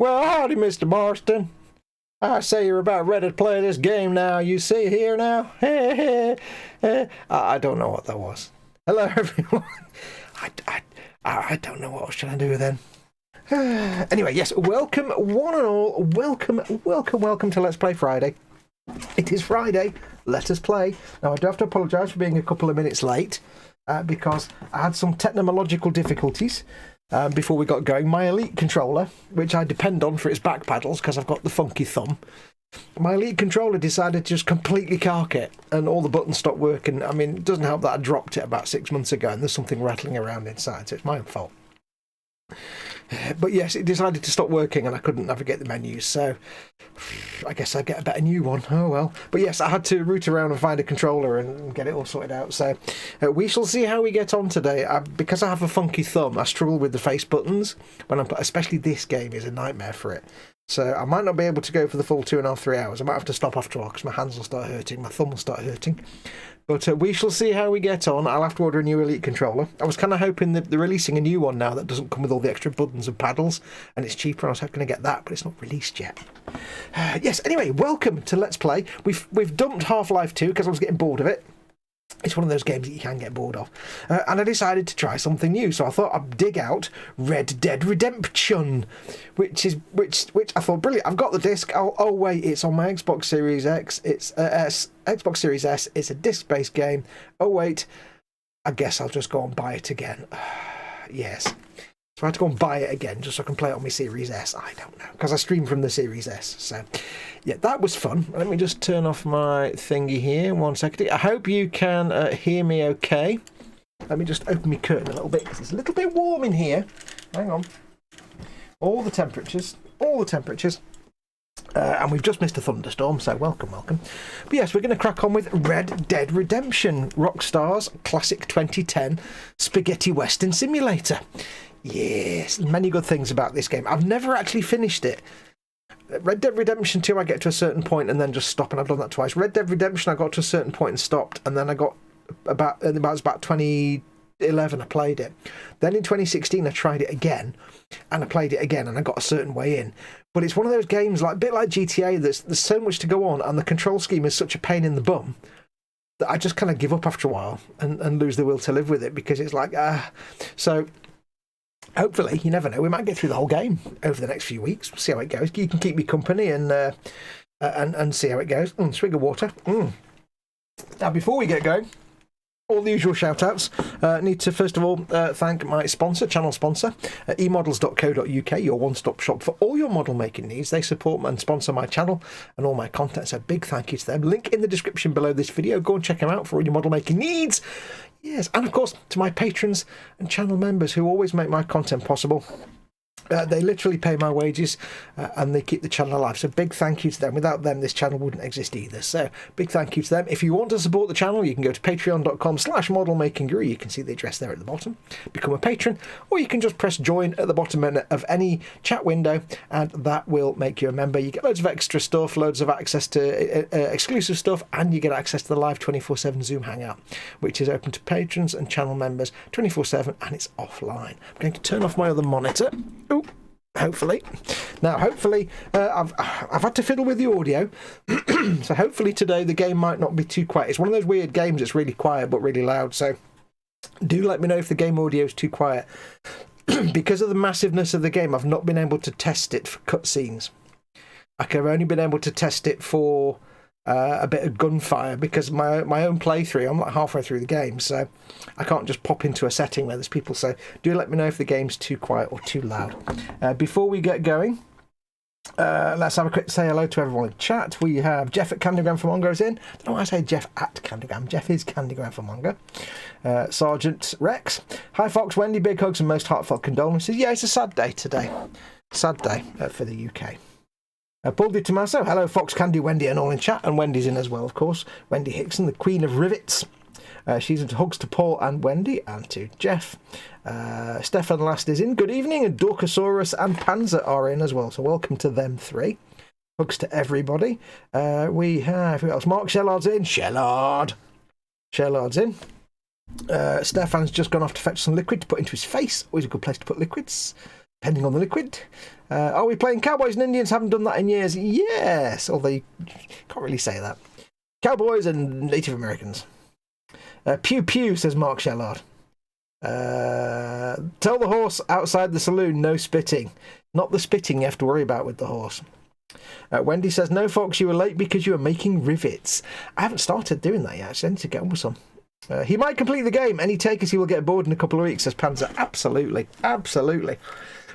Well, howdy, Mr. Marston. I say you're about ready to play this game now. You see here now? I don't know what that was. Hello, everyone. I don't know what I was trying to do then. Anyway, yes, welcome, one and all. Welcome to Let's Play Friday. It is Friday. Let us play. Now, I do have to apologise for being a couple of minutes late because I had some technological difficulties before we got going. My Elite controller, which I depend on for its back paddles because I've got the funky thumb, my Elite controller decided to just completely cark it and all the buttons stopped working. I mean, it doesn't help that I dropped it about 6 months ago and there's something rattling around inside, so it's my own fault. But yes, it decided to stop working and I couldn't navigate the menus, so I guess I'd get a better new one. Oh well. But yes, I had to root around and find a controller and get it all sorted out, so we shall see how we get on today. Because I have a funky thumb, I struggle with the face buttons when I'm especially this game is a nightmare for it. So I might not be able to go for the full 2.5 to 3 hours. I might have to stop after a while because my hands will start hurting, my thumb will start hurting. But we shall see how we get on. I'll have to order a new Elite controller. I was kind of hoping that they're releasing a new one now that doesn't come with all the extra buttons and paddles, and it's cheaper. I was hoping to get that, but it's not released yet. Yes, anyway, welcome to Let's Play. We've dumped Half-Life 2 because I was getting bored of it. It's one of those games that you can get bored of. And I decided to try something new, so I thought I'd dig out Red Dead Redemption, which I thought, brilliant, I've got the disc. Oh wait, it's on my Xbox Series X, it's Xbox Series S, it's a disc-based game. Oh wait, I guess I'll just go and buy it again. Yes. So I had to go and buy it again just so I can play it on my Series S. I don't know, because I stream from the Series S. So, yeah, that was fun. Let me just turn off my thingy here. 1 second. I hope you can hear me okay. Let me just open my curtain a little bit because it's a little bit warm in here. Hang on. All the temperatures. And we've just missed a thunderstorm, so welcome. But yes, we're going to crack on with Red Dead Redemption, Rockstar's classic 2010 spaghetti western simulator. Yes, many good things about this game. I've never actually finished it. Red Dead Redemption 2, I get to a certain point and then just stop, and I've done that twice. Red Dead Redemption, I got to a certain point and stopped, and then I got about 2011, I played it. Then in 2016, I tried it again, and I played it again, and I got a certain way in. But it's one of those games, like a bit like GTA, there's so much to go on, and the control scheme is such a pain in the bum that I just kind of give up after a while and lose the will to live with it, because it's like, so hopefully, you never know, we might get through the whole game over the next few weeks. We'll see how it goes. You can keep me company and see how it goes. Swig of water. Now, before we get going, all the usual shout-outs. Need to, first of all, thank my channel sponsor, emodels.co.uk, your one-stop shop for all your model-making needs. They support and sponsor my channel and all my content, so big thank you to them. Link in the description below this video. Go and check them out for all your model-making needs. Yes, and of course, to my patrons and channel members who always make my content possible. They literally pay my wages and they keep the channel alive. So big thank you to them. Without them, this channel wouldn't exist either. So big thank you to them. If you want to support the channel, you can go to patreon.com/modelmakingguru. You can see the address there at the bottom. Become a patron, or you can just press join at the bottom of any chat window, and that will make you a member. You get loads of extra stuff, loads of access to exclusive stuff, and you get access to the live 24/7 Zoom hangout, which is open to patrons and channel members 24/7, and it's offline. I'm going to turn off my other monitor. Ooh. Hopefully. Now, hopefully, I've had to fiddle with the audio, so hopefully today the game might not be too quiet. It's one of those weird games that's really quiet but really loud, so do let me know if the game audio is too quiet. Because of the massiveness of the game, I've not been able to test it for cutscenes. I've only been able to test it for a bit of gunfire, because my own playthrough, I'm like halfway through the game, so I can't just pop into a setting where there's people. So do let me know if the game's too quiet or too loud. Before we get going, let's have a quick say hello to everyone in chat. We have Jeff at Candygram for Mongo is in. I don't know why I say Jeff at Candygram. Jeff is Candygram for Mongo. Sergeant Rex. Hi Fox, Wendy, big hugs and most heartfelt condolences. Yeah, it's a sad day today. Sad day for the UK. Paul Di Tommaso, hello Fox, Candy, Wendy and all in chat, and Wendy's in as well, of course. Wendy Hickson, the Queen of Rivets. She's into hugs to Paul and Wendy and to Jeff. Stefan Last is in. Good evening, and Dorcosaurus and Panzer are in as well, so welcome to them three. Hugs to everybody. We have, who else? Mark Shellard's in. Shellard's in. Stefan's just gone off to fetch some liquid to put into his face. Always a good place to put liquids. depending on the liquid. Are we playing Cowboys and Indians? Haven't done that in years. Yes, although you can't really say that. Cowboys and Native Americans. Pew pew, says Mark Shellard. Tell the horse outside the saloon, no spitting. Not the spitting you have to worry about with the horse. Wendy says, no, Fox, you were late because you were making rivets. I haven't started doing that yet. Actually, I need to get on with some. He might complete the game. Any takers, he will get bored in a couple of weeks, says Panzer. Absolutely. Absolutely.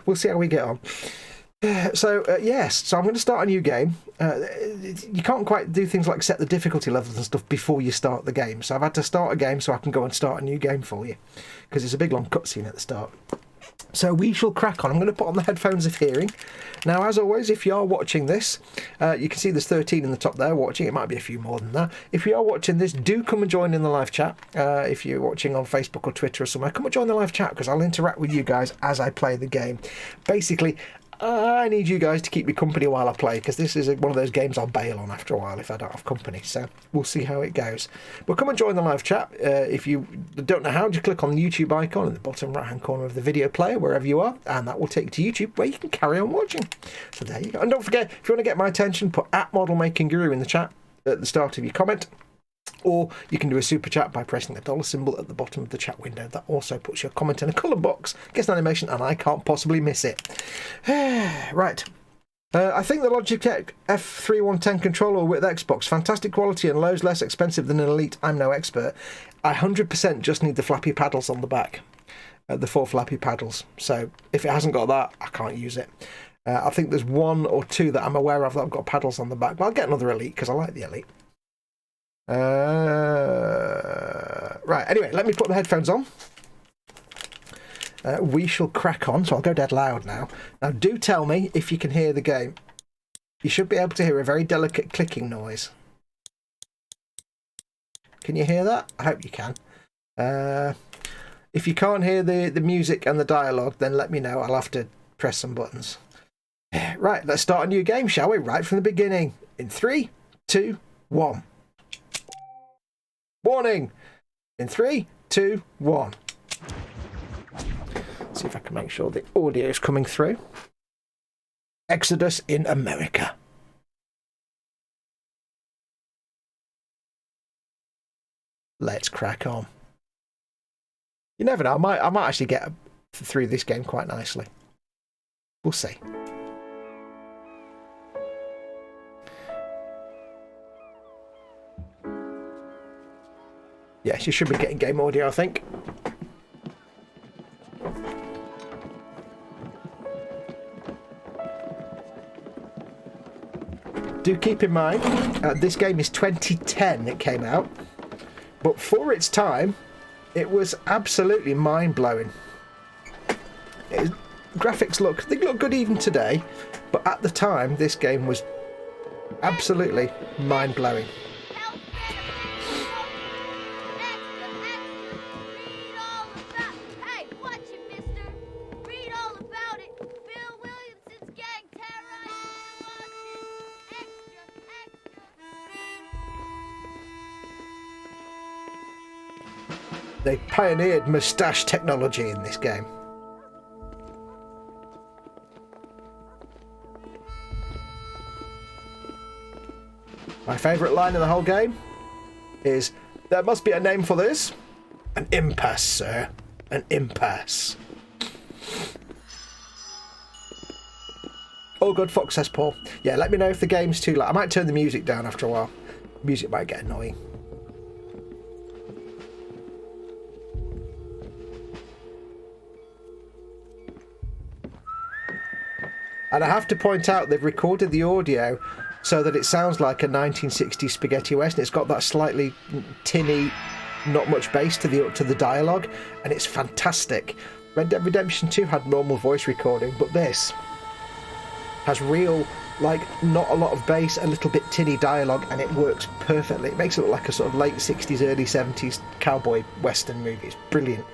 We'll see how we get on. Yes, so I'm going to start a new game. You can't quite do things like set the difficulty levels and stuff before you start the game. So I've had to start a game so I can go and start a new game for you. Because it's a big long cutscene at the start. So we shall crack on. I'm going to put on the headphones of hearing. Now, as always, if you are watching this, you can see there's 13 in the top there watching. It might be a few more than that. If you are watching this, do come and join in the live chat. If you're watching on Facebook or Twitter or somewhere, come and join the live chat because I'll interact with you guys as I play the game. Basically, I need you guys to keep me company while I play because this is one of those games I'll bail on after a while if I don't have company. So we'll see how it goes. But come and join the live chat. If you don't know how, just click on the YouTube icon in the bottom right hand corner of the video player wherever you are, and that will take you to YouTube where you can carry on watching. So there you go. And don't forget, if you want to get my attention, put @ModelMakingGuru in the chat at the start of your comment. Or you can do a super chat by pressing the dollar symbol at the bottom of the chat window. That also puts your comment in a colour box, gets an animation, and I can't possibly miss it. Right. I think the Logitech F3110 controller with Xbox, fantastic quality and loads less expensive than an Elite. I'm no expert. I 100% just need the flappy paddles on the back. The 4 flappy paddles. So if it hasn't got that, I can't use it. I think there's 1 or 2 that I'm aware of that have got paddles on the back. But I'll get another Elite because I like the Elite. Right, anyway, let me put the headphones on. We shall crack on, so I'll go dead loud now. Now, do tell me if you can hear the game. You should be able to hear a very delicate clicking noise. Can you hear that? I hope you can. If you can't hear the music and the dialogue, then let me know. I'll have to press some buttons. Right, let's start a new game, shall we? Right from the beginning. In 3, 2, 1. Warning! In 3, 2, 1. Let's see if I can make sure the audio is coming through. Exodus in America. Let's crack on. You never know, I might actually get through this game quite nicely. We'll see. Yes, you should be getting game audio, I think. Do keep in mind, this game is 2010 it came out, but for its time, it was absolutely mind-blowing. Graphics they look good even today, but at the time, this game was absolutely mind-blowing. They pioneered moustache technology in this game. My favourite line in the whole game is, there must be a name for this. An impasse, sir. An impasse. All good, Fox, says Paul. Yeah, let me know if the game's too loud. I might turn the music down after a while. Music might get annoying. And I have to point out, they've recorded the audio so that it sounds like a 1960s spaghetti western. It's got that slightly tinny, not much bass to the dialogue, and it's fantastic. Red Dead Redemption 2 had normal voice recording, but this has real, like, not a lot of bass, a little bit tinny dialogue, and it works perfectly. It makes it look like a sort of late 60s, early 70s cowboy western movie. It's brilliant.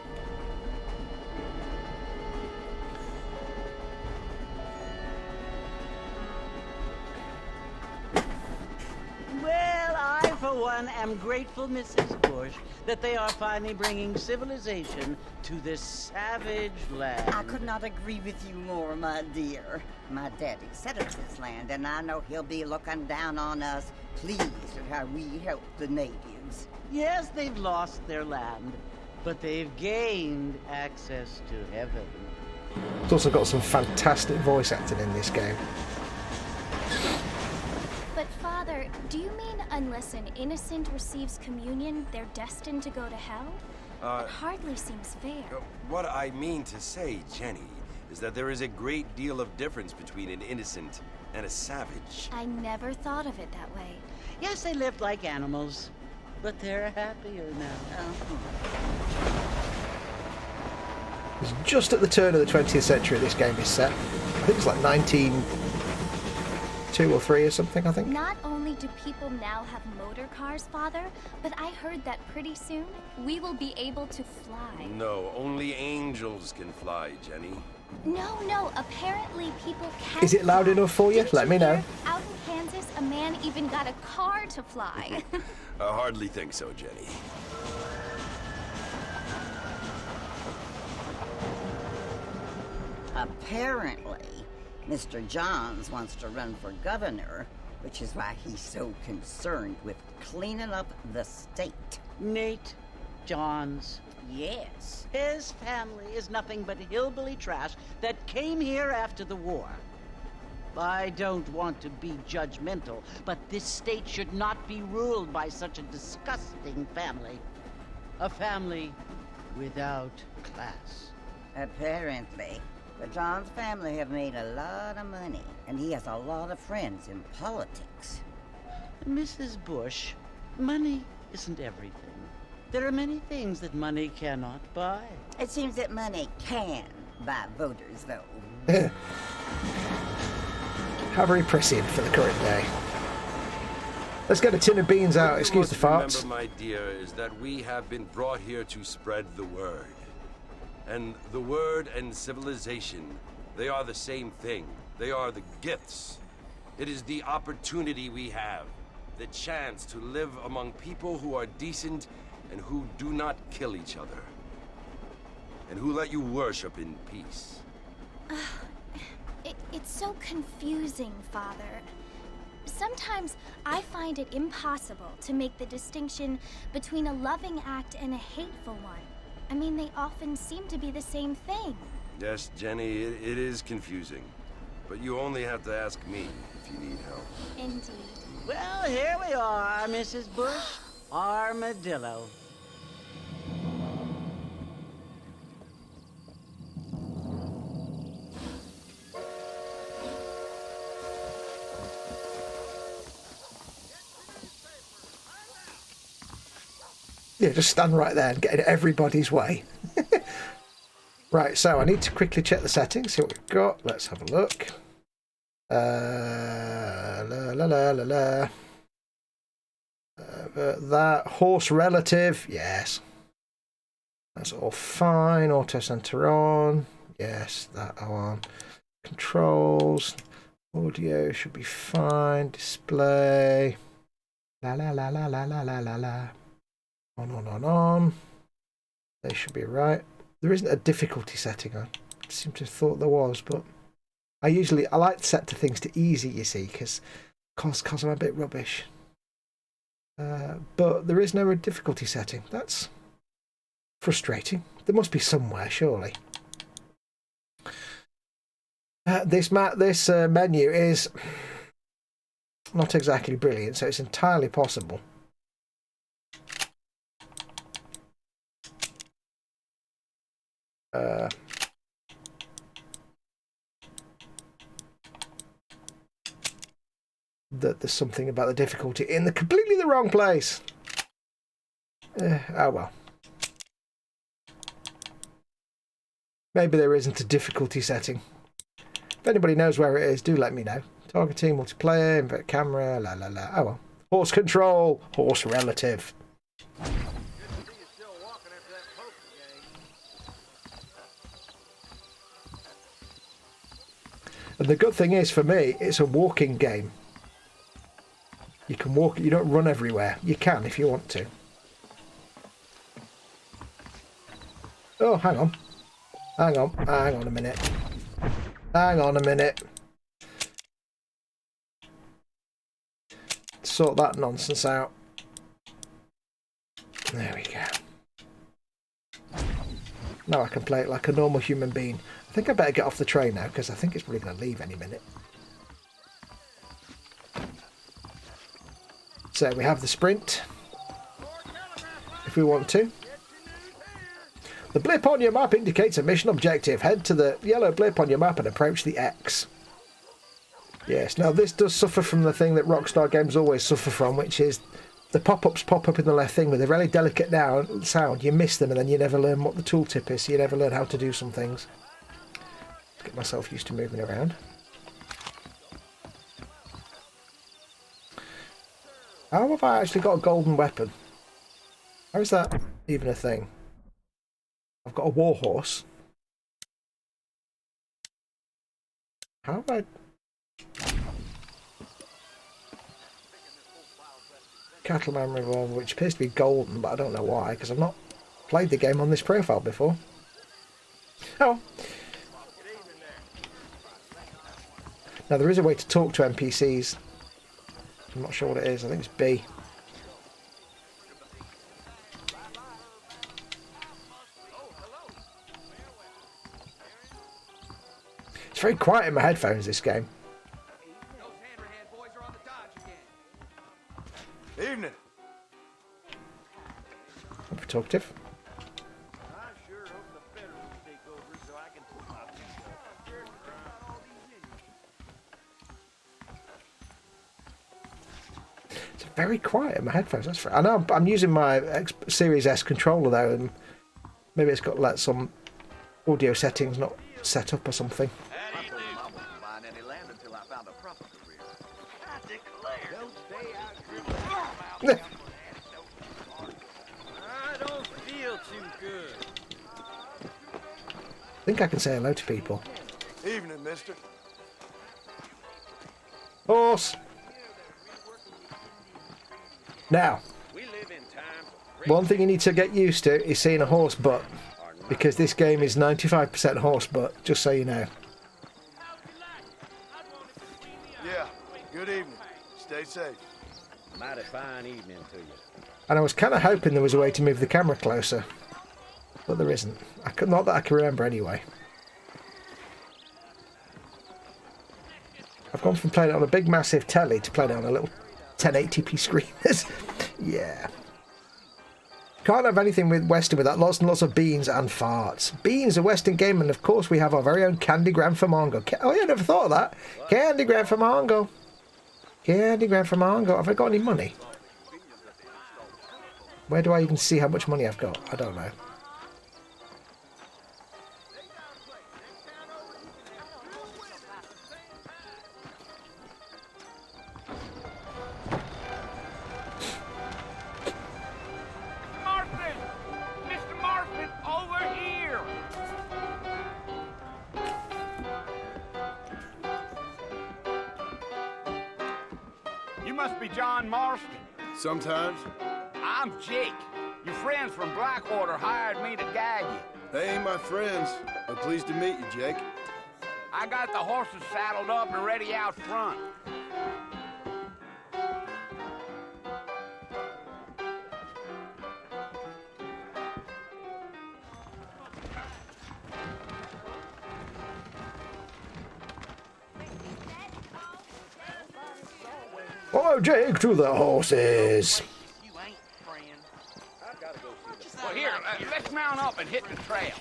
one am grateful, Mrs. Bush, that they are finally bringing civilization to this savage land. I could not agree with you more, my dear. My daddy settled this land, and I know he'll be looking down on us, pleased at how we help the natives. Yes, they've lost their land, but they've gained access to heaven. It's also got some fantastic voice acting in this game. But Father, do you mean unless an innocent receives communion, they're destined to go to hell? That hardly seems fair. What I mean to say, Jenny, is that there is a great deal of difference between an innocent and a savage. I never thought of it that way. Yes, they lived like animals, but they're happier now. It's just at the turn of the 20th century this game is set. I think it's like 1902 or 3 or something, I think. Not only do people now have motor cars, Father, but I heard that pretty soon we will be able to fly. No, only angels can fly, Jenny. No, apparently people can. Is it loud fly. enough for you? Didn't Let me know. hear? Out in Kansas, a man even got a car to fly. I hardly think so, Jenny. Apparently, Mr. Johns wants to run for governor, which is why he's so concerned with cleaning up the state. Nate Johns. Yes. His family is nothing but hillbilly trash that came here after the war. I don't want to be judgmental, but this state should not be ruled by such a disgusting family. A family without class. Apparently. The Johns family have made a lot of money, and he has a lot of friends in politics. Mrs. Bush, money isn't everything. There are many things that money cannot buy. It seems that money can buy voters, though. How very prescient for the current day. Let's get a tin of beans out, excuse the farts. Remember, my dear, is that we have been brought here to spread the word. And the word and civilization, they are the same thing. They are the gifts. It is the opportunity we have, the chance to live among people who are decent and who do not kill each other. And who let you worship in peace. It's so confusing, Father. Sometimes I find it impossible to make the distinction between a loving act and a hateful one. I mean, they often seem to be the same thing. Yes, Jenny, it is confusing. But you only have to ask me if you need help. Indeed. Well, here we are, Mrs. Bush. Armadillo. Yeah, just stand right there and get in everybody's way. Right, so I need to quickly check the settings, see what we've got. Let's have a look. That horse relative, yes. That's all fine. Auto center on, yes, that on. Controls, audio should be fine. Display, la la la la la la la la la. On. They should be right. There isn't a difficulty setting. I seem to have thought there was, but I like to set to things to easy, you see, because I'm a bit rubbish. But there is no difficulty setting. That's frustrating. There must be somewhere, surely. This menu is not exactly brilliant, so it's entirely possible that there's something about the difficulty in completely the wrong place. Oh well. Maybe there isn't a difficulty setting. If anybody knows where it is, do let me know. Targeting, multiplayer, invert camera, la la la. Oh well. Horse control, horse relative. And the good thing is, for me, it's a walking game. You can walk, you don't run everywhere. You can if you want to. Oh, hang on. Hang on a minute. Hang on a minute. Sort that nonsense out. There we go. Now I can play it like a normal human being. I think I better get off the train now because I think it's probably going to leave any minute. So we have the sprint, if we want to. The blip on your map indicates a mission objective. Head to the yellow blip on your map and approach the X. Yes, now this does suffer from the thing that Rockstar games always suffer from, which is the pop-ups pop up in the left thing with a very delicate sound. You miss them and then you never learn what the tooltip is, so you never learn how to do some things. Let's get myself used to moving around. How have I actually got a golden weapon? How is that even a thing? I've got a warhorse. How have I... Cattleman revolver, which appears to be golden, but I don't know why, because I've not played the game on this profile before. Oh. Now there is a way to talk to NPCs. I'm not sure what it is. I think it's B. It's very quiet in my headphones, this game. Evening. I'm talkative. I sure hope the Federals take over so I can put my feet up. It's very quiet in my headphones. That's I know I'm using my Series S controller though, and maybe it's got like some audio settings not set up or something. I told him I wasn't buying any land until I found a proper career. I declare. Don't stay out here. I don't feel too good. I think I can say hello to people. Evening, mister. Horse! Now, We live in times of one thing you need to get used to is seeing a horse butt, because this game is 95% horse butt, just so you know. Yeah, good evening. Stay safe. Mighty fine evening to you. And I was kind of hoping there was a way to move the camera closer, but there isn't. Not that I can remember anyway. I've gone from playing it on a big massive telly to playing it on a little 1080p screen. Yeah. Can't have anything with Western without lots and lots of beans and farts. Beans, a Western game, and of course we have our very own Candygram for Mongo. Oh yeah, I never thought of that. Candygram for Mongo. Candygram for Mongo. Have I got any money? Where do I even see how much money I've got? I don't know. Mr. Marston, over here! You must be John Marston. Sometimes. I'm Jake. Your friends from Blackwater hired me to guide you. They ain't my friends. I'm pleased to meet you, Jake. I got the horses saddled up and ready out front. Oh, Jake, to the horses. Well, here, let's mount up and hit the trail.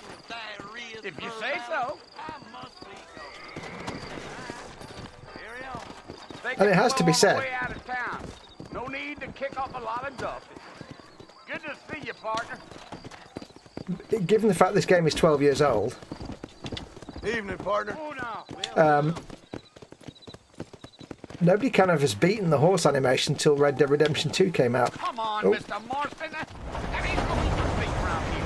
If you say so. And it has to be said. Way out of town. No need to kick up a lot of dust. Good to see you, partner. Given the fact this game is 12 years old, Evening, partner. Oh, no. nobody kind of has beaten the horse animation until Red Dead Redemption 2 came out. Come on, Oh. Mr. Marston. That ain't going to speak around here.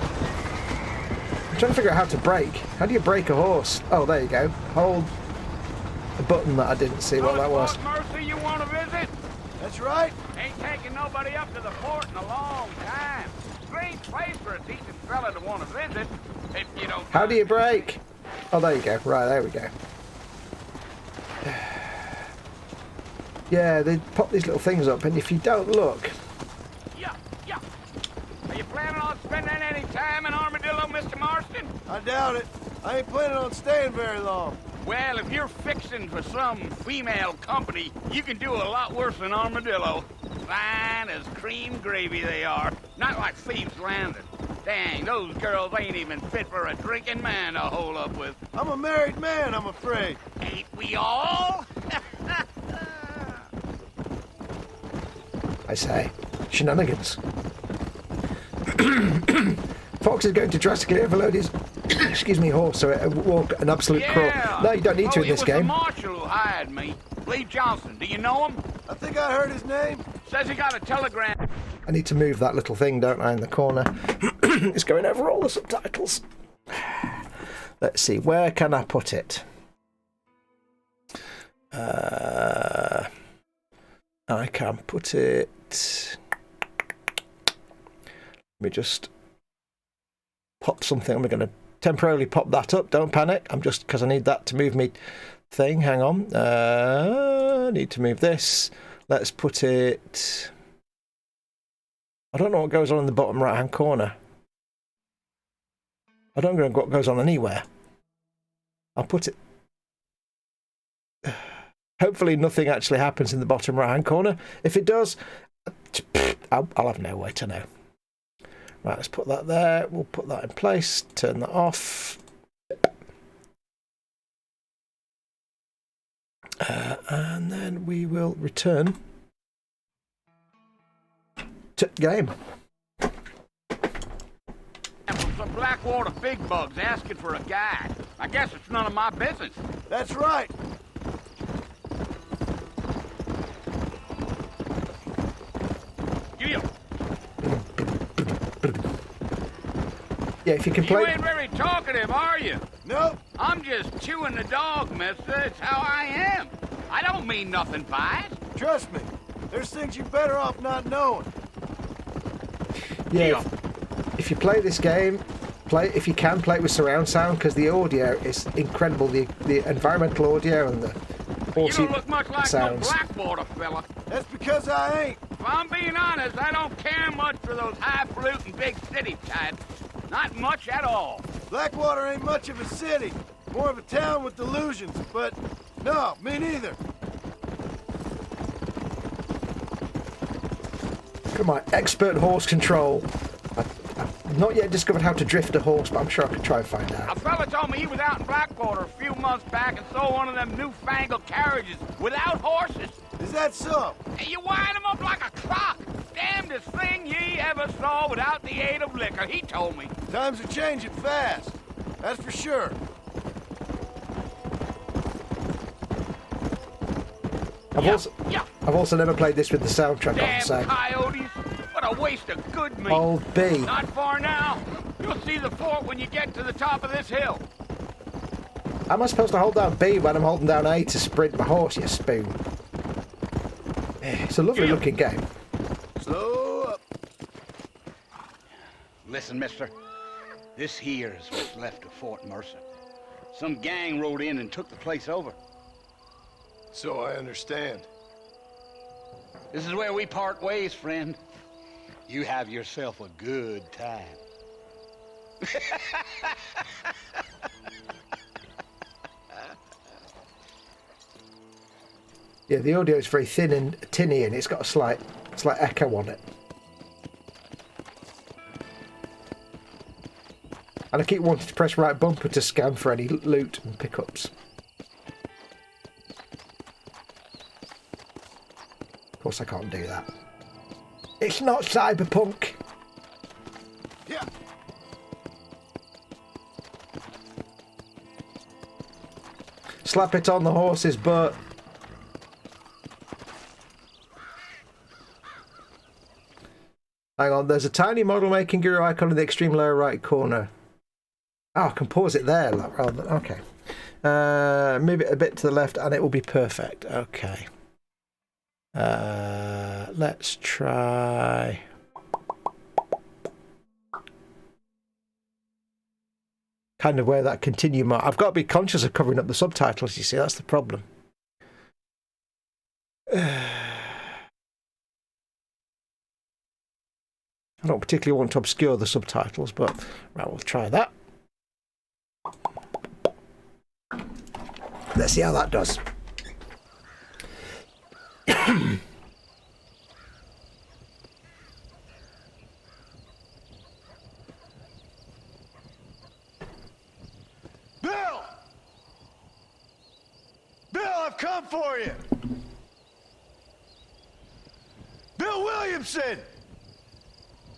I'm trying to figure out how to brake. How do you brake a horse? Oh, there you go. Hold a button that I didn't see what that was. Mercy, you want to visit? That's right. Ain't taking nobody up to the fort in a long time. Strange place for a decent fella to want to visit, if you don't... How do you brake? Oh, there you go. Right, there we go. Yeah, they pop these little things up, and if you don't look... Yeah. Are you planning on spending any time in Armadillo, Mr. Marston? I doubt it. I ain't planning on staying very long. Well, if you're fixing for some female company, you can do a lot worse than Armadillo. Fine as cream gravy they are. Not like Thieves' Landing. Dang, those girls ain't even fit for a drinking man to hole up with. I'm a married man, I'm afraid. Ain't we all? I say, shenanigans. Fox is going to drastically overload his excuse me, horse, so it walk an absolute crawl. No, you don't need to in this game. It was the marshal who hired me. Lee Johnson. Do you know him? I think I heard his name. Says he got a telegram. I need to move that little thing, don't I, in the corner? It's going over all the subtitles. Let's see, where can I put it? I can put it... Let me just pop something. I'm going to temporarily pop that up. Don't panic. I'm just... because I need that to move me thing. Hang on. I need to move this. Let's put it... I don't know what goes on in the bottom right-hand corner. I don't know what goes on anywhere. I'll put it... Hopefully nothing actually happens in the bottom right-hand corner. If it does, I'll have no way to know. Right, let's put that there. We'll put that in place. Turn that off. And then we will return to game. From some Blackwater big bugs asking for a guide. I guess it's none of my business. That's right. Yeah, if you can play... You ain't very talkative, are you? Nope. I'm just chewing the dog, mister. It's how I am. I don't mean nothing by it. Trust me. There's things you're better off not knowing. Yeah, if you play this game, if you can, play it with surround sound, because the audio is incredible. The environmental audio and the horsey You don't look much like sounds. no Blackwater fella. That's because I ain't. If I'm being honest, I don't care much for those highfalutin big city types. Not much at all. Blackwater ain't much of a city. More of a town with delusions, but no, me neither. Come on, expert horse control. I've not yet discovered how to drift a horse, but I'm sure I could try and find out. A fella told me he was out in Blackwater a few months back and saw one of them newfangled carriages without horses. Is that so? And you wind him up like a clock. Damnedest thing ye ever saw without the aid of liquor, he told me. Times are changing fast. That's for sure. I've also never played this with the soundtrack on, so... Damn coyotes! What a waste of good meat. Old B. Not far now. You'll see the fort when you get to the top of this hill. How am I supposed to hold down B when I'm holding down A to sprint my horse, you spoon? It's a lovely looking game. Slow up. Listen, mister. This here is what's left of Fort Mercer. Some gang rode in and took the place over. So I understand. This is where we part ways, friend. You have yourself a good time. Yeah, the audio is very thin and tinny, and it's got a slight echo on it. And I keep wanting to press right bumper to scan for any loot and pickups. Of course I can't do that. It's not cyberpunk. Yeah. Slap it on the horse's butt. Hang on, there's a tiny model making guru icon in the extreme lower right corner. Oh, I can pause it there. Okay. Move it a bit to the left and it will be perfect. Okay. Let's try. Kind of where that continue mark. I've got to be conscious of covering up the subtitles, you see, that's the problem. I don't particularly want to obscure the subtitles, but right, we'll try that. Let's see how that does. Bill! Bill, I've come for you! Bill Williamson!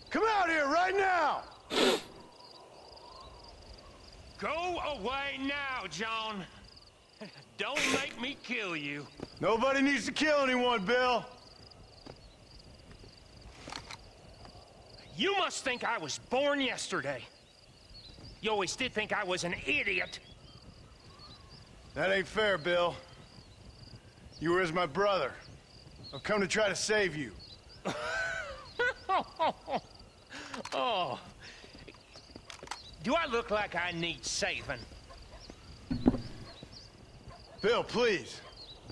Come out here right now! Go away now, John. Don't make me kill you. Nobody needs to kill anyone, Bill. You must think I was born yesterday. You always did think I was an idiot. That ain't fair, Bill. You were as my brother. I've come to try to save you. Oh. Do I look like I need saving? Bill, please.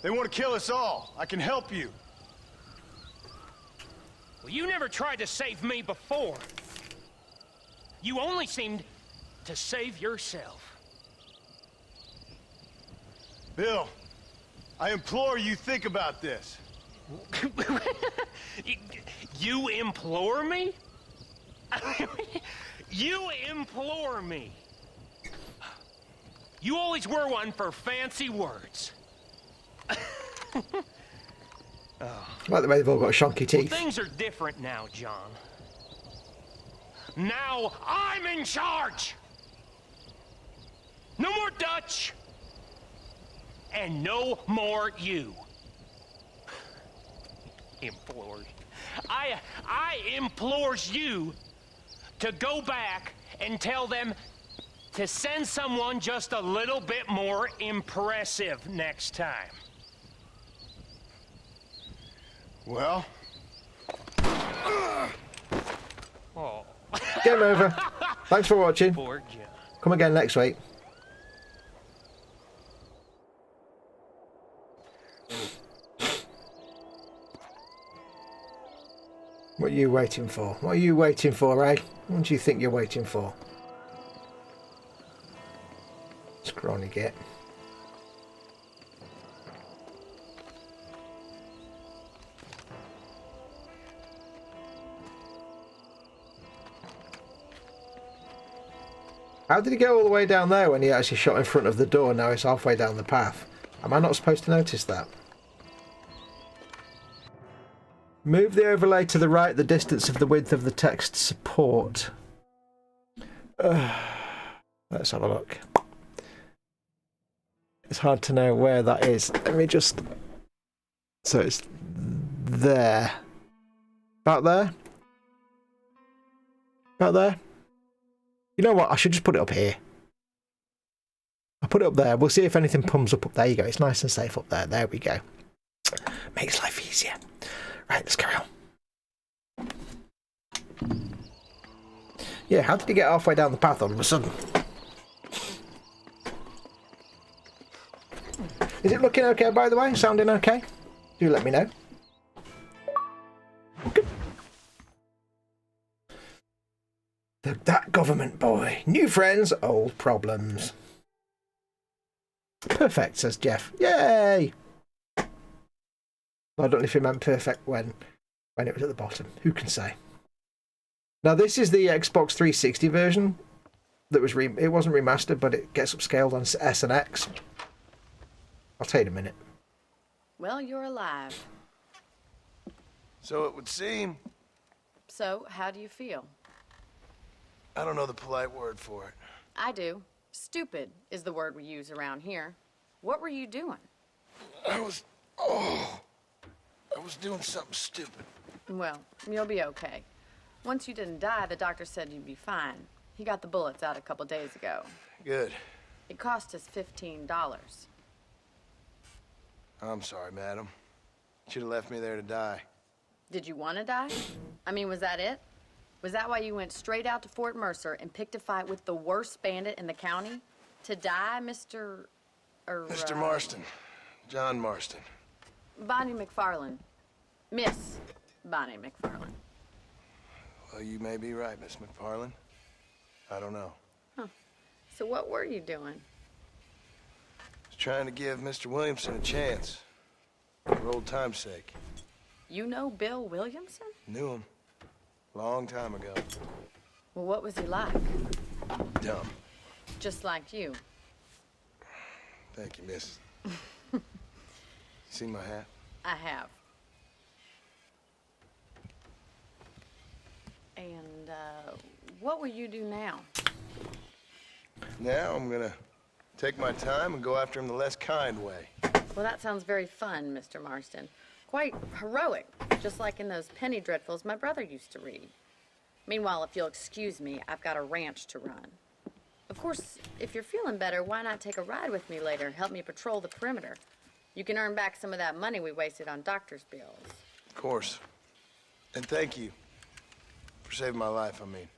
They want to kill us all. I can help you. Well, you never tried to save me before. You only seemed to save yourself. Bill, I implore you, think about this. You implore me? You implore me. You always were one for fancy words. Like the way they've all got shonky teeth. Well, things are different now, John. Now I'm in charge. No more Dutch. And no more you. Implores. I implores you to go back and tell them to send someone just a little bit more impressive next time. Well? Oh. Game over. Thanks for watching. Poor John. Come again next week. What are you waiting for? What are you waiting for, eh? What do you think you're waiting for? Scrawny git. How did he go all the way down there when he actually shot in front of the door? Now it's halfway down the path. Am I not supposed to notice that? Move the overlay to the right, the distance of the width of the text support. Let's have a look. It's hard to know where that is. Let me just... So it's there. About there? About there? You know what? I should just put it up here. I'll put it up there. We'll see if anything comes up. There you go. It's nice and safe up there. There we go. Makes life easier. Right, let's carry on. Yeah, how did he get halfway down the path all of a sudden? Is it looking okay, by the way? Sounding okay? Do let me know. Good. That government boy. New friends, old problems. Perfect, says Jeff. Yay! I don't know if he meant perfect when it was at the bottom. Who can say? Now this is the Xbox 360 version that was it wasn't remastered, but it gets upscaled on S and X. I'll tell you in a minute. Well, you're alive. So it would seem. So, how do you feel? I don't know the polite word for it. I do. Stupid is the word we use around here. What were you doing? I was doing something stupid. Well, you'll be okay. Once you didn't die, the doctor said you'd be fine. He got the bullets out a couple days ago. Good. It cost us $15. I'm sorry, madam. Should have left me there to die. Did you want to die? I mean, was that it? Was that why you went straight out to Fort Mercer and picked a fight with the worst bandit in the county? To die, Mr. Mr. Marston. John Marston. Bonnie McFarland. Miss Bonnie McFarland. Well, you may be right, Miss McFarland. I don't know. Huh. So what were you doing? I was trying to give Mr. Williamson a chance. For old time's sake. You know Bill Williamson? Knew him. Long time ago. Well, what was he like? Dumb. Just like you. Thank you, miss. You see my hat? I have. And, what will you do now? Now I'm gonna take my time and go after him the less kind way. Well, that sounds very fun, Mr. Marston. Quite heroic, just like in those penny dreadfuls my brother used to read. Meanwhile, if you'll excuse me, I've got a ranch to run. Of course, if you're feeling better, why not take a ride with me later? Help me patrol the perimeter. You can earn back some of that money we wasted on doctor's bills. Of course. And thank you for saving my life, I mean.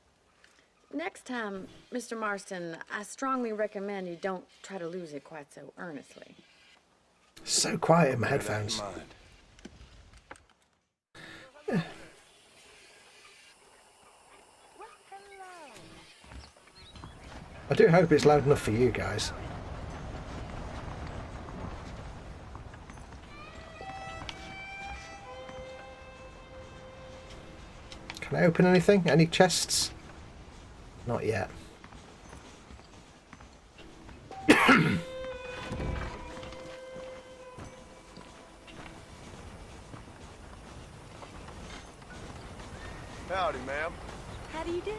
Next time, Mr. Marston, I strongly recommend you don't try to lose it quite so earnestly. So quiet in my headphones. I do hope it's loud enough for you guys. Can I open anything? Any chests? Not yet. Howdy, ma'am. How do you do?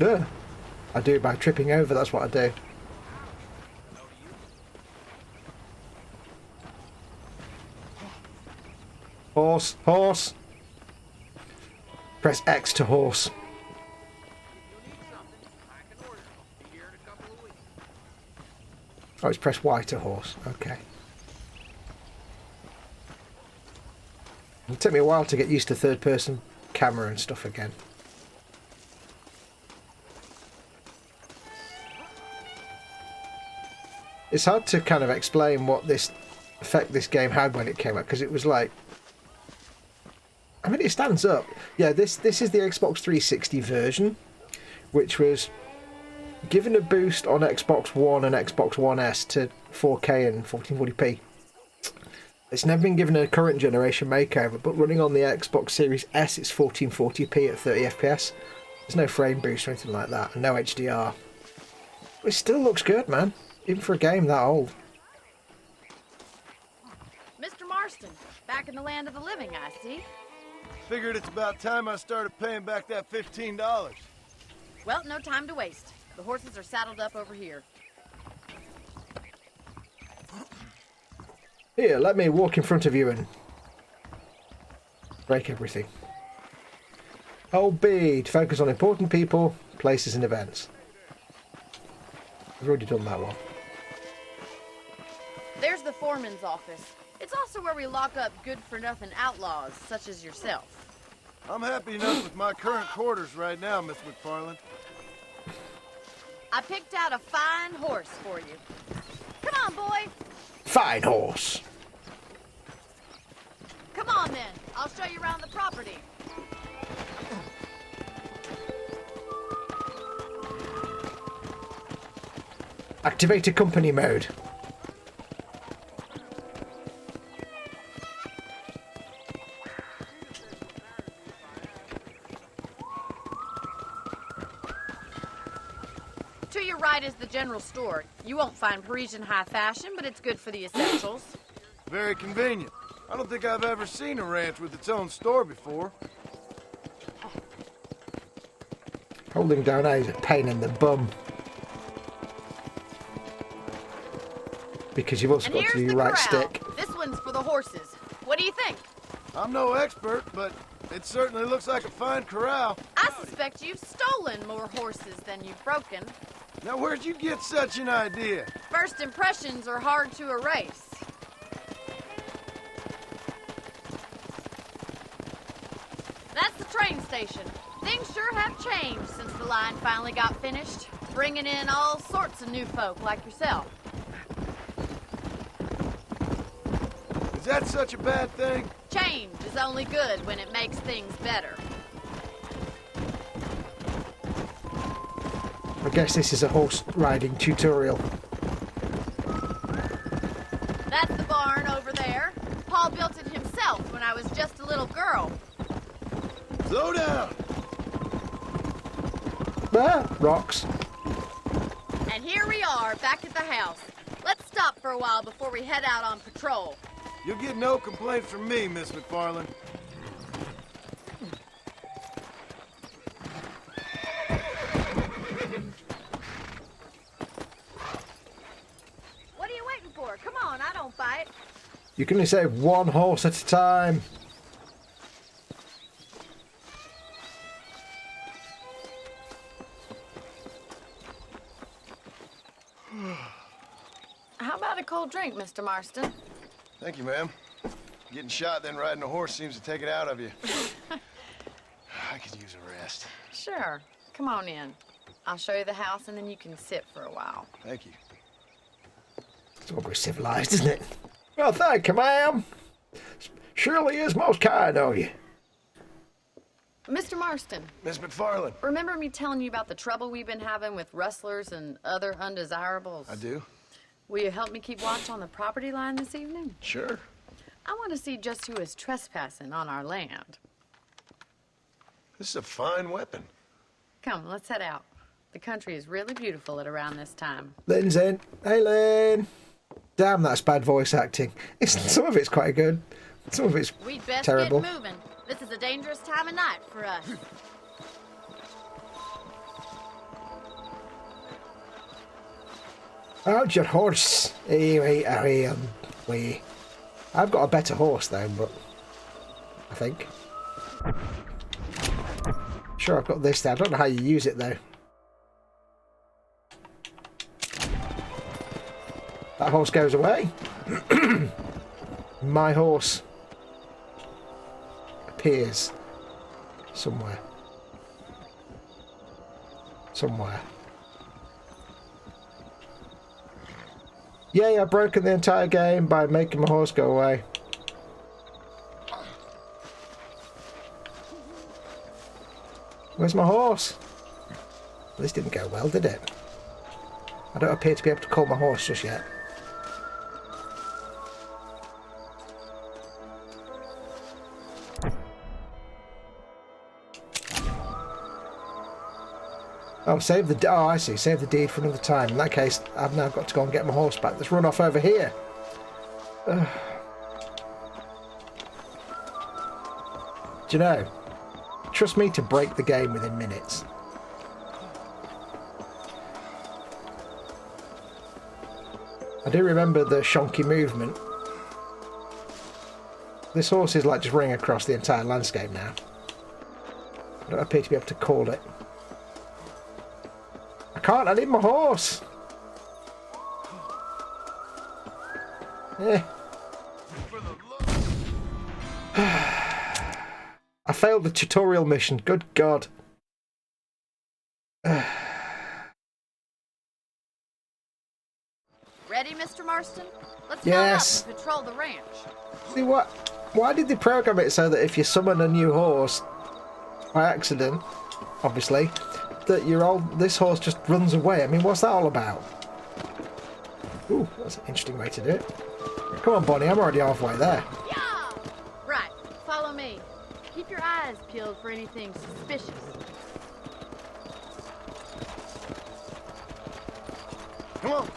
Yeah. I do it by tripping over, that's what I do. Horse, horse. Press X to horse. Oh, it's press Y to horse. Okay. It'll take me a while to get used to third-person camera and stuff again. It's hard to kind of explain what this effect this game had when it came out, because it was like, I mean, it stands up. Yeah, this is the Xbox 360 version, which was given a boost on Xbox One and Xbox One S to 4K and 1440p. It's never been given a current generation makeover, but running on the Xbox Series S, it's 1440p at 30 FPS. There's no frame boost or anything like that, and no HDR. But it still looks good, man, even for a game that old. Mr. Marston, back in the land of the living, I see. Figured it's about time I started paying back that $15. Well, no time to waste. The horses are saddled up over here. Here, let me walk in front of you and break everything. Hold B to focus on important people, places and events. I've already done that one. There's the foreman's office. It's also where we lock up good-for-nothing outlaws, such as yourself. I'm happy enough with my current quarters right now, Miss McFarland. I picked out a fine horse for you. Come on, boy. Fine horse. Come on, then. I'll show you around the property. Activate a company mode. To your right is the general store. You won't find Parisian high fashion, but it's good for the essentials. Very convenient. I don't think I've ever seen a ranch with its own store before. Holding down A is a pain in the bum. Because you've also got to do your right stick. This one's for the horses. What do you think? I'm no expert, but it certainly looks like a fine corral. I suspect you've stolen more horses than you've broken. Now, where'd you get such an idea? First impressions are hard to erase. train station. Things sure have changed since the line finally got finished, bringing in all sorts of new folk like yourself. Is that such a bad thing? Change is only good when it makes things better. I guess this is a horse riding tutorial. That's the barn over there. Paul built it himself when I was just a little girl. Slow down! Ah, rocks. And here we are, back at the house. Let's stop for a while before we head out on patrol. You'll get no complaints from me, Miss McFarland. What are you waiting for? Come on, I don't fight. You can only save one horse at a time. How about a cold drink, Mr. Marston? Thank you, ma'am. Getting shot, then riding a horse seems to take it out of you. I could use a rest. Sure. Come on in. I'll show you the house, and then you can sit for a while. Thank you. It's all very civilized, isn't it? Well, thank you, ma'am. Surely is most kind of you. Mr. Marston, Miss McFarland. remember me telling you about the trouble we've been having with rustlers and other undesirables? I do. Will you help me keep watch on the property line this evening? Sure. I want to see just who is trespassing on our land. This is a fine weapon. Come, let's head out. The country is really beautiful at around this time. Lynn's in. Hey, Lynn. Damn, that's bad voice acting. Some of it's quite good. Some of it's We'd best terrible. get moving. This is a dangerous time of night for us. How's your horse? I've got a better horse though, but I think. Sure, I've got this there. I don't know how you use it though. That horse goes away. My horse appears somewhere. Somewhere. Yay, I've broken the entire game by making my horse go away. Where's my horse? This didn't go well, did it? I don't appear to be able to call my horse just yet. Oh, save the... Oh, I see. Save the deed for another time. In that case, I've now got to go and get my horse back. Let's run off over here. Do you know? Trust me to break the game within minutes. I do remember the shonky movement. This horse is like just running across the entire landscape now. I don't appear to be able to call it. I can't, I need my horse! I failed the tutorial mission, good God. Ready, Mr. Marston? Let's Yes. mount up and patrol the ranch. See what? Why did they program it so that if you summon a new horse by accident, obviously, that this horse just runs away? I mean, what's that all about? Ooh, that's an interesting way to do it. Come on, Bonnie, I'm already halfway there. Yeah! Right, follow me. Keep your eyes peeled for anything suspicious. Come on.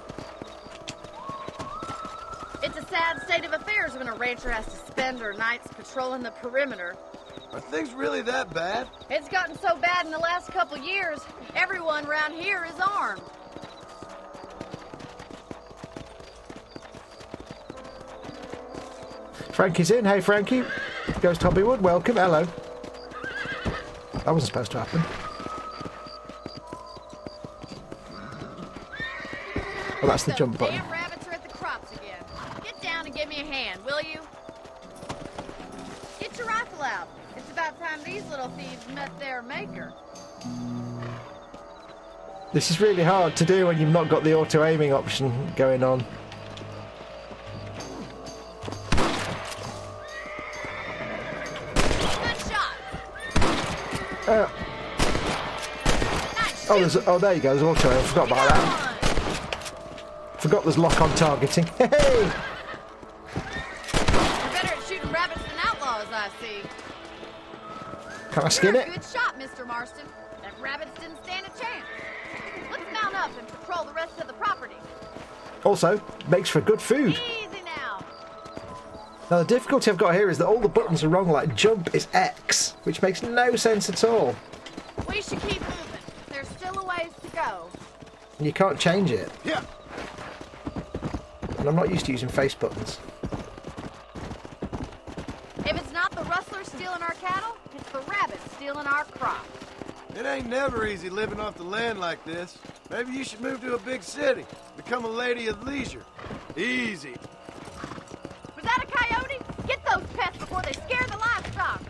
It's a sad state of affairs when a rancher has to spend her nights patrolling the perimeter. Are things really that bad? It's gotten so bad in the last couple years, everyone around here is armed. Frankie's in. Hey, Frankie. Ghost Hobbywood, welcome. Hello. That wasn't supposed to happen. Oh, that's the Those jump button. damn rabbits are at the crops again. Get down and give me a hand, will you? Get your rifle out. It's about time these little thieves met their maker. This is really hard to do when you've not got the auto-aiming option going on. Good shot. Oh, there you go. There's auto-aim. I forgot about that. Forgot there's lock-on targeting. Hey! You're better at shooting rabbits than outlaws, I see. Can I skin You're it? a good shot, Mr. Marston. That rabbits didn't stand a chance. Let's mount up and patrol the rest of the property. Also, makes for good food. Easy now. Now, the difficulty I've got here is that all the buttons are wrong, like jump is X, which makes no sense at all. We should keep moving. There's still a ways to go. And you can't change it. Yeah. And I'm not used to using face buttons. If it's not the rustlers stealing our cattle, it's the rabbits stealing our crop. It ain't never easy living off the land like this. Maybe you should move to a big city. Become a lady of leisure. Easy. Was that a coyote? Get those pests before they scare the livestock.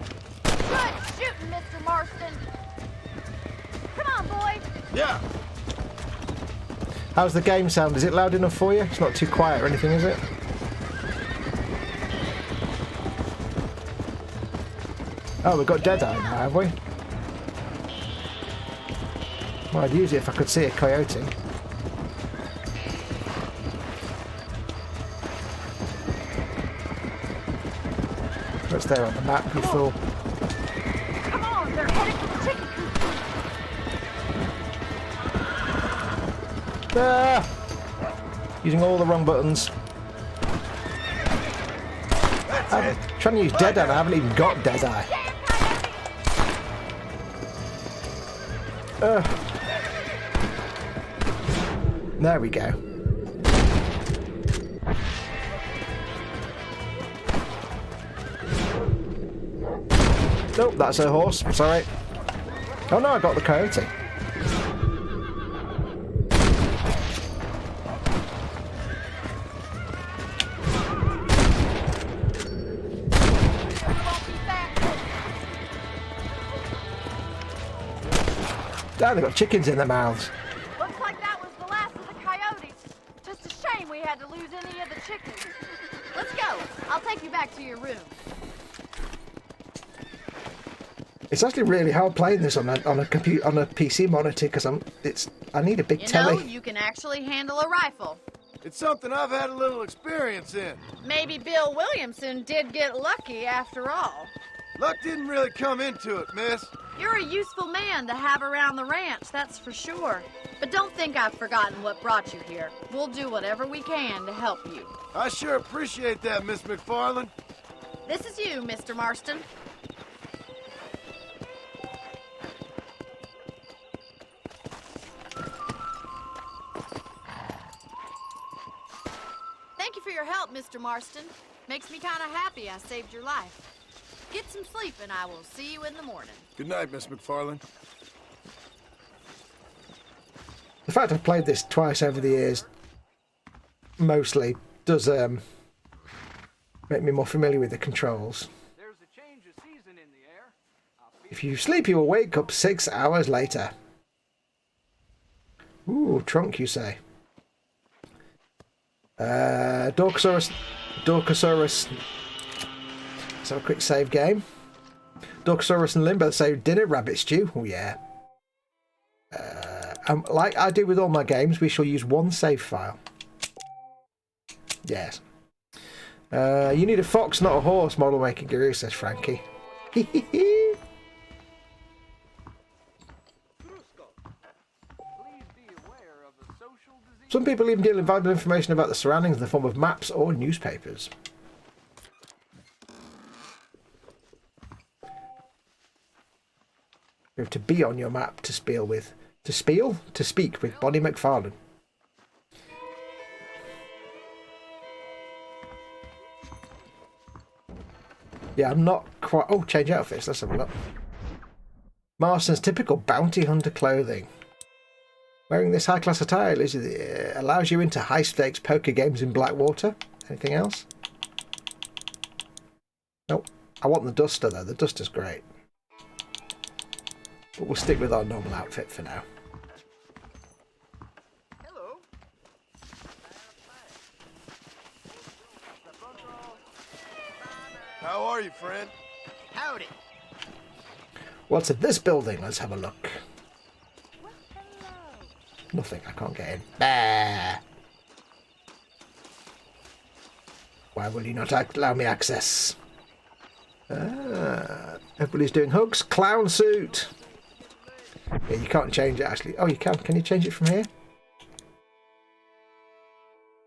Good shooting, Mr. Marston. Come on, boy. Yeah. How's the game sound? Is it loud enough for you? It's not too quiet or anything, is it? Oh, we've got Deadeye now, have we? Well, I'd use it if I could see a coyote. What's there on the map, you fool? Come on, they're headed for the chicken coop. Ah! Using all the wrong buttons. I'm trying to use Deadeye and I haven't even got Deadeye. There we go. Nope, that's a horse. Sorry. Oh no, I got the coyote. Damn, they've got chickens in their mouths. Looks like that was the last of the coyotes. Just a shame we had to lose any of the chickens. Let's go. I'll take you back to your room. It's actually really hard playing this on a PC monitor because I need a big telly. You know, you can actually handle a rifle. It's something I've had a little experience in. Maybe Bill Williamson did get lucky after all. Luck didn't really come into it, miss. You're a useful man to have around the ranch, that's for sure. But don't think I've forgotten what brought you here. We'll do whatever we can to help you. I sure appreciate that, Miss McFarland. This is you, Mr. Marston. Thank you for your help, Mr. Marston. Makes me kind of happy I saved your life. Get some sleep and I will see you in the morning. Good night, Miss McFarland. The fact I've played this twice over the years mostly does make me more familiar with the controls. There's a change of season in the air. If you sleep, you will wake up 6 hours later. Ooh, trunk, you say? Dorkosaurus. Let's have a quick save game. Dorkosaurus and Limbo say dinner rabbit stew. Oh yeah. Like I do with all my games, we shall use one save file. Yes. You need a fox, not a horse, model maker guru, says Frankie. Some people even deal in valuable information about the surroundings in the form of maps or newspapers. You have to be on your map to speak with Bonnie McFarlane. Yeah, I'm not quite... Oh, change outfits. Let's have a look. Marston's typical bounty hunter clothing. Wearing this high-class attire allows you into high-stakes poker games in Blackwater. Anything else? Nope. I want the duster though. The duster's great. But we'll stick with our normal outfit for now. Hello. How are you, friend? Howdy. What's in this building? Let's have a look. Nothing. I can't get in. Bah. Why will you not allow me access? Everybody's doing hugs. Clown suit. Yeah, you can't change it actually. Oh, you can. Can you change it from here?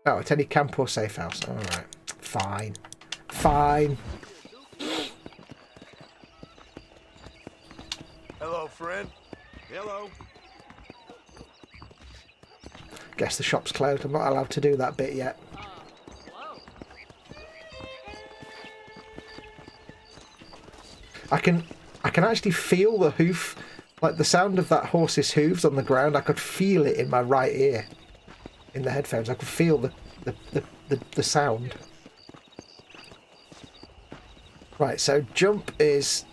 Oh, at any camp or safe house. All right. Fine. Fine. Hello, friend. Hello. Guess the shop's closed. I'm not allowed to do that bit yet. I can actually feel the hoof, like the sound of that horse's hooves on the ground. I could feel it in my right ear, in the headphones. I could feel the sound. Right, so jump is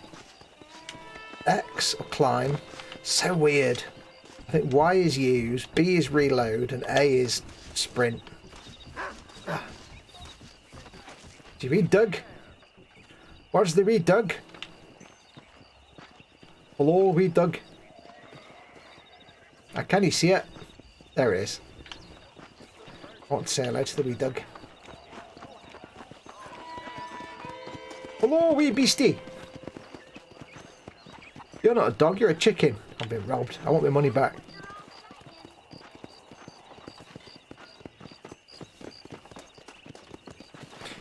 X or climb. So weird. I think Y is use, B is reload, and A is sprint. Do you read Doug? What does they read, Doug? Hello, read Doug. Can you see it? There it is. I want to say hello to the wee Doug. Hello, wee beastie. You're not a dog, you're a chicken. I've been robbed. I want my money back.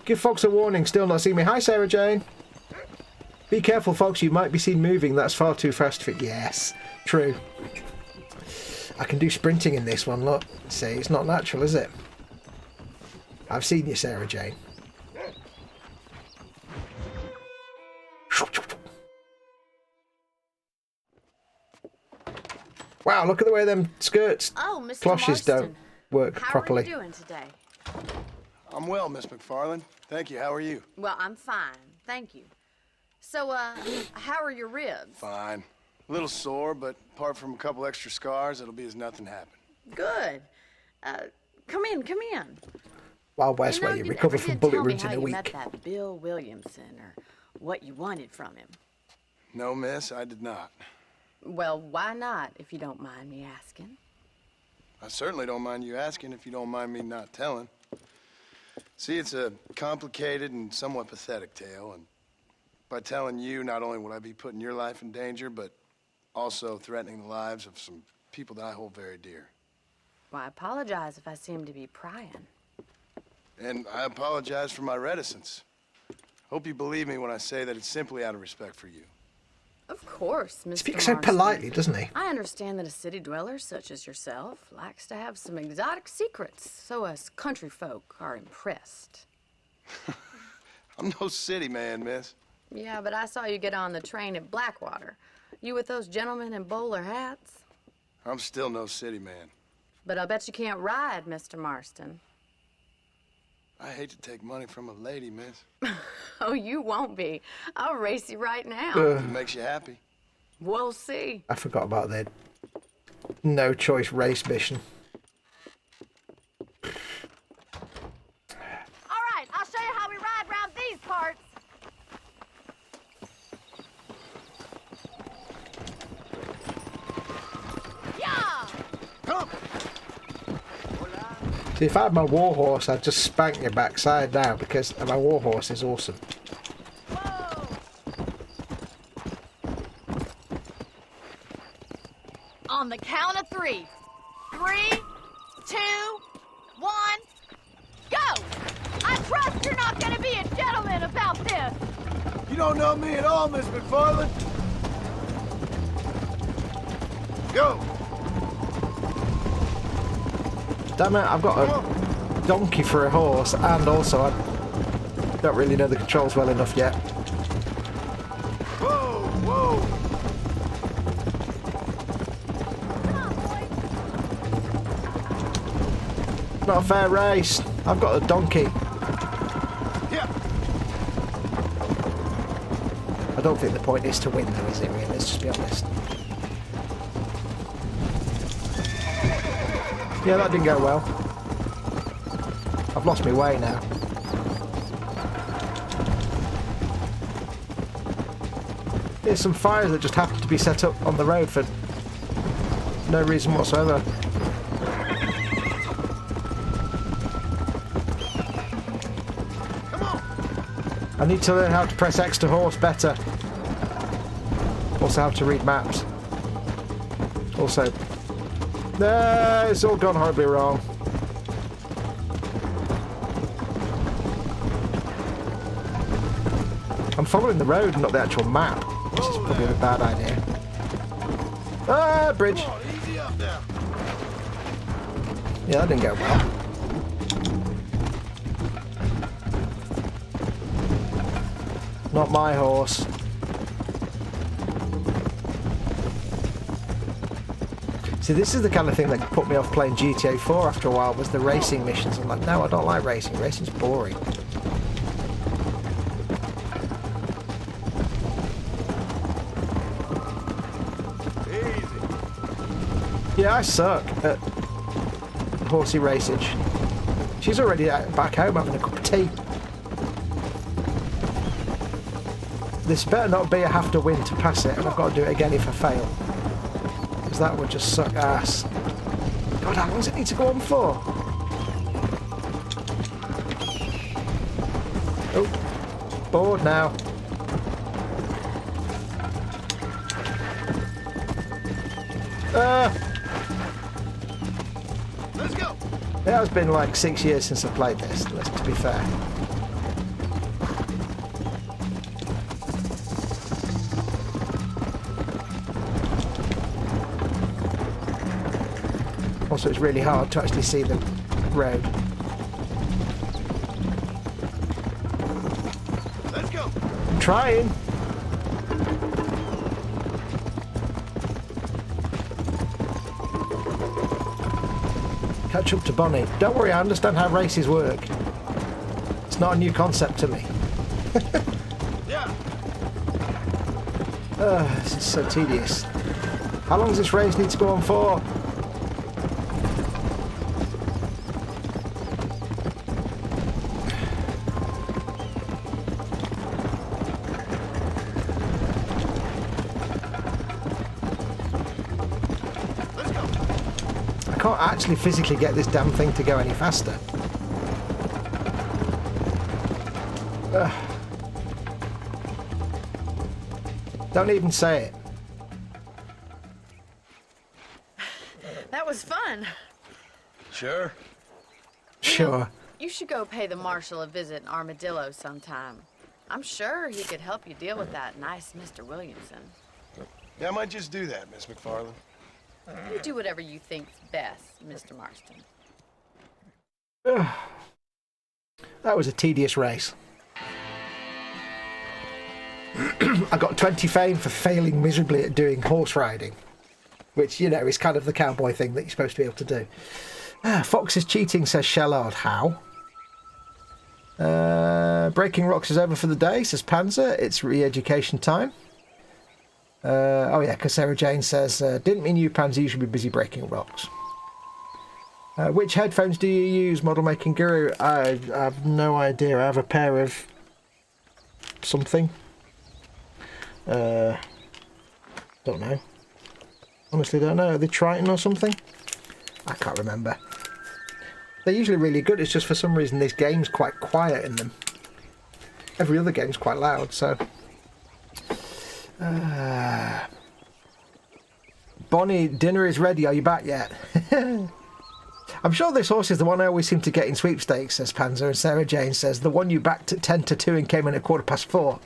Give folks a warning, still not seeing me. Hi, Sarah Jane. Be careful, folks, you might be seen moving. That's far too fast for... Yes, true. I can do sprinting in this one, look. See, it's not natural, is it? I've seen you, Sarah Jane. Wow, look at the way them skirts, cloches don't work properly. How are you doing today? I'm well, Miss McFarland. Thank you. How are you? Well, I'm fine. Thank you. So, how are your ribs? Fine. A little sore, but apart from a couple extra scars, it'll be as nothing happened. Good. Come in. Wild West, where you recover from bullet wounds in a You week. met that Bill Williamson, or what you wanted from him. No, miss, I did not. Well, why not, if you don't mind me asking? I certainly don't mind you asking if you don't mind me not telling. See, it's a complicated and somewhat pathetic tale, and by telling you, not only would I be putting your life in danger, but also threatening the lives of some people that I hold very dear. Well, I apologize if I seem to be prying. And I apologize for my reticence. Hope you believe me when I say that it's simply out of respect for you. Of course, Mr. Speaks so Marston. politely, doesn't he? I understand that a city dweller such as yourself likes to have some exotic secrets, so us country folk are impressed. I'm no city man, miss. Yeah, but I saw you get on the train at Blackwater. You with those gentlemen in bowler hats? I'm still no city man. But I bet you can't ride, Mr. Marston. I hate to take money from a lady, miss. Oh, you won't be. I'll race you right now. If it makes you happy. We'll see. I forgot about the no choice race mission. All right, I'll show you how we ride around these parts. Yeah! Come! See, if I had my warhorse, I'd just spank your backside now because my warhorse is awesome. On the count of 3. 3, 2, 1, go! I trust you're not gonna be a gentleman about this. You don't know me at all, Miss McFarland. Go! Damn it, I've got a donkey for a horse, and also I don't really know the controls well enough yet. Whoa, whoa! Not a fair race. I've got a donkey. Yeah. I don't think the point is to win though, is it really? Let's just be honest. Yeah, that didn't go well. I've lost my way now. There's some fires that just happen to be set up on the road for no reason whatsoever. I need to learn how to press X to horse better. Also how to read maps. Also... No, it's all gone horribly wrong. I'm following the road and not the actual map, which is probably a bad idea. Ah, bridge! Yeah, that didn't go well. Not my horse. See, this is the kind of thing that put me off playing GTA 4 after a while, was the racing missions. I'm like, no, I don't like racing. Racing's boring. Yeah, I suck at horsey racing. She's already back home having a cup of tea. This better not be a have to win to pass it, and I've got to do it again if I fail. Because that would just suck ass. God, how long does it need to go on for? Oh, bored now. Let's go. It has been like 6 years since I played this, to be fair. Also, it's really hard to actually see the road. Let's go. I'm trying. Catch up to Bonnie. Don't worry, I understand how races work. It's not a new concept to me. Yeah. This is so tedious. How long does this race need to go on for? I can't actually physically get this damn thing to go any faster. Don't even say it. That was fun. Sure. Sure. You should go pay the marshal a visit in Armadillo sometime. I'm sure he could help you deal with that nice Mr. Williamson. Yeah, I might just do that, Miss McFarland. You do whatever you think's best, Mr. Marston. That was a tedious race. I got 20 fame for failing miserably at doing horse riding, which, you know, is kind of the cowboy thing that you're supposed to be able to do. Fox is cheating, says Shellard. How? Breaking Rocks is over for the day, says Panzer. It's re-education time. Oh yeah, because Sarah Jane says, didn't mean you, Panzer, you should be busy breaking rocks. Which headphones do you use, Model Making Guru? I have no idea. I have a pair of something. Don't know. Honestly don't know. Are they Triton or something? I can't remember. They're usually really good. It's just for some reason this game's quite quiet in them. Every other game's quite loud, so... Bonnie, dinner is ready. Are you back yet? I'm sure this horse is the one I always seem to get in sweepstakes, says Panzer, and Sarah Jane says, the one you backed at 10 to 2 and came in at 4:15.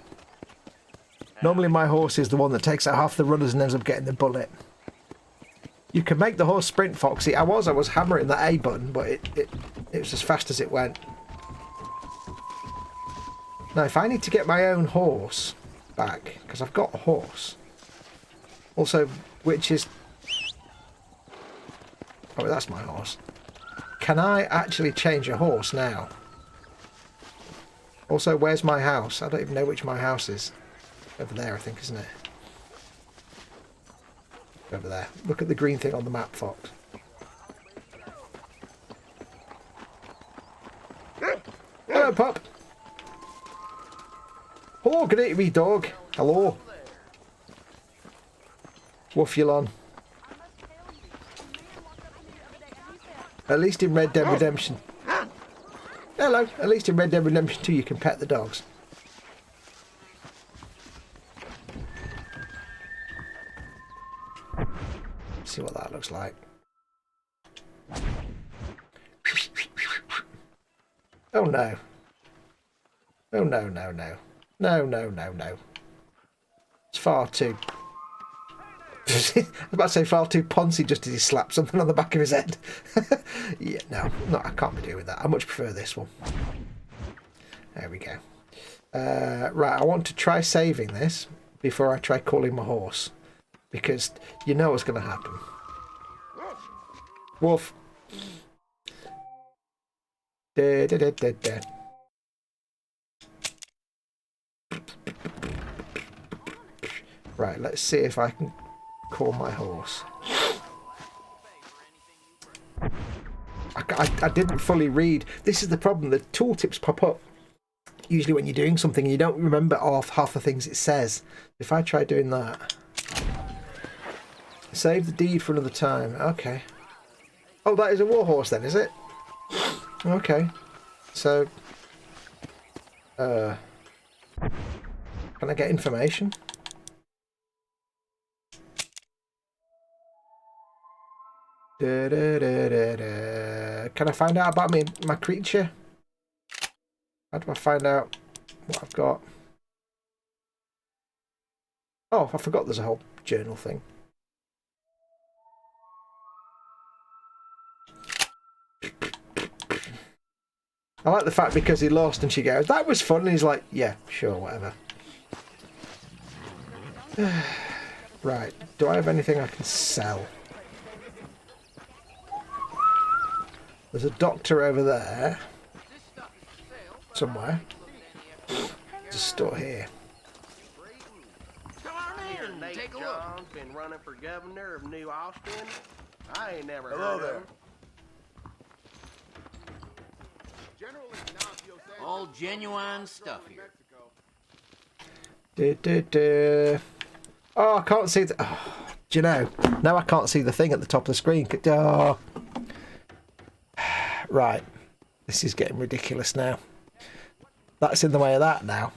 Normally my horse is the one that takes out half the runners and ends up getting the bullet. You can make the horse sprint, Foxy. I was hammering that A button, but it was as fast as it went. Now, if I need to get my own horse back, because I've got a horse. Also, which is... Oh, that's my horse. Can I actually change a horse now? Also, where's my house? I don't even know which my house is. Over there, I think, isn't it? Over there. Look at the green thing on the map, Fox. Hello, pup. Oh, good day to me, dog. Hello. Woof you on. At least in Red Dead Redemption. Hello. At least in Red Dead Redemption 2 you can pet the dogs. See what that looks like. Oh no. Oh no, no, no. No, no, no, no. It's far too... I was about to say far too poncy just as he slapped something on the back of his head. Yeah, no, I can't be doing that. I much prefer this one. There we go. Right, I want to try saving this before I try calling my horse. Because you know what's going to happen. Wolf. Da, da, da, da, da. Right, let's see if I can call my horse. I didn't fully read. This is the problem. The tooltips pop up usually when you're doing something and you don't remember half the things it says. If I try doing that. Save the deed for another time. Okay. Oh, that is a warhorse then, is it? Okay. So... can I get information? Da, da, da, da, da. Can I find out about my creature? How do I find out what I've got? Oh, I forgot there's a whole journal thing. I like the fact because he lost and she goes, that was fun, and he's like, yeah, sure, whatever. Right, do I have anything I can sell? There's a doctor over there. Somewhere. There's a store here. Come on in, take a look. Been running for governor of New Austin. I ain't never Hello heard there. of him. All genuine stuff here. Oh, I can't see the... Oh, do you know? Now I can't see the thing at the top of the screen. Oh. Right. This is getting ridiculous now. That's in the way of that now.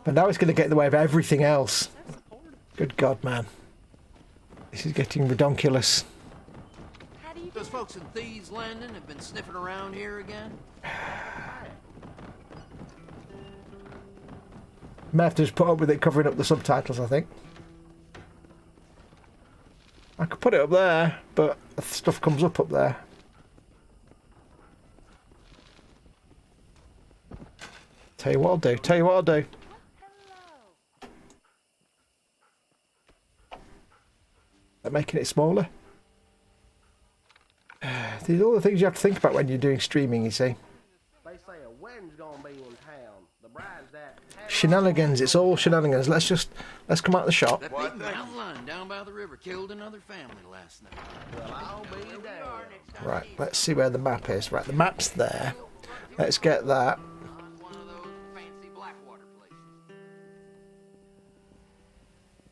But now it's going to get in the way of everything else. Good God, man. This is getting redonkulous. Those folks in Thieves Landing have been sniffing around here again? May have to just put up with it covering up the subtitles, I think. I could put it up there, but stuff comes up there. Tell you what I'll do. Tell you what I'll do. They're making it smaller. These are all the things you have to think about when you're doing streaming, you see. They say a wedding's gonna be in town. The bride's that Shenanigans. It's all shenanigans. Let's come out of the shop. That big mountain lion down by the river killed another family last night. Well, I'll be damned. Right, let's see where the map is. Right, the map's there. Let's get that. One of those fancy Blackwater places.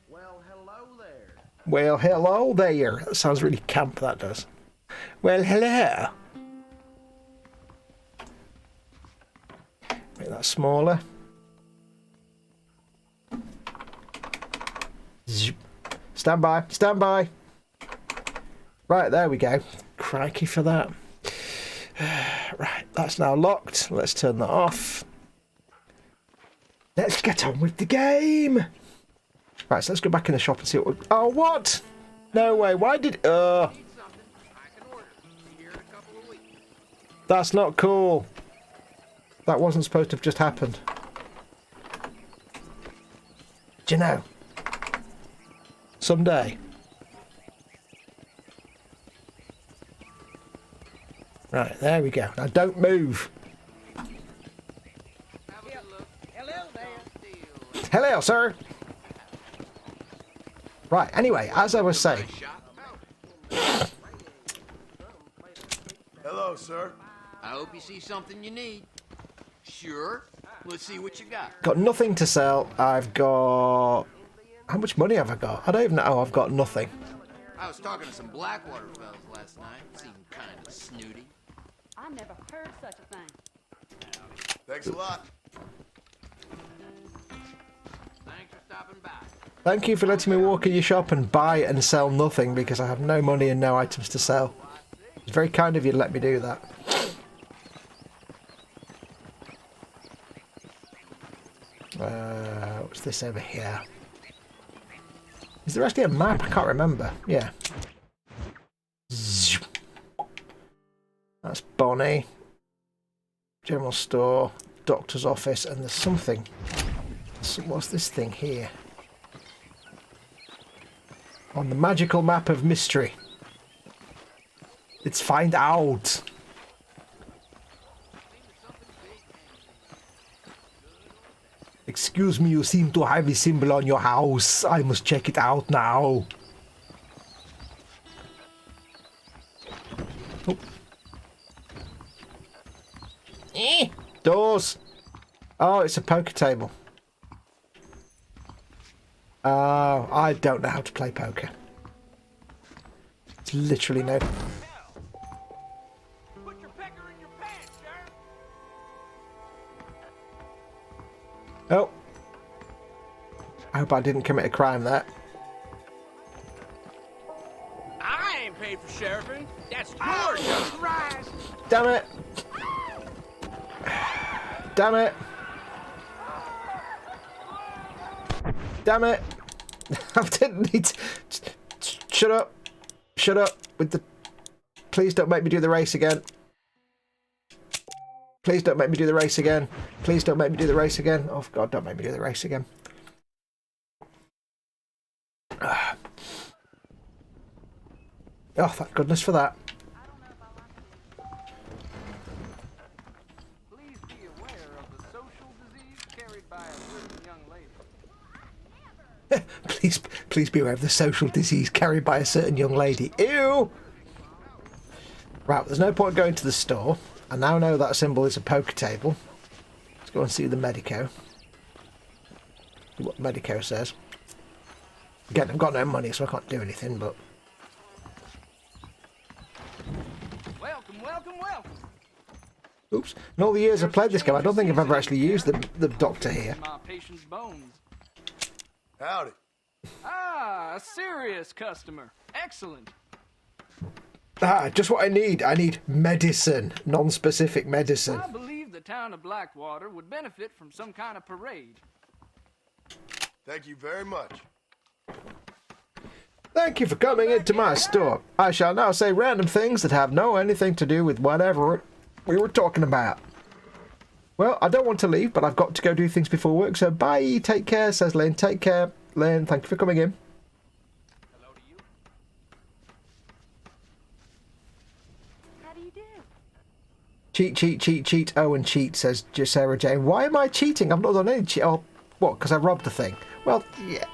Well, hello there. Well, hello there. That sounds really camp, that does. Well, hello. Make that smaller. Zip. Stand by. Stand by. Right, there we go. Crikey for that. Right, that's now locked. Let's turn that off. Let's get on with the game. Right, so let's go back in the shop and see what... Oh, what? No way. Why did... That's not cool. That wasn't supposed to have just happened. Do you know? Someday. Right, there we go. Now don't move. Hello, sir. Right, anyway, as I was saying. Hello, sir. I hope you see something you need. Sure. Let's see what you got. Got nothing to sell. I've got... How much money have I got? I don't even know. Oh, I've got nothing. I was talking to some Blackwater fellas last night. Seemed kind of snooty. I never heard such a thing. Thanks a lot. Thanks for stopping by. Thank you for letting me walk in your shop and buy and sell nothing because I have no money and no items to sell. It's very kind of you to let me do that. What's this over here? Is there actually a map? I can't remember. Yeah. That's Bonnie. General store, doctor's office, and there's something. What's this thing here? On the magical map of mystery. Let's find out. Excuse me, you seem to have a symbol on your house. I must check it out now. Oh. Doors. Oh, it's a poker table. Oh, I don't know how to play poker. It's literally no... Put your pecker in your pants, Sheriff. Oh. I hope I didn't commit a crime there. I ain't paid for sheriffing. That's your job. Right. Damn it. Damn it. Damn it. I didn't need to... Shut up. Shut up with the... Please don't make me do the race again. Please don't make me do the race again. Please don't make me do the race again. Oh, God, don't make me do the race again. Oh, thank goodness for that. Please be aware of the social disease carried by a certain young lady. Please be aware of the social disease carried by a certain young lady. Ew! Right, there's no point going to the store. I now know that symbol is a poker table. Let's go and see the Medico. See what the Medico says. Again, I've got no money, so I can't do anything, but... Welcome, welcome, welcome. Oops. In all the years I've played this game, I don't think I've ever actually used the doctor here. My patient's bones. Howdy. Ah, a serious customer. Excellent. Ah, just what I need. I need medicine. Non-specific medicine. I believe the town of Blackwater would benefit from some kind of parade. Thank you very much. Thank you for coming into my store. I shall now say random things that have no anything to do with whatever we were talking about. Well, I don't want to leave, but I've got to go do things before work, so bye. Take care, says Lynn. Take care, Lynn. Thank you for coming in. Hello to you. How do you do? Cheat, cheat, cheat, cheat. Oh, and cheat, says Sarah Jane. Why am I cheating? I've not done any cheat. Oh, what? Because I robbed the thing. Well, yeah.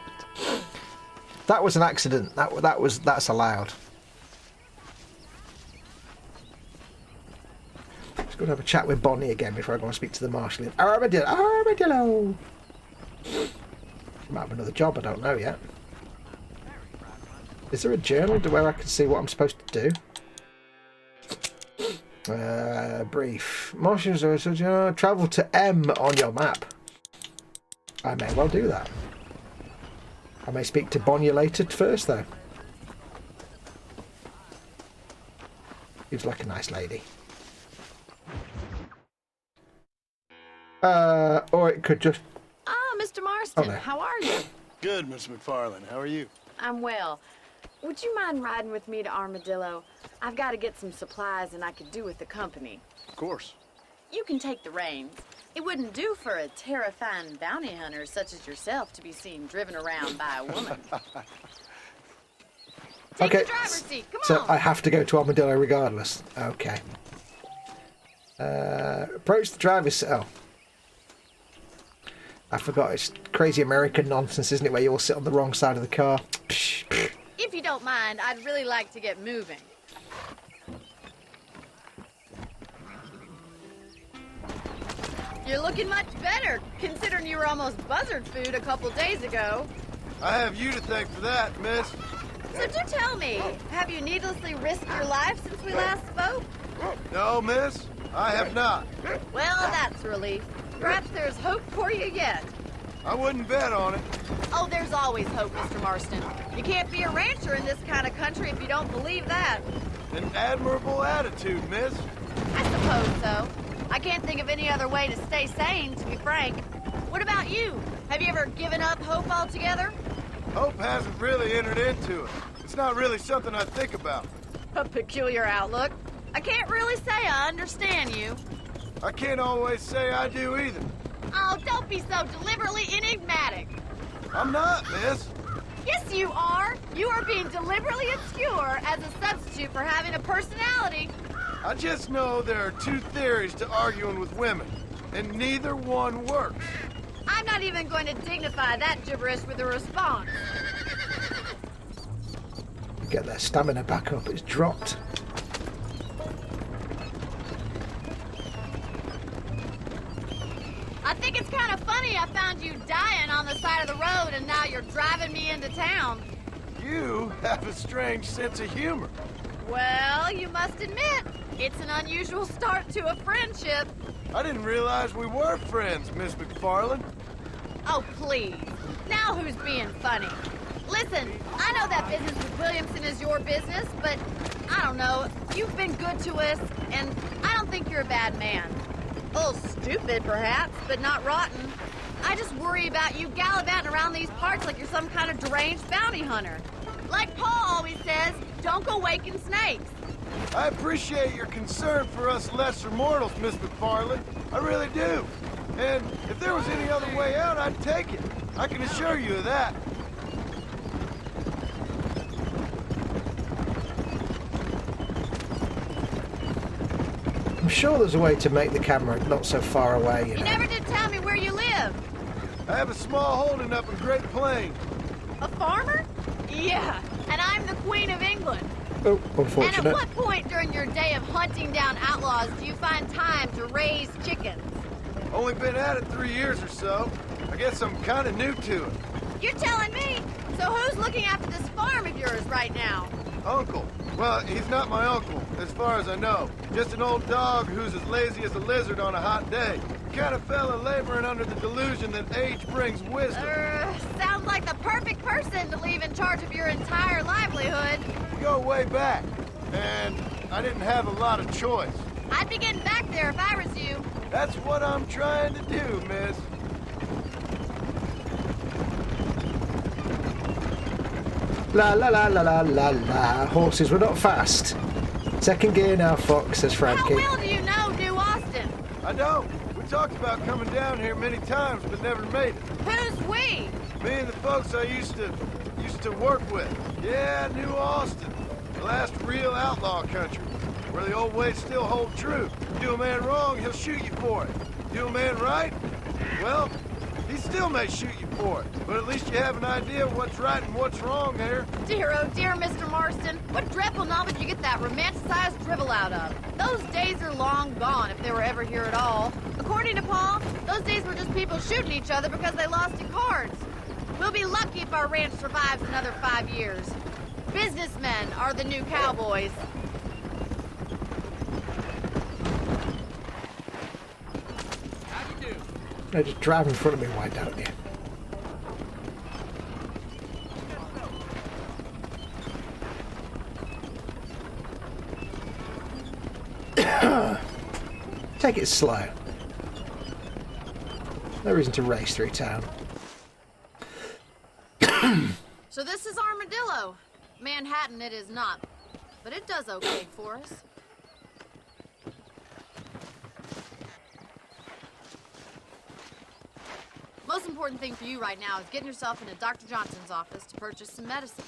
That was an accident. That's allowed. Let's go and have a chat with Bonnie again before I go and speak to the marshal. Armadillo! Armadillo! Might have another job, I don't know yet. Is there a journal where I can see what I'm supposed to do? Brief. Marshal, travel to M on your map. I may well do that. I may speak to Bonnie later first, though. Seems like a nice lady. Or it could just... Ah, Mr. Marston, Oh, no. how are you? Good, Miss McFarlane. How are you? I'm well. Would you mind riding with me to Armadillo? I've got to get some supplies and I could do with the company. Of course. You can take the reins. It wouldn't do for a terrifying bounty hunter such as yourself to be seen driven around by a woman. Take the driver's seat, come so on. I have to go to Armadillo regardless. Okay. Approach the driver's... Oh. I forgot. It's crazy American nonsense, isn't it, where you all sit on the wrong side of the car. If you don't mind, I'd really like to get moving. You're looking much better, considering you were almost buzzard food a couple days ago. I have you to thank for that, miss. So do tell me, have you needlessly risked your life since we last spoke? No, miss, I have not. Well, that's a relief. Perhaps there's hope for you yet. I wouldn't bet on it. Oh, there's always hope, Mr. Marston. You can't be a rancher in this kind of country if you don't believe that. An admirable attitude, miss. I suppose so. I can't think of any other way to stay sane, to be frank. What about you? Have you ever given up hope altogether? Hope hasn't really entered into it. It's not really something I think about. A peculiar outlook. I can't really say I understand you. I can't always say I do either. Oh, don't be so deliberately enigmatic. I'm not, miss. Yes, you are. You are being deliberately obscure as a substitute for having a personality. I just know there are two theories to arguing with women, and neither one works. I'm not even going to dignify that gibberish with a response. Get their stamina back up. It's dropped. I think it's kind of funny I found you dying on the side of the road and now you're driving me into town. You have a strange sense of humor. Well, you must admit, it's an unusual start to a friendship. I didn't realize we were friends, Miss McFarland. Oh, please. Now who's being funny? Listen, I know that business with Williamson is your business, but I don't know. You've been good to us, and I don't think you're a bad man. A little stupid, perhaps, but not rotten. I just worry about you gallivanting around these parts like you're some kind of deranged bounty hunter. Like Paul always says, don't go waking snakes. I appreciate your concern for us lesser mortals, Miss McFarland. I really do. And if there was any other way out, I'd take it. I can assure you of that. I'm sure there's a way to make the camera not so far away, you know. You never did tell me where you live. I have a small holding up in Great Plains. A farmer? Yeah, and I'm the Queen of England. Oh, unfortunate. And at what point during your day of hunting down outlaws do you find time to raise chickens? Only been at it 3 years or so. I guess I'm kind of new to it. You're telling me? So who's looking after this farm of yours right now? Uncle. Well, he's not my uncle, as far as I know. Just an old dog who's as lazy as a lizard on a hot day. Kind of fella laboring under the delusion that age brings wisdom. Sounds like the perfect person to leave in charge of your entire livelihood. We go way back, and I didn't have a lot of choice. I'd be getting back there if I was you. That's what I'm trying to do, miss. La la la la la la la. Horses were not fast. Second gear now, Fox, says Frankie. How well do you know New Austin? I don't. We talked about coming down here many times, but never made it. Who's we? Me and the folks I used to work with. Yeah, New Austin. The last real outlaw country, where the old ways still hold true. Do a man wrong, he'll shoot you for it. Do a man right? Well, he still may shoot you for it, but at least you have an idea of what's right and what's wrong there. Dear, oh dear, Mr. Marston. What dreadful novel did you get that romanticized drivel out of? Those days are long gone, if they were ever here at all. According to Paul, those days were just people shooting each other because they lost at cards. We'll be lucky if our ranch survives another 5 years. Businessmen are the new cowboys. No, just drive in front of me, why don't you? Take it slow. No reason to race through town. So this is Armadillo. Manhattan it is not, but it does okay for us. Most important thing for you right now is getting yourself into Dr. Johnson's office to purchase some medicine.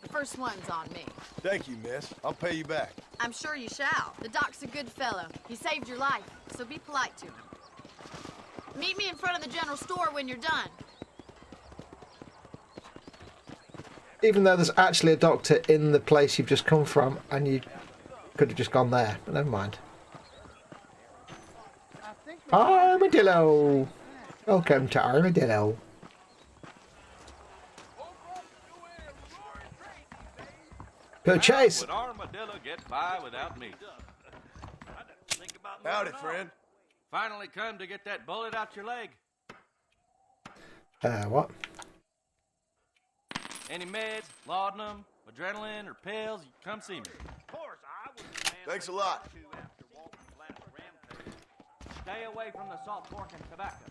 The first one's on me. Thank you, miss. I'll pay you back. I'm sure you shall. The doc's a good fellow. He saved your life, so be polite to him. Meet me in front of the general store when you're done. Even though there's actually a doctor in the place you've just come from, and you could have just gone there, but never mind. Armadillo! Welcome to Armadillo. Purchase! Would Armadillo get by without me? Howdy, friend. Finally come to get that bullet out your leg. What? Any meds, laudanum, adrenaline, or pills, you come see me. Thanks a lot. Stay away from the salt pork and tobacco.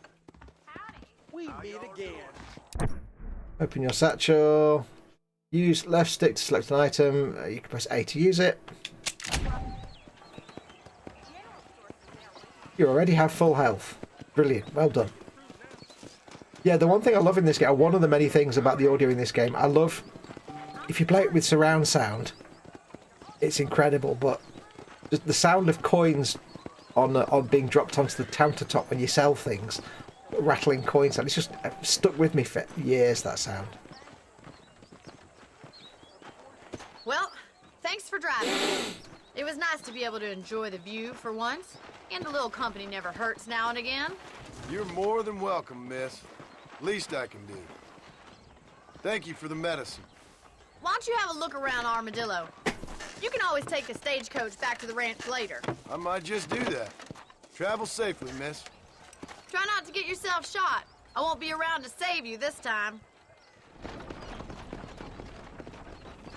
We meet again. Open your satchel. Use left stick to select an item. You can press A to use it. You already have full health. Brilliant. Well done. Yeah, the one thing I love in this game, one of the many things about the audio in this game, I love, if you play it with surround sound, it's incredible, but the sound of coins on being dropped onto the countertop when you sell things, rattling coin sound, it's just stuck with me for years, that sound. Well, thanks for driving. It was nice to be able to enjoy the view for once, and a little company never hurts now and again. You're more than welcome, miss. Least I can do. Thank you for the medicine. Why don't you have a look around Armadillo? You can always take a stagecoach back to the ranch later. I might just do that. Travel safely, miss. Try not to get yourself shot. I won't be around to save you this time.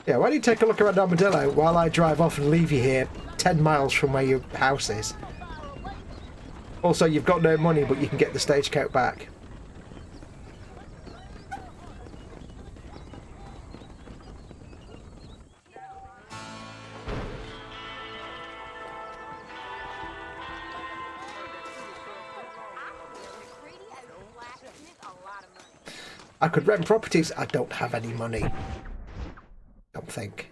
Yeah, why don't you take a look around Armadillo while I drive off and leave you here 10 miles from where your house is. Also, you've got no money, but you can get the stagecoach back. I could rent properties. I don't have any money. Don't think.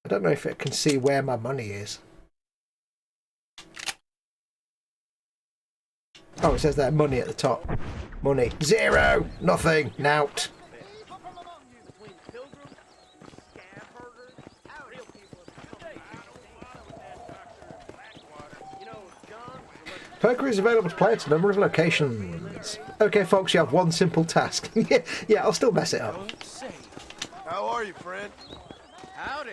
I don't know if it can see where my money is. Oh, it says there, money at the top. Money. 0! Nothing. Nout. Poker is available to play at a number of locations. Okay, folks, you have one simple task. Yeah, I'll still mess it up. How are you, friend? Howdy.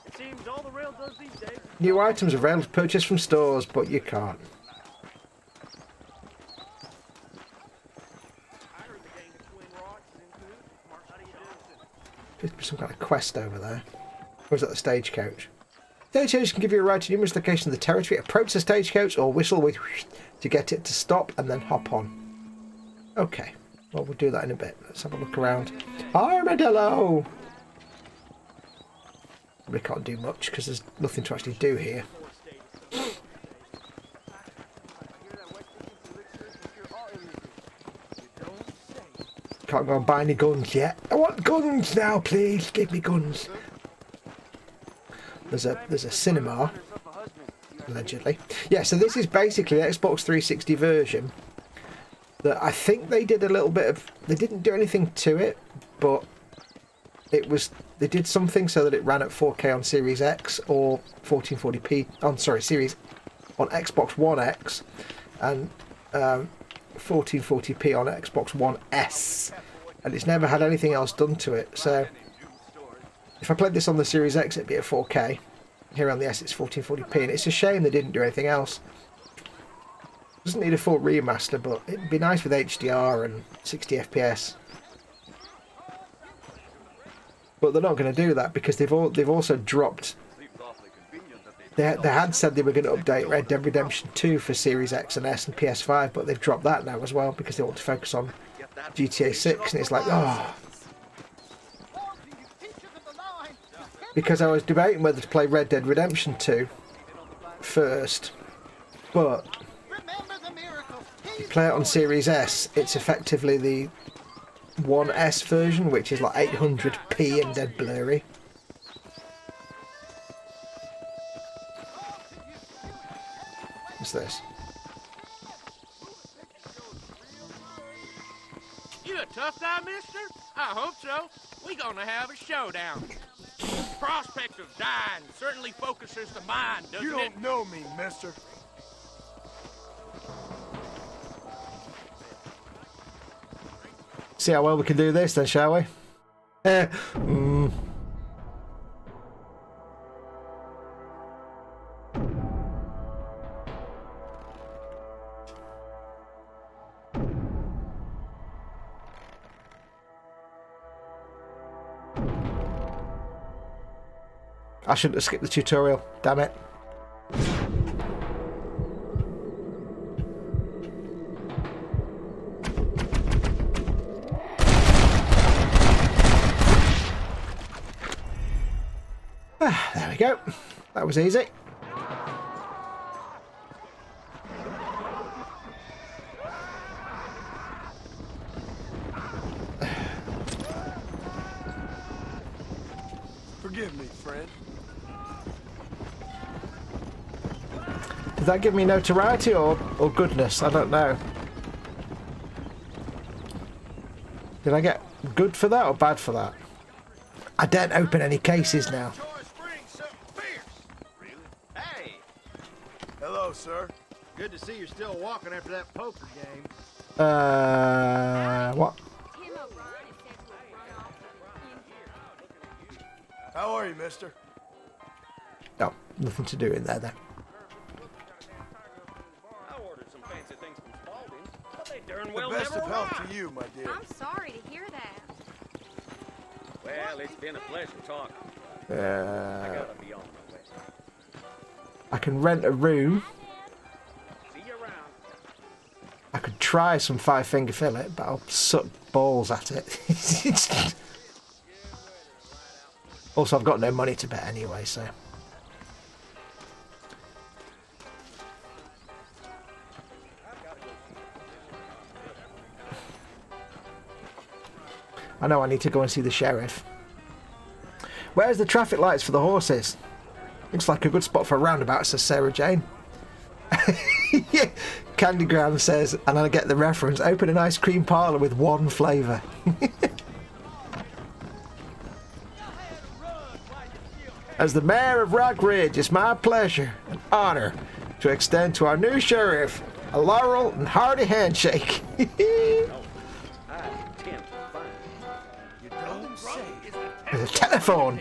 It seems all the rail does these days. New items are available to purchase from stores, but you can't. There's some kind of quest over there. Or is that the stagecoach? Stagecoach can give you a ride to numerous locations of the territory. Approach the stagecoach or whistle with to get it to stop and then hop on. Okay, well, we'll do that in a bit. Let's have a look around. Armadillo! We can't do much because there's nothing to actually do here. Can't go and buy any guns yet. I want guns now, please. Give me guns. There's a cinema, allegedly. Yeah, so this is basically the Xbox 360 version that I think they did a little bit of... They didn't do anything to it, but it was... They did something so that it ran at 4K on Series X or 1440p... on Series... on Xbox One X and 1440p on Xbox One S. And it's never had anything else done to it, so... If I played this on the Series X, it'd be at 4K. Here on the S, it's 1440p, and it's a shame they didn't do anything else. Doesn't need a full remaster, but it'd be nice with HDR and 60 FPS. But they're not going to do that because they've also dropped. They had said they were going to update Red Dead Redemption 2 for Series X and S and PS5, but they've dropped that now as well because they want to focus on GTA 6, and it's like, oh. Because I was debating whether to play Red Dead Redemption 2 first, but if you play it on Series S, it's effectively the 1S version, which is like 800p and dead blurry. What's this? Tough guy, mister? I hope so. We gonna have a showdown. Prospect of dying certainly focuses the mind, doesn't it? You don't know me, mister. See how well we can do this then, shall we? I shouldn't have skipped the tutorial, damn it. There we go. That was easy. Forgive me, friend. Did that give me notoriety or goodness? I don't know. Did I get good for that or bad for that? I don't open any cases now. Hey, Hello, sir. good to see you're still walking after that poker game. What? How are you, mister? Oh, nothing to do in there then. I ordered some fancy things from Spalding's, but they darn The well best never of health arrived. to you, my dear. I'm sorry to hear that. Well, it's been a pleasure talking. I gotta be on my way. I can rent a room. See you around. I could try some 5-finger fillet, but I'll suck balls at it. Also, I've got no money to bet anyway, so. I know I need to go and see the sheriff. Where's the traffic lights for the horses? Looks like a good spot for a roundabout, says Sarah Jane. Yeah. Candygram says, and I get the reference, open an ice cream parlour with one flavour. As the mayor of Rock Ridge, it's my pleasure and honour to extend to our new sheriff a laurel and hearty handshake. With a telephone.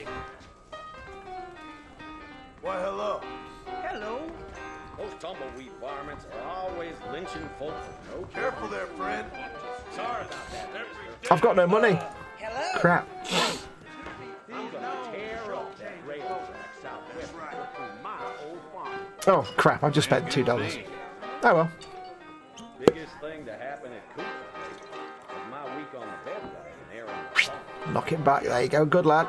Why, hello. Hello. Those tumbleweed varmints are always lynching folks for no Careful there, friend. Sorry about that. I've got no money. Hello? Crap. I'm gonna tear up that rail track southwest through my old farm. Oh, crap. I've just spent $2. Oh, well. Biggest thing to happen at Cooper was my week on the bed wagon there in the farm. Knock it back. There you go. Good lad.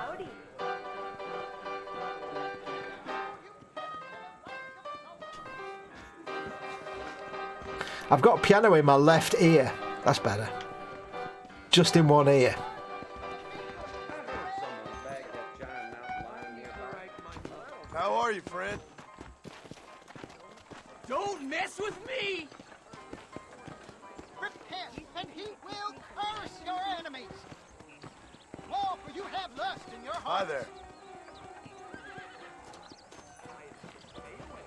I've got a piano in my left ear. That's better. Just in one ear. How are you, friend? Don't mess with me! Repent, and he will curse your enemies. More, for you have lust in your heart. Hi there.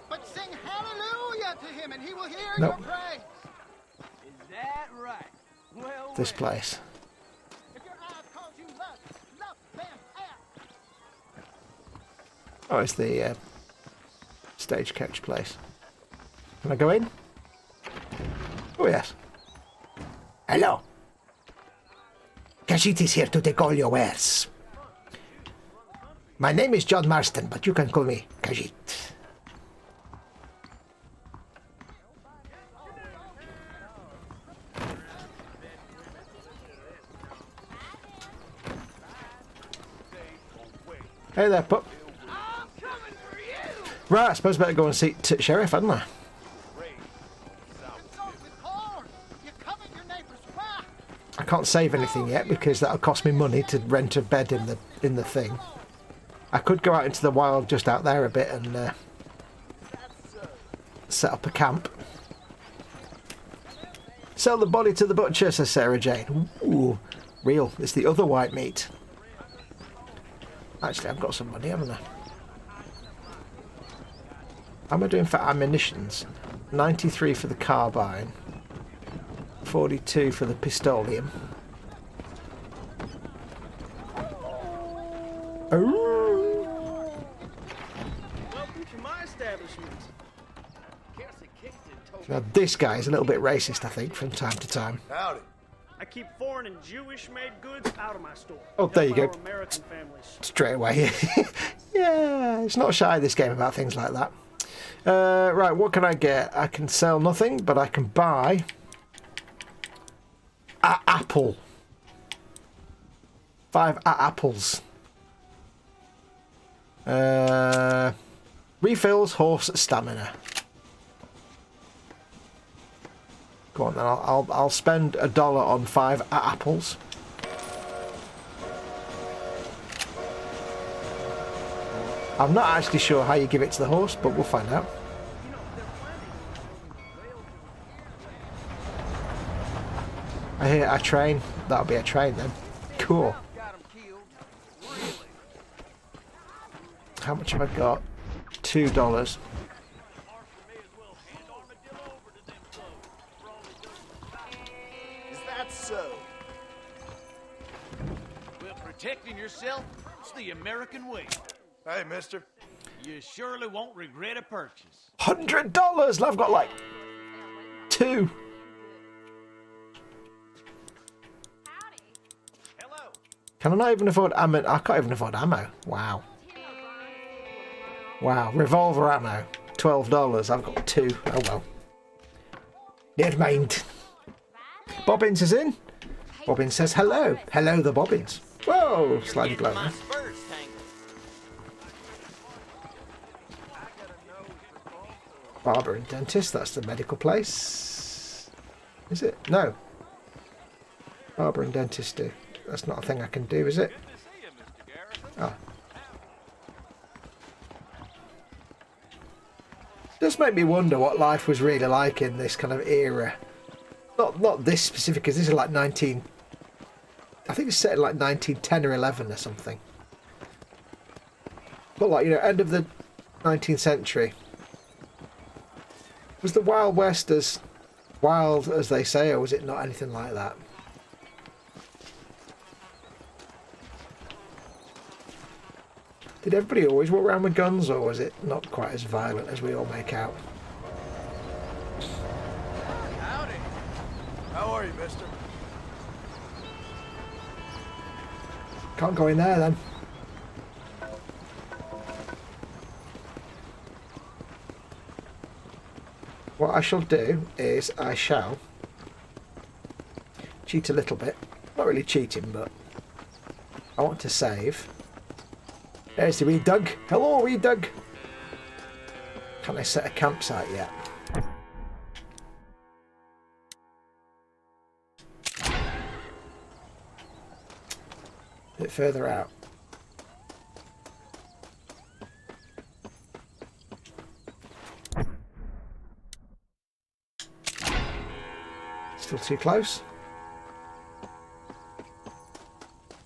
But sing hallelujah to him, and he will hear Nope. your praise. Is that right? Well, This place. If your eyes cause you lust, love them out. Oh, it's the stagecoach place. Can I go in? Oh, yes. Hello. Khajiit is here to take all your wares. My name is John Marston, but you can call me Khajiit. Hey there, pup. Right, I suppose I better go and see Sheriff, hadn't I? I can't save anything yet because that'll cost me money to rent a bed in the thing. I could go out into the wild just out there a bit and set up a camp. Sell the body to the butcher, says Sarah Jane. Ooh, real. It's the other white meat. Actually, I've got some money, haven't I? How am I doing for ammunitions? 93 for the carbine. 42 for the pistolium. Oh. Welcome to my establishment. Now this guy is a little bit racist, I think, from time to time. Howdy. I keep foreign and Jewish-made goods out of my store. Oh, there you go. Help our American families. Straight away. Yeah, it's not shy, this game, about things like that. Right, what can I get? I can sell nothing, but I can buy an apple. 5 apples. Refills horse stamina. Go on then, I'll spend $1 on 5 apples. I'm not actually sure how you give it to the horse, but we'll find out. I hear a train. That'll be a train then. Cool. How much have I got? $2. Is that so? Well, protecting yourself, it's the American way. Hey, mister. You surely won't regret a purchase. $100! I've got like 2. Can I not even afford ammo? I can't even afford ammo. Wow. Wow. Revolver ammo. $12. I've got 2. Oh well. Never mind. Bobbins is in. Bobbins says hello. Hello, the Bobbins. Whoa. Slightly blown. Barber and dentist. That's the medical place. Is it? No. Barber and dentist do. That's not a thing I can do, is it? Oh. Does make me wonder what life was really like in this kind of era. Not this specific, because this is like 19... I think it's set in like 1910 or 11 or something. But like, you know, end of the 19th century. Was the Wild West as wild as they say, or was it not anything like that? Did everybody always walk around with guns, or was it not quite as violent as we all make out? Howdy. How are you, mister? Can't go in there then. What I shall do is I shall cheat a little bit. Not really cheating, but I want to save. There's the wee Doug. Hello, wee Doug. Can I set a campsite yet? A bit further out. Still too close. If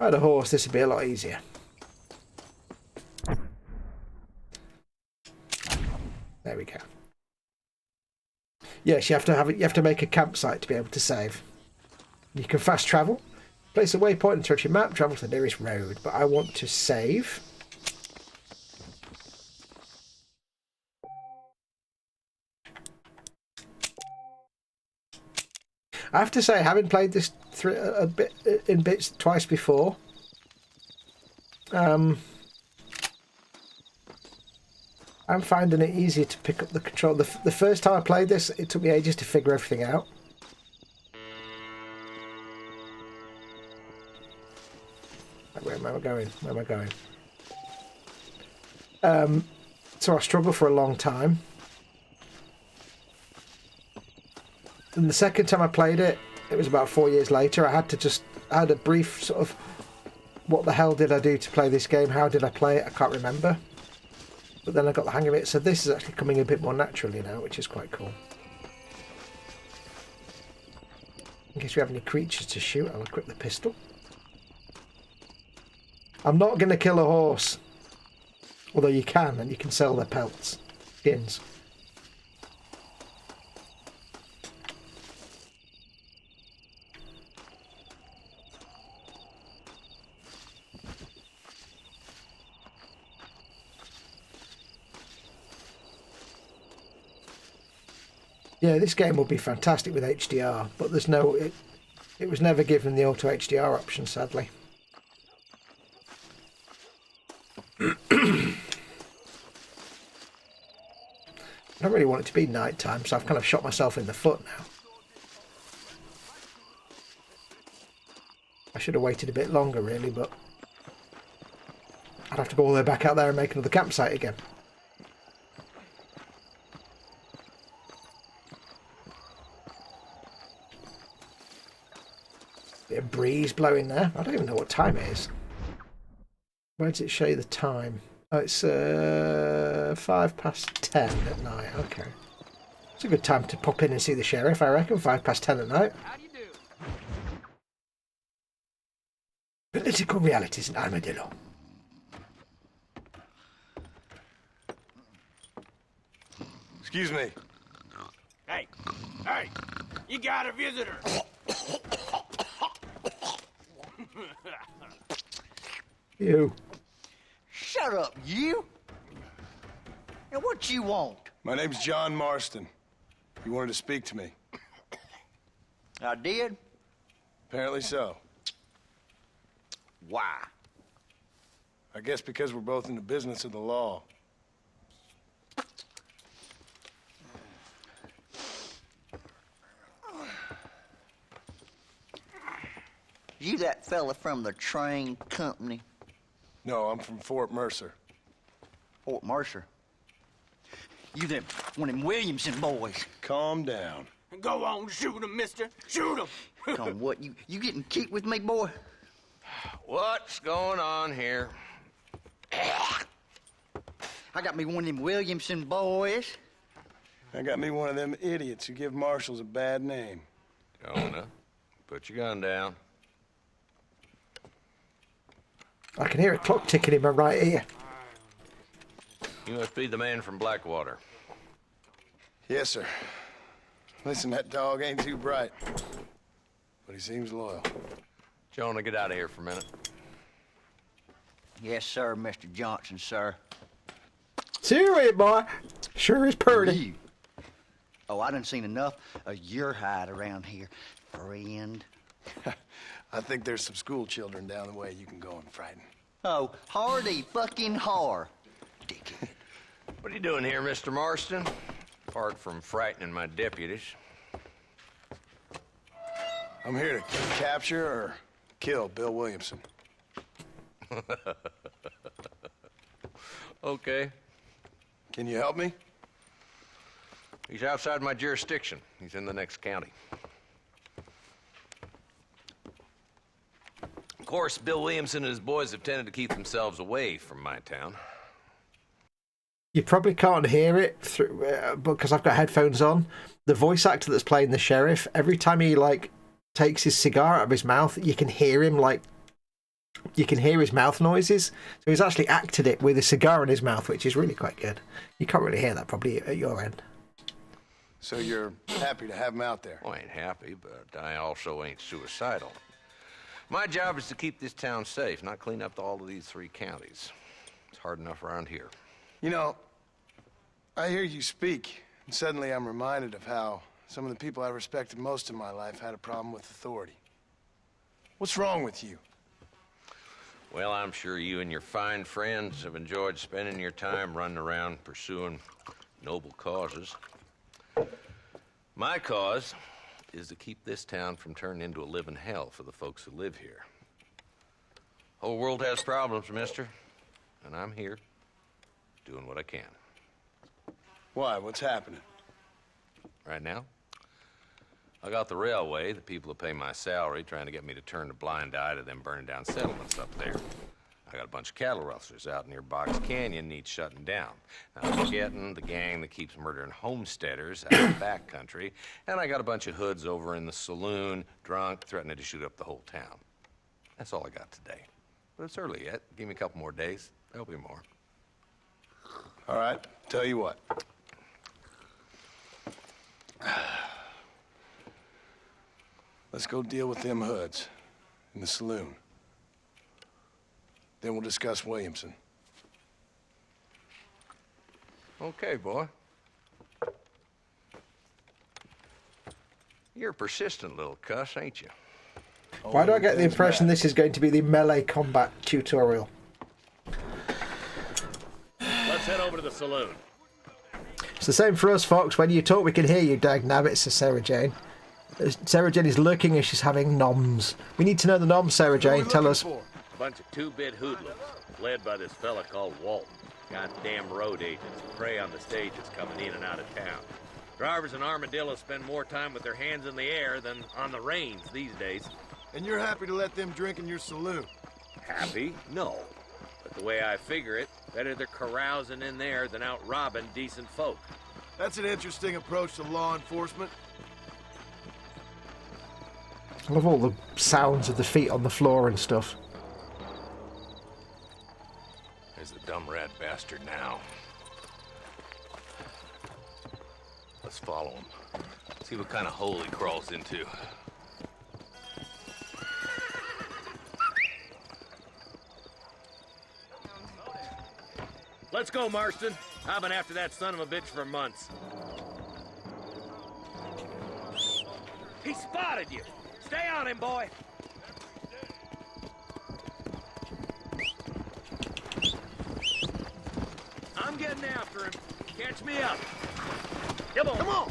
I had a horse, this would be a lot easier. There we go. Yes, you have to make a campsite to be able to save. You can fast travel. Place a waypoint and touch your map, travel to the nearest road. But I want to save. I have to say, having played this a bit in bits twice before, I'm finding it easier to pick up the control. The first time I played this, it took me ages to figure everything out. Where am I going? Where am I going? So I struggled for a long time. And the second time I played it, it was about 4 years later. I had a brief sort of, what the hell did I do to play this game? How did I play it? I can't remember. But then I got the hang of it. So this is actually coming a bit more naturally now, which is quite cool. In case we have any creatures to shoot, I'll equip the pistol. I'm not going to kill a horse. Although you can, and you can sell their pelts. Skins. Yeah, this game will be fantastic with HDR, but there's no... It was never given the auto HDR option, sadly. I don't really want it to be night time, so I've kind of shot myself in the foot now. I should have waited a bit longer, really, but I'd have to go all the way back out there and make another campsite again. Bit of breeze blowing there. I don't even know what time it is. Where does it show you the time? Oh, it's 10:05 at night. Okay. It's a good time to pop in and see the sheriff, I reckon. 10:05 at night. How do you do? Political realities in Armadillo. Excuse me. Hey, you got a visitor. You. Shut up, you! And what you want? My name's John Marston. You wanted to speak to me. I did? Apparently so. Why? I guess because we're both in the business of the law. You that fella from the train company? No, I'm from Fort Mercer. Fort Mercer? You them one of them Williamson boys. Calm down. Go on, shoot him, mister. Shoot him. Come what? You getting cute with me, boy? What's going on here? I got me one of them Williamson boys. I got me one of them idiots who give marshals a bad name. Jonah, put your gun down. I can hear a clock ticking in my right ear. You must be the man from Blackwater. Yes, sir. Listen, that dog ain't too bright, but he seems loyal. Jonah, get out of here for a minute. Yes, sir, Mr. Johnson, sir. Serious, boy. Sure is purty. You. Oh, I done seen enough of your hide around here, friend. I think there's some school children down the way you can go and frighten. Oh, hardy fucking har. Dickhead. What are you doing here, Mr. Marston? Apart from frightening my deputies. I'm here to capture or kill Bill Williamson. Okay. Can you help me? He's outside my jurisdiction. He's in the next county. Of course, Bill Williamson and his boys have tended to keep themselves away from my town. You probably can't hear it through because I've got headphones on. The voice actor that's playing the sheriff, every time he takes his cigar out of his mouth, you can hear him you can hear his mouth noises. So he's actually acted it with a cigar in his mouth, which is really quite good. You can't really hear that probably at your end. So you're happy to have him out there? Well, I ain't happy, but I also ain't suicidal. My job is to keep this town safe, not clean up all of these 3 counties. It's hard enough around here. You know, I hear you speak, and suddenly I'm reminded of how some of the people I respected most in my life had a problem with authority. What's wrong with you? Well, I'm sure you and your fine friends have enjoyed spending your time running around pursuing noble causes. My cause is to keep this town from turning into a living hell for the folks who live here. Whole world has problems, mister, and I'm here doing what I can. Why? What's happening? Right now, I got the railway, the people who pay my salary, trying to get me to turn a blind eye to them burning down settlements up there. I got a bunch of cattle rustlers out near Box Canyon needs shutting down. Now, I'm getting the gang that keeps murdering homesteaders out of the backcountry, and I got a bunch of hoods over in the saloon, drunk, threatening to shoot up the whole town. That's all I got today. But it's early yet. Give me a couple more days. There'll be more. All right, tell you what. Let's go deal with them hoods in the saloon. Then we'll discuss Williamson. Okay, boy. You're a persistent little cuss, ain't you? Why do I get the impression this is going to be the melee combat tutorial? Let's head over to the saloon. It's the same for us, Fox. When you talk, we can hear you, dag nabbit, says Sarah Jane. Sarah Jane is lurking as she's having noms. We need to know the noms, Sarah Jane. Tell us. Bunch of two-bit hoodlums, led by this fella called Walton. Goddamn road agents prey on the stages coming in and out of town. Drivers in Armadillo spend more time with their hands in the air than on the reins these days. And you're happy to let them drink in your saloon? Happy? No. But the way I figure it, better they're carousing in there than out robbing decent folk. That's an interesting approach to law enforcement. I love all the sounds of the feet on the floor and stuff. There's the dumb rat bastard now. Let's follow him. See what kind of hole he crawls into. Let's go, Marston. I've been after that son of a bitch for months. He spotted you. Stay on him, boy. I'm getting after him. Catch me up. Come on. Come on.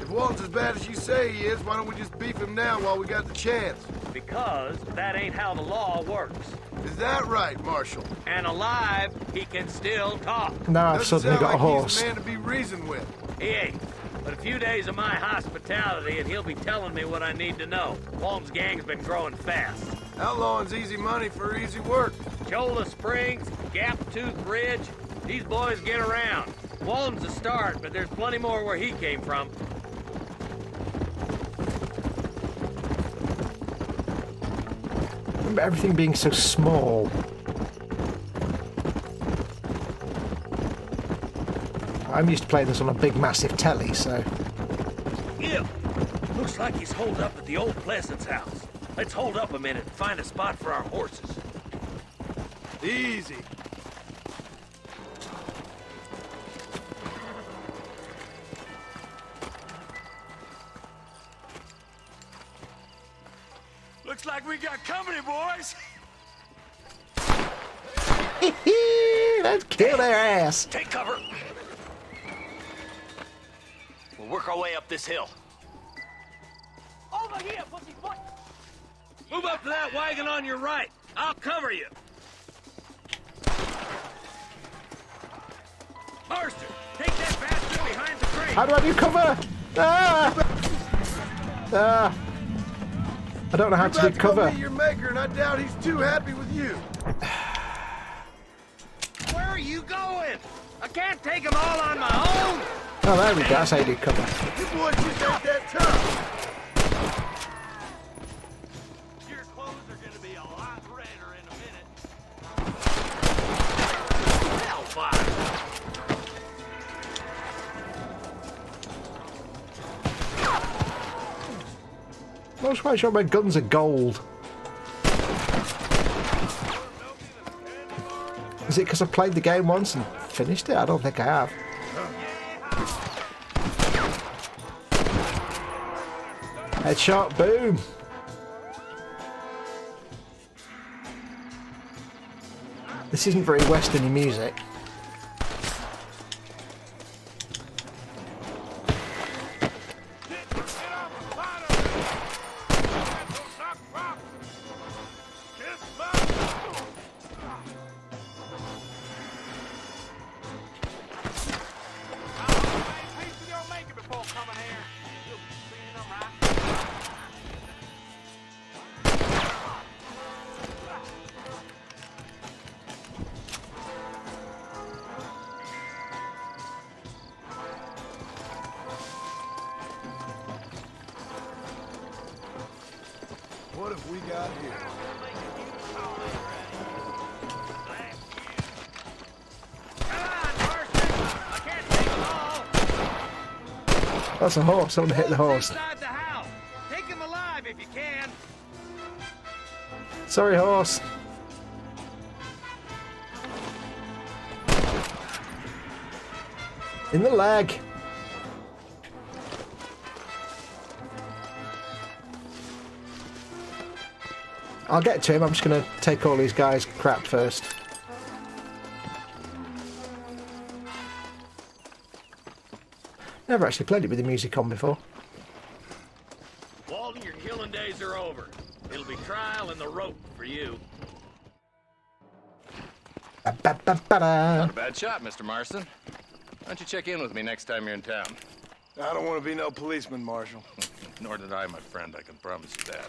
If Walton's as bad as you say he is, why don't we just beef him now while we got the chance? Because that ain't how the law works. Is that right, Marshal? And alive, he can still talk. Now I've suddenly got a horse. He's a man to be reasoned with. He ain't. But a few days of my hospitality and he'll be telling me what I need to know. Walton's gang's been growing fast. Outlawing's easy money for easy work. Cholla Springs, Gap Tooth Ridge, these boys get around. Walton's a start, but there's plenty more where he came from. I remember everything being so small. I'm used to playing this on a big, massive telly, so... Yeah, looks like he's holed up at the old Pleasance house. Let's hold up a minute and find a spot for our horses. Easy. Looks like we got company, boys. Let's kill their ass. Take cover. We'll work our way up this hill. Over here, pussyfoot! Move up to that wagon on your right. I'll cover you. Marston, take that bastard behind the crate. How do I do cover? I don't know how to do cover. Meet your maker, and I doubt he's too happy with you. Where are you going? I can't take them all on my own. Oh, there we go. That's how you do cover. You boys just ain't that tough. Your clothes are gonna be a lot redder in a minute. Hellfire! I'm not quite sure my guns are gold. Is it because I played the game once and finished it? I don't think I have. Headshot, boom. This isn't very westerny music. got here? That's a horse. Someone hit the horse. Inside the house. Take him alive if you can. Sorry, horse. In the leg. I'll get to him. I'm just going to take all these guys' crap first. Never actually played it with the music on before. Walton, your killing days are over. It'll be trial and the rope for you. Not a bad shot, Mr. Marston. Why don't you check in with me next time you're in town? I don't want to be no policeman, Marshal. Nor did I, my friend. I can promise you that.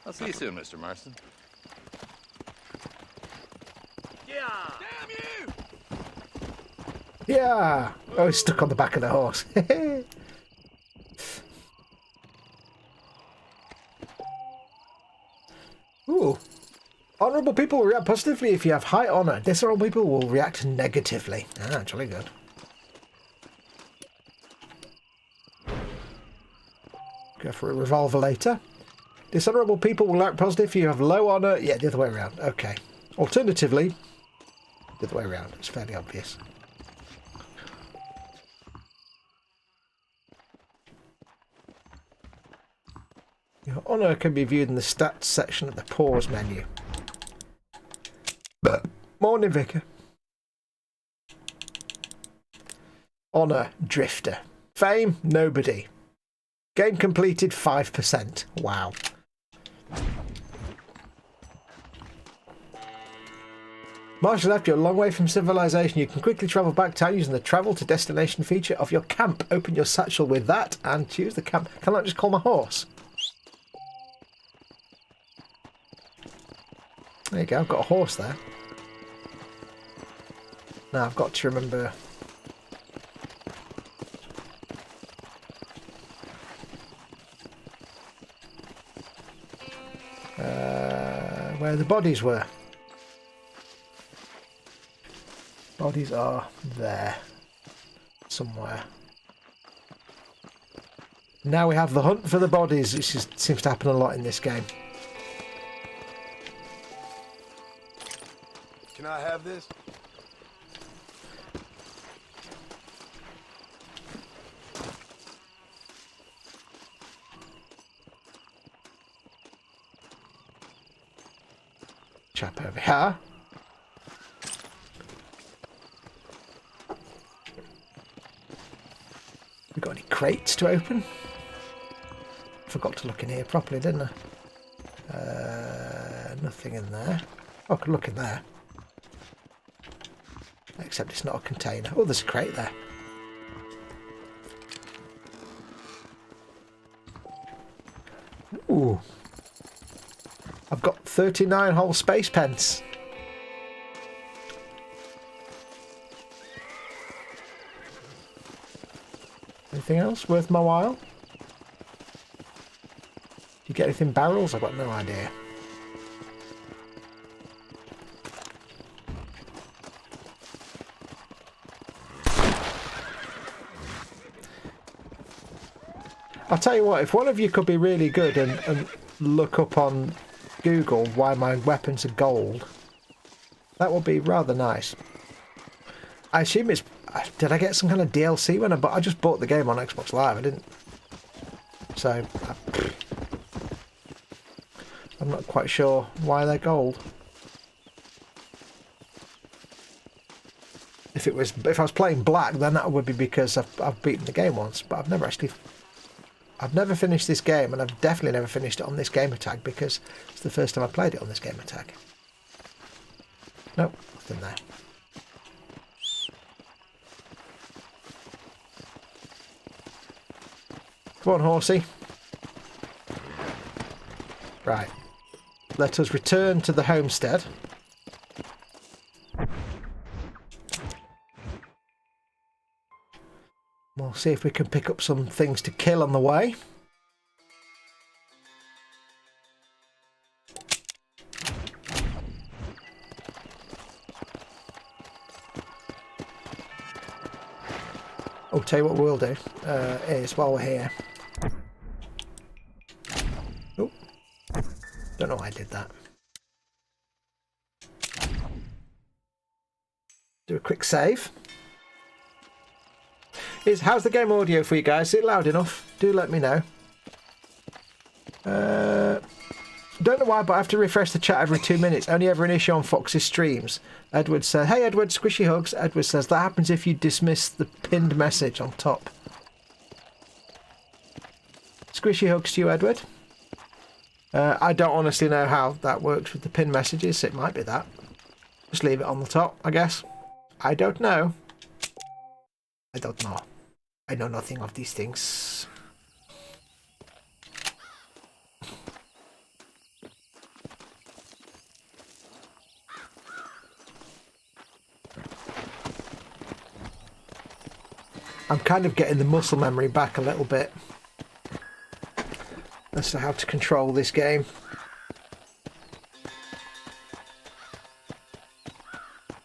I'll see you soon, Mr. Marston. Yeah. Damn you! Yeah! Oh, he's stuck on the back of the horse. Ooh. Honourable people will react positively if you have high honour. Dishonourable people will react negatively. Ah, jolly good. Go for a revolver later. Dishonourable people will react positive if you have low honour. Yeah, the other way around. Okay. Alternatively, the other way around. It's fairly obvious. Your honour can be viewed in the stats section of the pause menu. Morning, Vicar. Honour, Drifter. Fame, nobody. Game completed, 5%. Wow. Marshal left, you're a long way from civilization. You can quickly travel back town using the travel to destination feature of your camp. Open your satchel with that and choose the camp. Can I just call my horse? There you go, I've got a horse there. Now I've got to remember... where the bodies were. Bodies are there. Somewhere. Now we have the hunt for the bodies, which seems to happen a lot in this game. Can I have this? Chap over here. We got any crates to open? Forgot to look in here properly, didn't I? Nothing in there. Oh, I could look in there. Except it's not a container. Oh, there's a crate there. Ooh. I've got 39 whole space pence. Anything else worth my while? Do you get anything barrels? I've got no idea. I'll tell you what, if one of you could be really good and look up on Google why my weapons are gold, that would be rather nice. I assume it's... Did I get some kind of DLC when I just bought the game on Xbox Live? I didn't... So... I'm not quite sure why they're gold. If I was playing black, then that would be because I've beaten the game once, but I've never finished this game, and I've definitely never finished it on this gamer tag because it's the first time I played it on this gamer tag. Nope, nothing there. Come on, horsey. Right. Let us return to the homestead. We'll see if we can pick up some things to kill on the way. I'll tell you what we'll do is while we're here. Oh, don't know why I did that. Do a quick save. How's the game audio for you guys? Is it loud enough? Do let me know. Don't know why, but I have to refresh the chat every 2 minutes. Only ever an issue on Fox's streams. Edward says, "Hey Edward, squishy hugs." Edward says, "That happens if you dismiss the pinned message on top." Squishy hugs to you, Edward. I don't honestly know how that works with the pinned messages. It might be that. Just leave it on the top, I guess. I don't know. I don't know. I know nothing of these things. I'm kind of getting the muscle memory back a little bit as to how to control this game.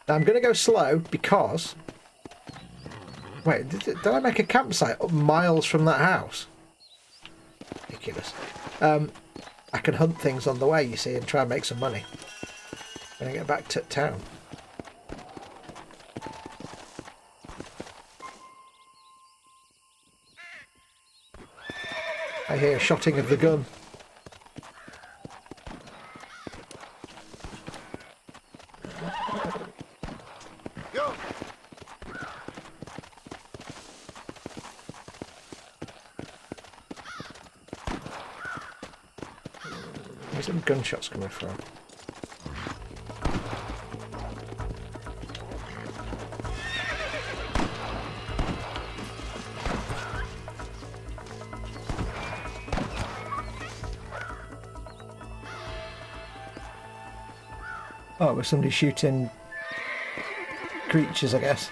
Now I'm going to go slow because... Wait, did I make a campsite up miles from that house? Ridiculous. I can hunt things on the way, you see, and try and make some money when I get back to town. I hear a shotting of the gun. Go. Where's them gunshots coming from? Oh, it was somebody shooting creatures, I guess.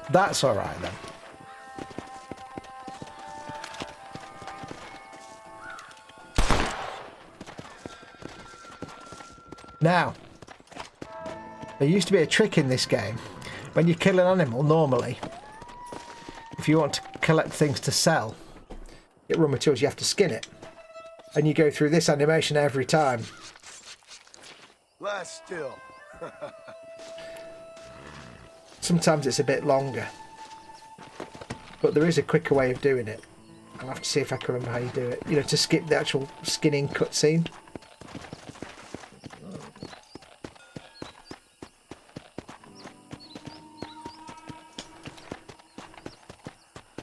That's alright then. Now, there used to be a trick in this game. When you kill an animal, normally, if you want to collect things to sell, get raw materials, you have to skin it. And you go through this animation every time. Lie still. Sometimes it's a bit longer. But there is a quicker way of doing it. I'll have to see if I can remember how you do it. You know, to skip the actual skinning cutscene.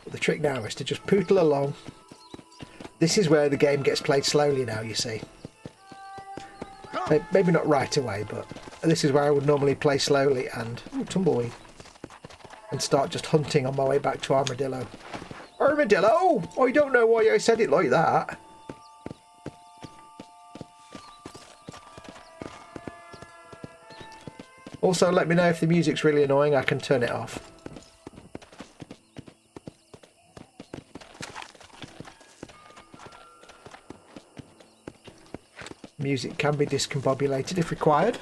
But the trick now is to just pootle along. This is where the game gets played slowly now, you see. Maybe not right away, but this is where I would normally play slowly and... Ooh, tumbleweed. And start just hunting on my way back to Armadillo. Armadillo! I don't know why I said it like that. Also, let me know if the music's really annoying. I can turn it off. Music can be discombobulated if required.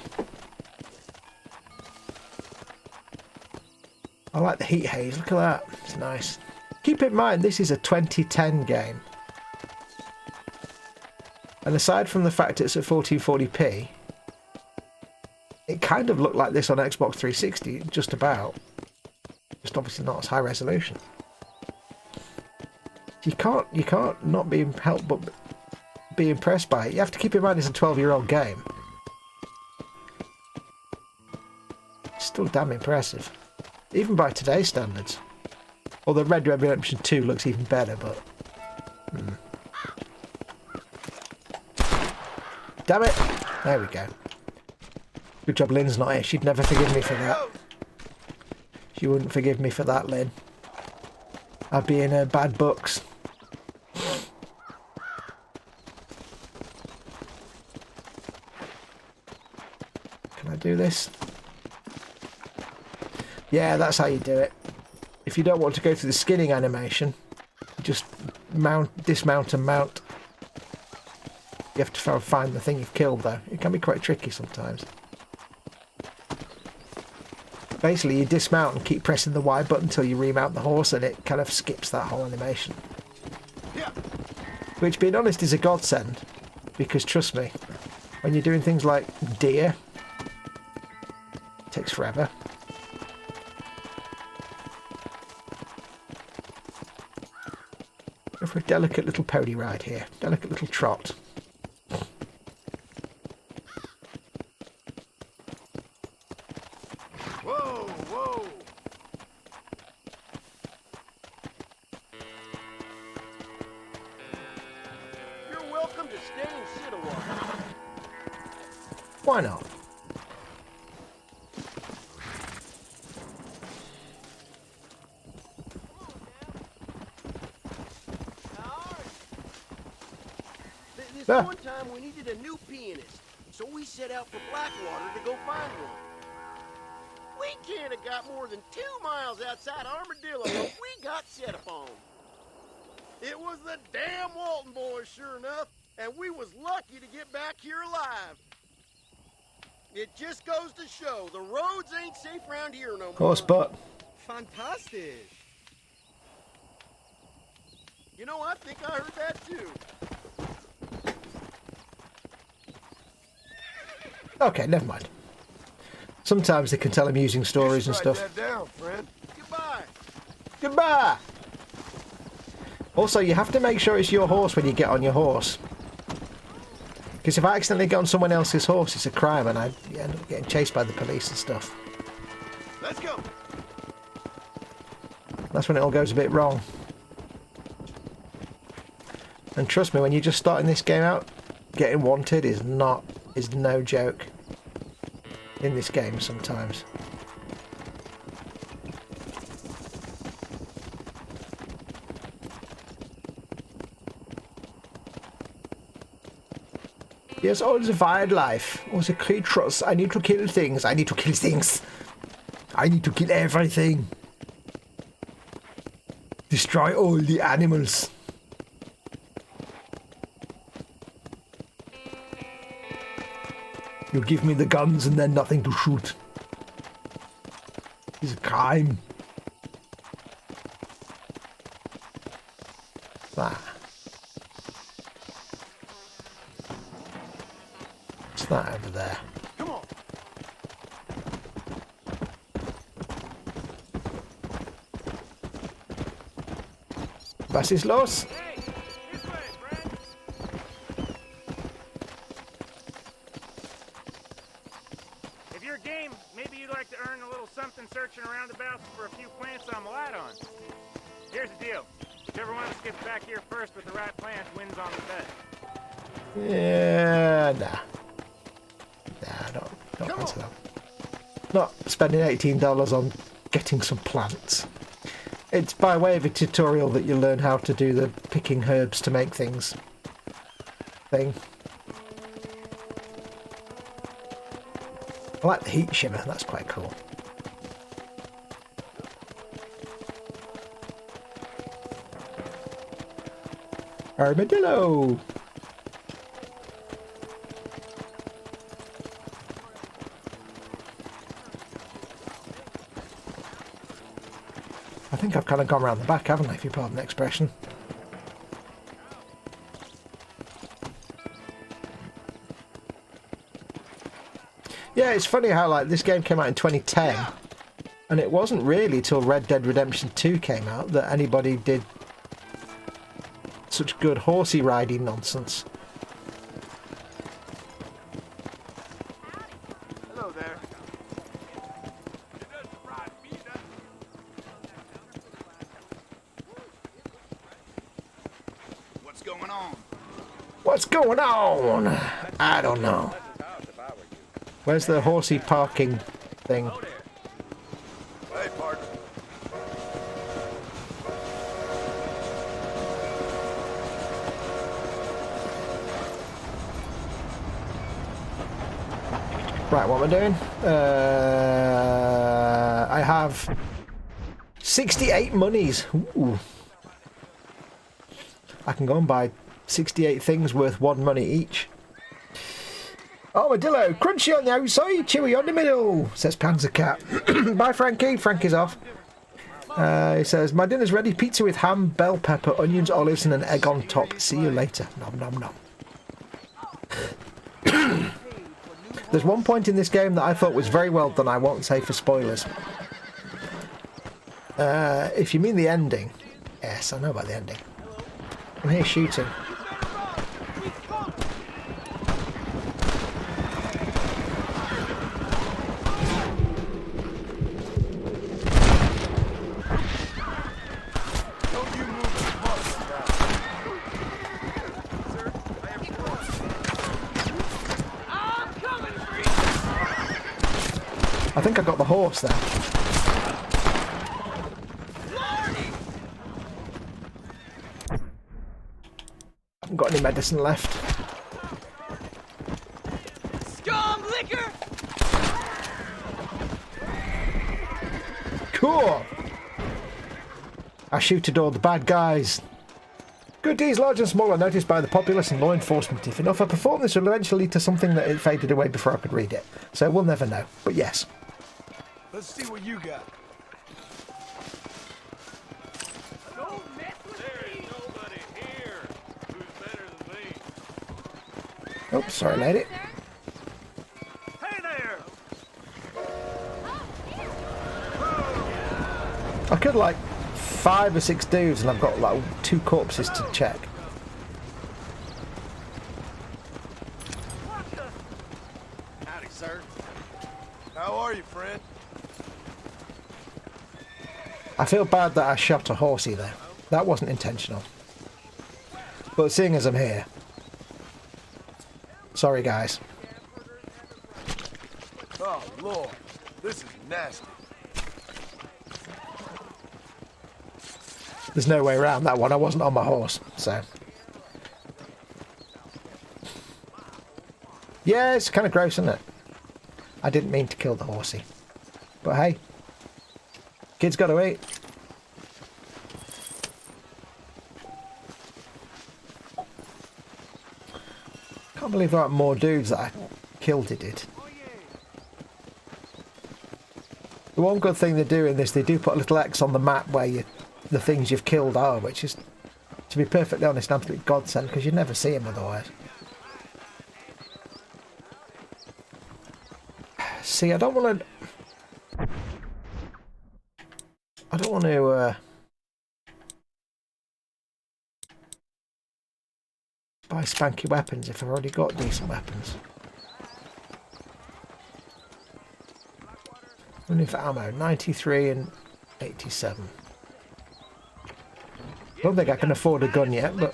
I like the heat haze, look at that, it's nice. Keep in mind this is a 2010 game. And aside from the fact it's at 1440p, it kind of looked like this on Xbox 360, just about. Just obviously not as high resolution. You can't not be helped but be impressed by it. You have to keep in mind it's a 12-year-old game. It's still damn impressive. Even by today's standards. Although Red Dead Redemption 2 looks even better, but... Damn it! There we go. Good job Lynn's not here. She'd never forgive me for that. She wouldn't forgive me for that, Lynn. I'd be in her bad books. Can I do this? Yeah, that's how you do it. If you don't want to go through the skinning animation, you just dismount and mount. You have to find the thing you've killed though. It can be quite tricky sometimes. Basically, you dismount and keep pressing the Y button until you remount the horse, and it kind of skips that whole animation. Which, being honest, is a godsend. Because, trust me, when you're doing things like deer, it takes forever. Go for a delicate little pony ride here. Delicate little trot. Whoa, whoa. You're welcome to stay and sit a while. Why not? This one time we needed a new pianist, so we set out for Blackwater to go find one. We can't have got more than 2 miles outside Armadillo when we got set upon. It was the damn Walton boys, sure enough, and we was lucky to get back here alive. It just goes to show the roads ain't safe around here no more. Horse butt. Fantastic. You know, I think I heard that too. Okay, never mind. Sometimes they can tell amusing stories and stuff. Write that down, friend. Goodbye. Goodbye! Also, you have to make sure it's your horse when you get on your horse. Because if I accidentally get on someone else's horse, it's a crime and I end up getting chased by the police and stuff. Let's go. That's when it all goes a bit wrong. And trust me, when you're just starting this game out, getting wanted is no joke in this game sometimes. Yes, all the wildlife, all the creatures. I need to kill things. I need to kill things. I need to kill everything. Destroy all the animals. You give me the guns and then nothing to shoot. It's a crime. That. What's that over there? Come on. Was ist los? If you're game, maybe you'd like to earn a little something searching around about for a few plants I'm light on. Here's the deal. Whichever one of us gets back here first with the right plants wins on the bet. Yeah, nah. Nah, not fancy that. Not spending $18 on getting some plants. It's by way of a tutorial that you learn how to do the picking herbs to make things thing. I like the heat shimmer, that's quite cool. Armadillo! I think I've kind of gone around the back, haven't I, if you pardon the expression. Yeah, it's funny how like this game came out in 2010, and it wasn't really till Red Dead Redemption 2 came out that anybody did such good horsey riding nonsense. Hello there. What's going on? What's going on? I don't know. Where's the horsey parking thing? Hey, partner. Right, what am I doing? I have 68 monies. Ooh. I can go and buy 68 things worth 1 money each. Armadillo, crunchy on the outside, chewy on the middle, says Panzer Cat. Bye, Frankie. Frankie's off. He says, my dinner's ready. Pizza with ham, bell pepper, onions, olives, and an egg on top. See you later. Nom nom nom. There's one point in this game that I thought was very well done. I won't say for spoilers. If you mean the ending. Yes, I know about the ending. I'm here shooting. I think I got the horse there. I haven't got any medicine left. Scum liquor! Cool! I shoot at all the bad guys. Good deeds, large and small, are noticed by the populace and law enforcement. If enough are performed, this will eventually lead to something that it faded away before I could read it. So we'll never know. But yes. Let's see what you got. Oh, sorry, lady. Hey there! I killed like 5 or 6 dudes and I've got like 2 corpses to check. Howdy, sir. How are you, friend? I feel bad that I shot a horsey there. That wasn't intentional. But seeing as I'm here... Sorry, guys. Oh, Lord. This is nasty. There's no way around that one. I wasn't on my horse, so... Yeah, it's kind of gross, isn't it? I didn't mean to kill the horsey. But hey. Kids got to eat. Can't believe there aren't more dudes that I killed it did. The one good thing they do in this, they do put a little X on the map where the things you've killed are, which is, to be perfectly honest, an absolute godsend, because you'd never see them otherwise. See, I don't want to... buy spanky weapons if I've already got decent weapons. Only for ammo, 93 and 87. Don't think I can afford a gun yet, but...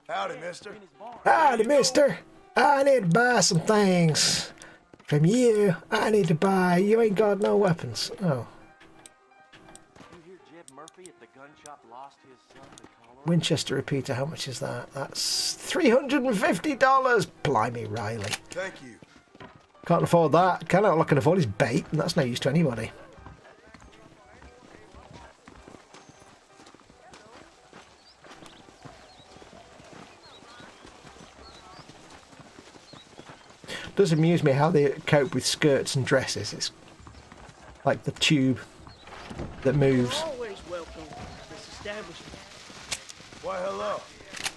Howdy, mister. Howdy, mister. I need to buy some things. From you, I need to buy... You ain't got no weapons. Oh. Winchester repeater, how much is that? That's $350. Blimey, Riley. Thank you. Can't afford that. All I can afford is bait, and that's no use to anybody. It does amuse me how they cope with skirts and dresses. It's like the tube that moves. You're always welcome to this establishment. Why, hello.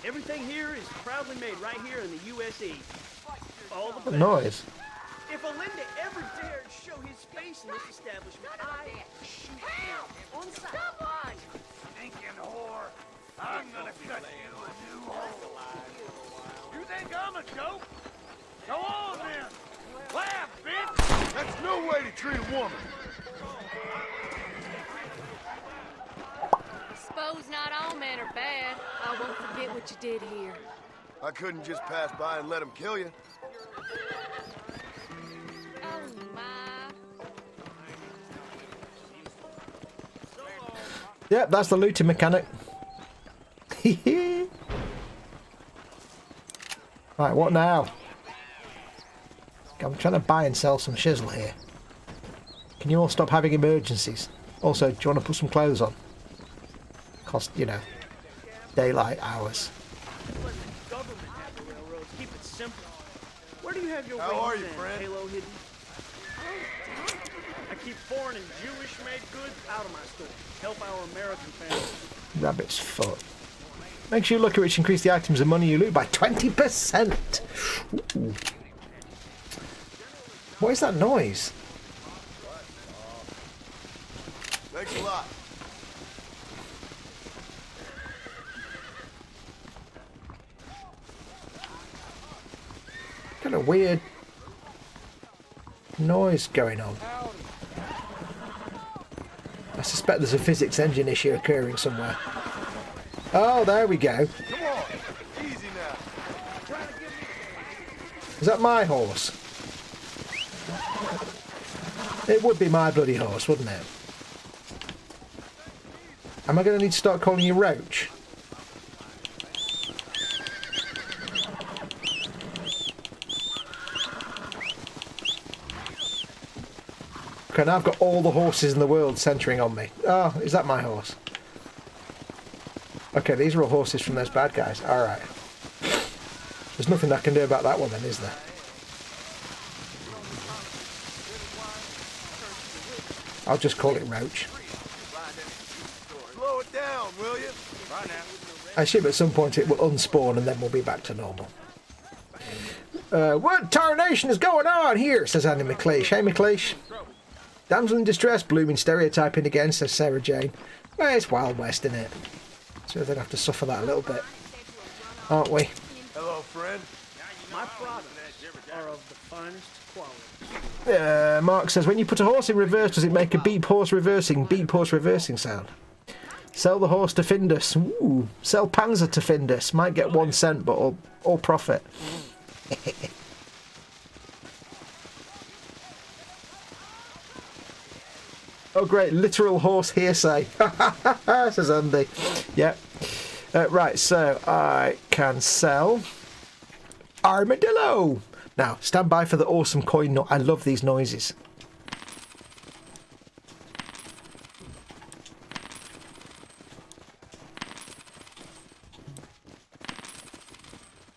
Everything here is proudly made right here in the USA. All the What best. noise? If Olinda ever dared show his face in this establishment, I shoot him on sight. Come on! Stinking whore. I'm gonna cut you a new hole. You think I'm a joke? Go on then. Laugh, bitch. That's no way to treat a woman. Suppose not all men are bad. I won't forget what you did here. I couldn't just pass by and let him kill you. Oh, my. Yep, that's the looting mechanic. Right, what now? I'm trying to buy and sell some shizzle here. Can you all stop having emergencies? Also, do you want to put some clothes on? Cost, you know, daylight hours. Let the government have the railroads. Keep it simple. Where do you have your How are rings you, and friend? halo hidden? I keep foreign and Jewish-made goods out of my store. Help our American families. Rabbit's foot. Make sure you look at which increase the items and money you loot by 20%. Ooh. What is that noise? Thanks a lot. Kind of weird noise going on. I suspect there's a physics engine issue occurring somewhere. Oh, there we go. Come on, easy now. Is that my horse? It would be my bloody horse, wouldn't it? Am I going to need to start calling you Roach? Okay, now I've got all the horses in the world centering on me. Oh, is that my horse? Okay, these are all horses from those bad guys. Alright. There's nothing I can do about that one then, is there? I'll just call it Roach. Slow it down, will you? I assume at some point it will unspawn and then we'll be back to normal. What tarnation is going on here? Says Andy McLeish. Hey McLeish. Damsel in distress, blooming stereotyping again, says Sarah Jane. Well, it's Wild West, isn't it? So they'll have to suffer that a little bit, aren't we? Hello, friend. My products are of the finest quality. Mark says, when you put a horse in reverse, does it make a beep horse reversing sound? Sell the horse to Findus. Ooh, sell Panzer to Findus. Might get 1 cent, but all profit. Oh great, literal horse hearsay, says Andy. Yep. Right, so I can sell armadillo. Now, stand by for the awesome coin. I love these noises.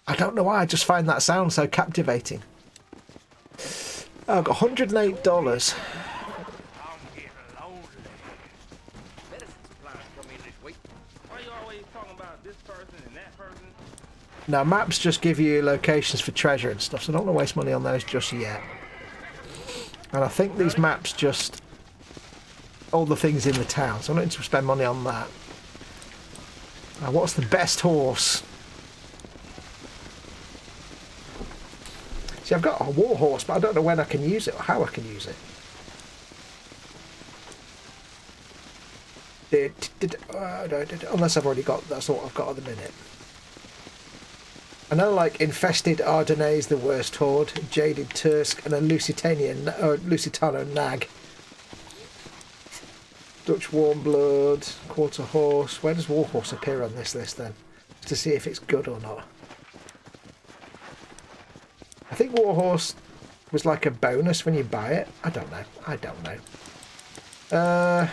I don't know why, I just find that sound so captivating. Oh, I've got $108. Now, maps just give you locations for treasure and stuff, so don't want to waste money on those just yet. And I think these maps just... all the things in the town, so I don't need to spend money on that. Now, what's the best horse? See, I've got a war horse, but I don't know when I can use it or how I can use it. Unless I've already got... that's all I've got at the minute. I know, like, Infested Ardennais, the worst horde, Jaded Tursk, and a Lusitano Nag. Dutch Warmblood, Quarter Horse. Where does Warhorse appear on this list then? Just to see if it's good or not. I think Warhorse was like a bonus when you buy it. I don't know. I don't know.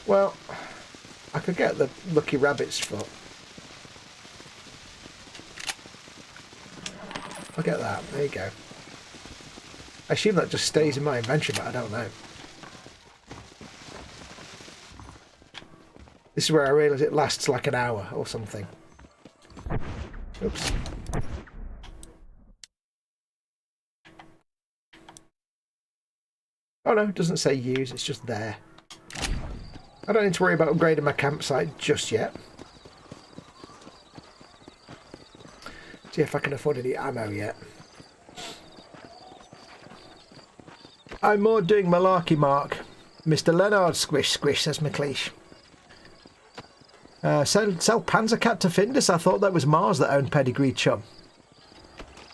Well... I could get the Lucky Rabbit's foot. I'll get that. There you go. I assume that just stays in my inventory, but I don't know. This is where I realise it lasts like an hour or something. Oops. Oh no, it doesn't say use, it's just there. I don't need to worry about upgrading my campsite just yet. See if I can afford any ammo yet. I'm more doing malarkey, Mark. Mr. Leonard squish squish, says McLeish. Sell Panzercat to Findus. I thought that was Mars that owned Pedigree Chum.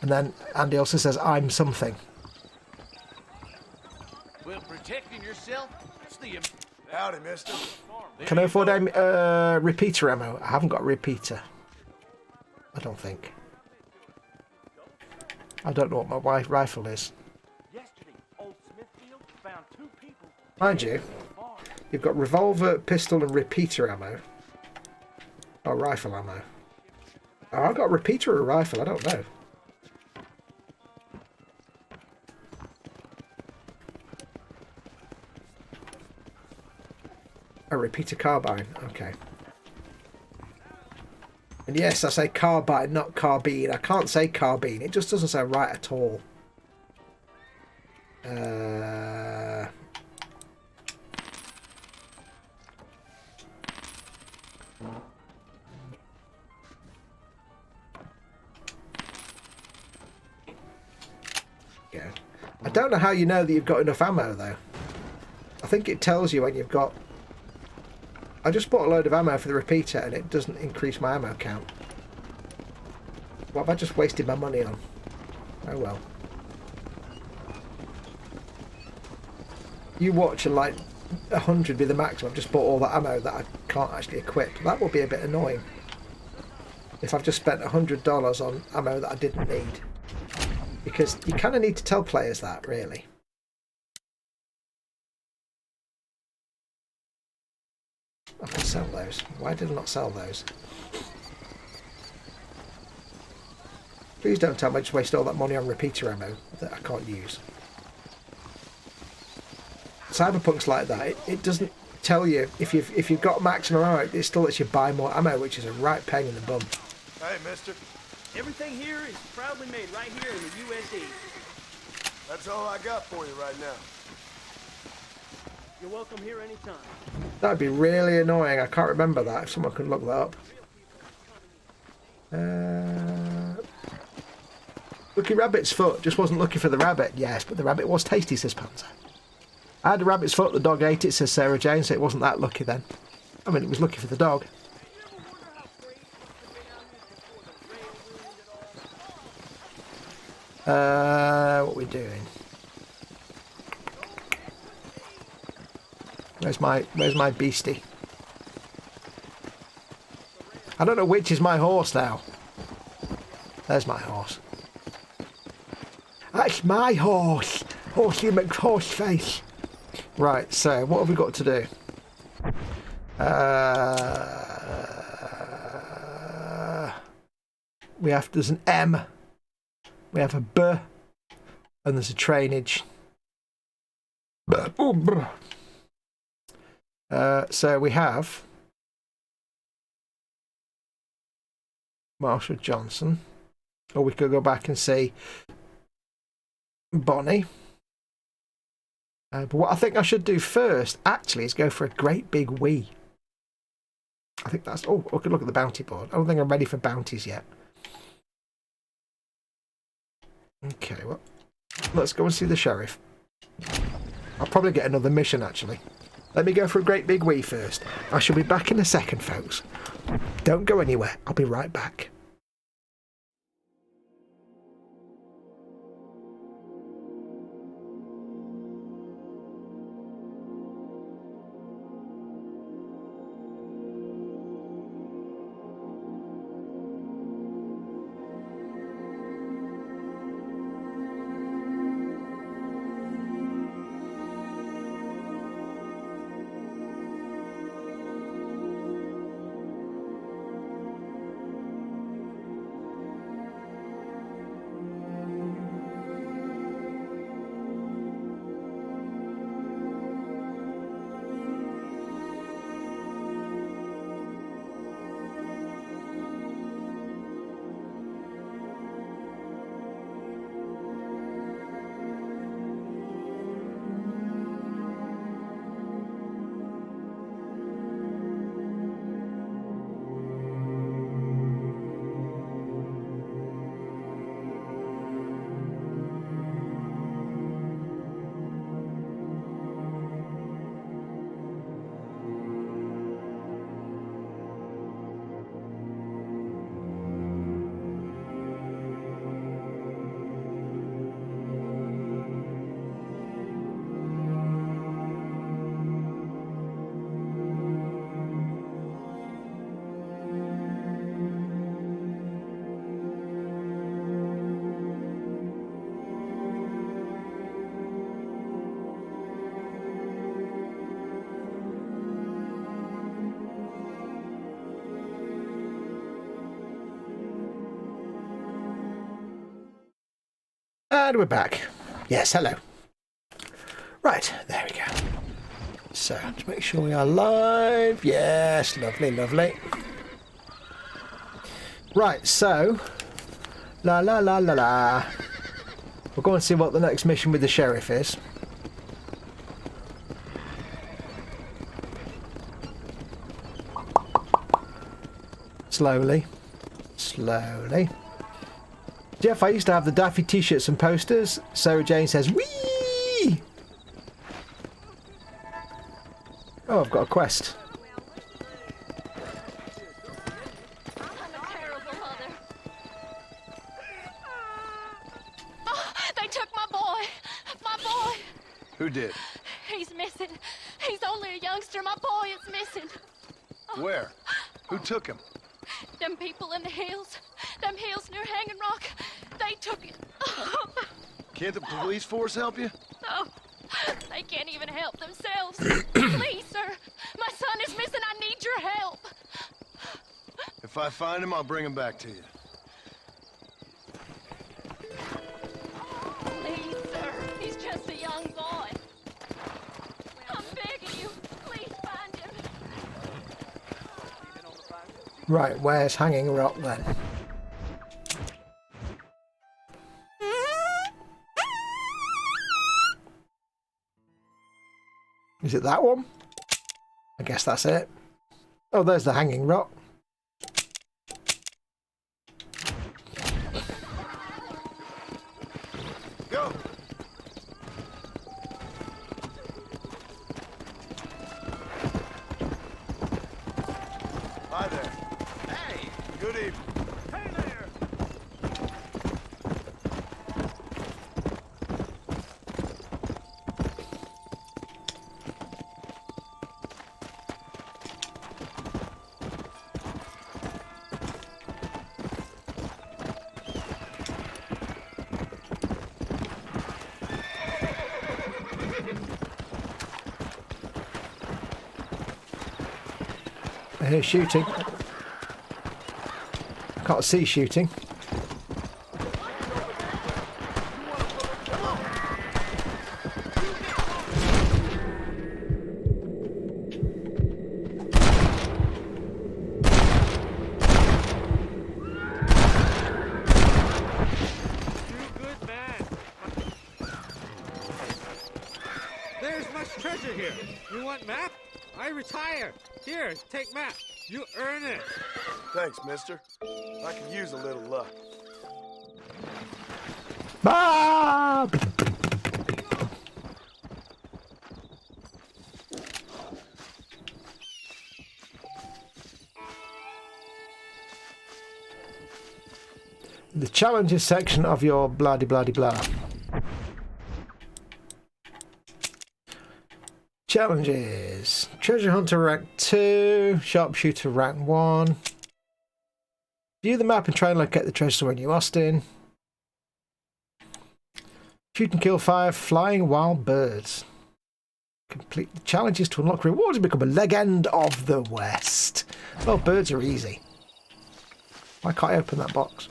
And then Andy also says, I'm something. Well, protecting yourself, that's the... Howdy, mister. Can I afford repeater ammo? I haven't got a repeater. I don't think. I don't know what my rifle is. Mind you, you've got revolver, pistol and repeater ammo. Or rifle ammo. Oh, I got a repeater or a rifle, I don't know. A repeater carbine, okay. And yes, I say carbine, not carbine. I can't say carbine, it just doesn't sound right at all. Yeah. I don't know how you know that you've got enough ammo, though. I think it tells you when you've got... I just bought a load of ammo for the repeater and it doesn't increase my ammo count. What have I just wasted my money on? Oh well. You watch and like 100 be the maximum. I've just bought all that ammo that I can't actually equip. That will be a bit annoying. If I've just spent $100 on ammo that I didn't need. Because you kind of need to tell players that, really. I can sell those. Why did I not sell those? Please don't tell me I just wasted all that money on repeater ammo that I can't use. Cyberpunk's like that. It doesn't tell you if you've got maximum ammo. It still lets you buy more ammo, which is a right pain in the bum. Hey, mister. Everything here is proudly made right here in the USA. That's all I got for you right now. You're welcome here anytime. That'd be really annoying. I can't remember that. If someone can look that up. Lucky Rabbit's foot just wasn't looking for the rabbit. Yes, but the rabbit was tasty, says Panzer. I had a rabbit's foot, the dog ate it, says Sarah Jane, so it wasn't that lucky then. I mean, it was lucky for the dog. What are we doing? Where's my beastie? I don't know which is my horse now. There's my horse. That's my horse! Horsey McHorseface. Right, so what have we got to do? There's an M. We have a B. And there's a trainage. So we have Marshall Johnson. Or we could go back and see Bonnie. But what I think I should do first, actually, is go for a great big wee. I think that's... Oh, we could look at the bounty board. I don't think I'm ready for bounties yet. Okay, well, let's go and see the sheriff. I'll probably get another mission, actually. Let me go for a great big wee first. I shall be back in a second, folks. Don't go anywhere. I'll be right back. And we're back. Yes, hello. Right, there we go. So, to make sure we are live. Yes, lovely, lovely. Right, so... La la la la la. We'll go and see what the next mission with the sheriff is. Slowly. Slowly. Jeff, I used to have the Daffy t-shirts and posters. Sarah Jane says, whee! Oh, I've got a quest. They took my boy. My boy. Who did? He's missing. He's only a youngster. My boy is missing. Where? Who took him? Them people in the hills. Them hills near Hanging Rock. They took it. Can't the police force help you? No. They can't even help themselves. Please, sir. My son is missing. I need your help. If I find him, I'll bring him back to you. Please, sir. He's just a young boy. I'm begging you. Please find him. Right, where's Hanging Rock then? Is it that one? I guess that's it. Oh, there's the Hanging Rock. Go! Hi there. Hey! Good evening. Hey there! I hear shooting. I can't see shooting. There's much treasure here. You want map? I retire. Here, take map. You earn it. Thanks, mister. I could use a little luck. Ah! The challenges section of your blah-de-blah-de-blah. Challenges. Treasure Hunter rank 2. Sharpshooter rank 1. View the map and try and locate the treasure somewhere in New Austin. Shoot and kill 5 flying wild birds. Complete the challenges to unlock rewards and become a legend of the West. Well, birds are easy. Why can't I open that box?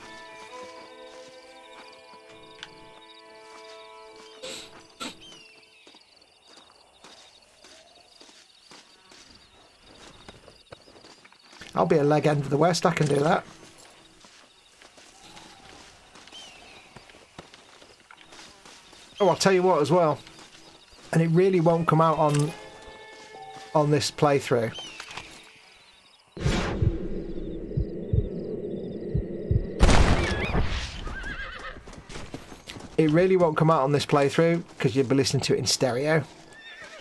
I'll be a legend of the West, I can do that. Oh, I'll tell you what as well. And it really won't come out on this playthrough. It really won't come out on this playthrough because you'll be listening to it in stereo.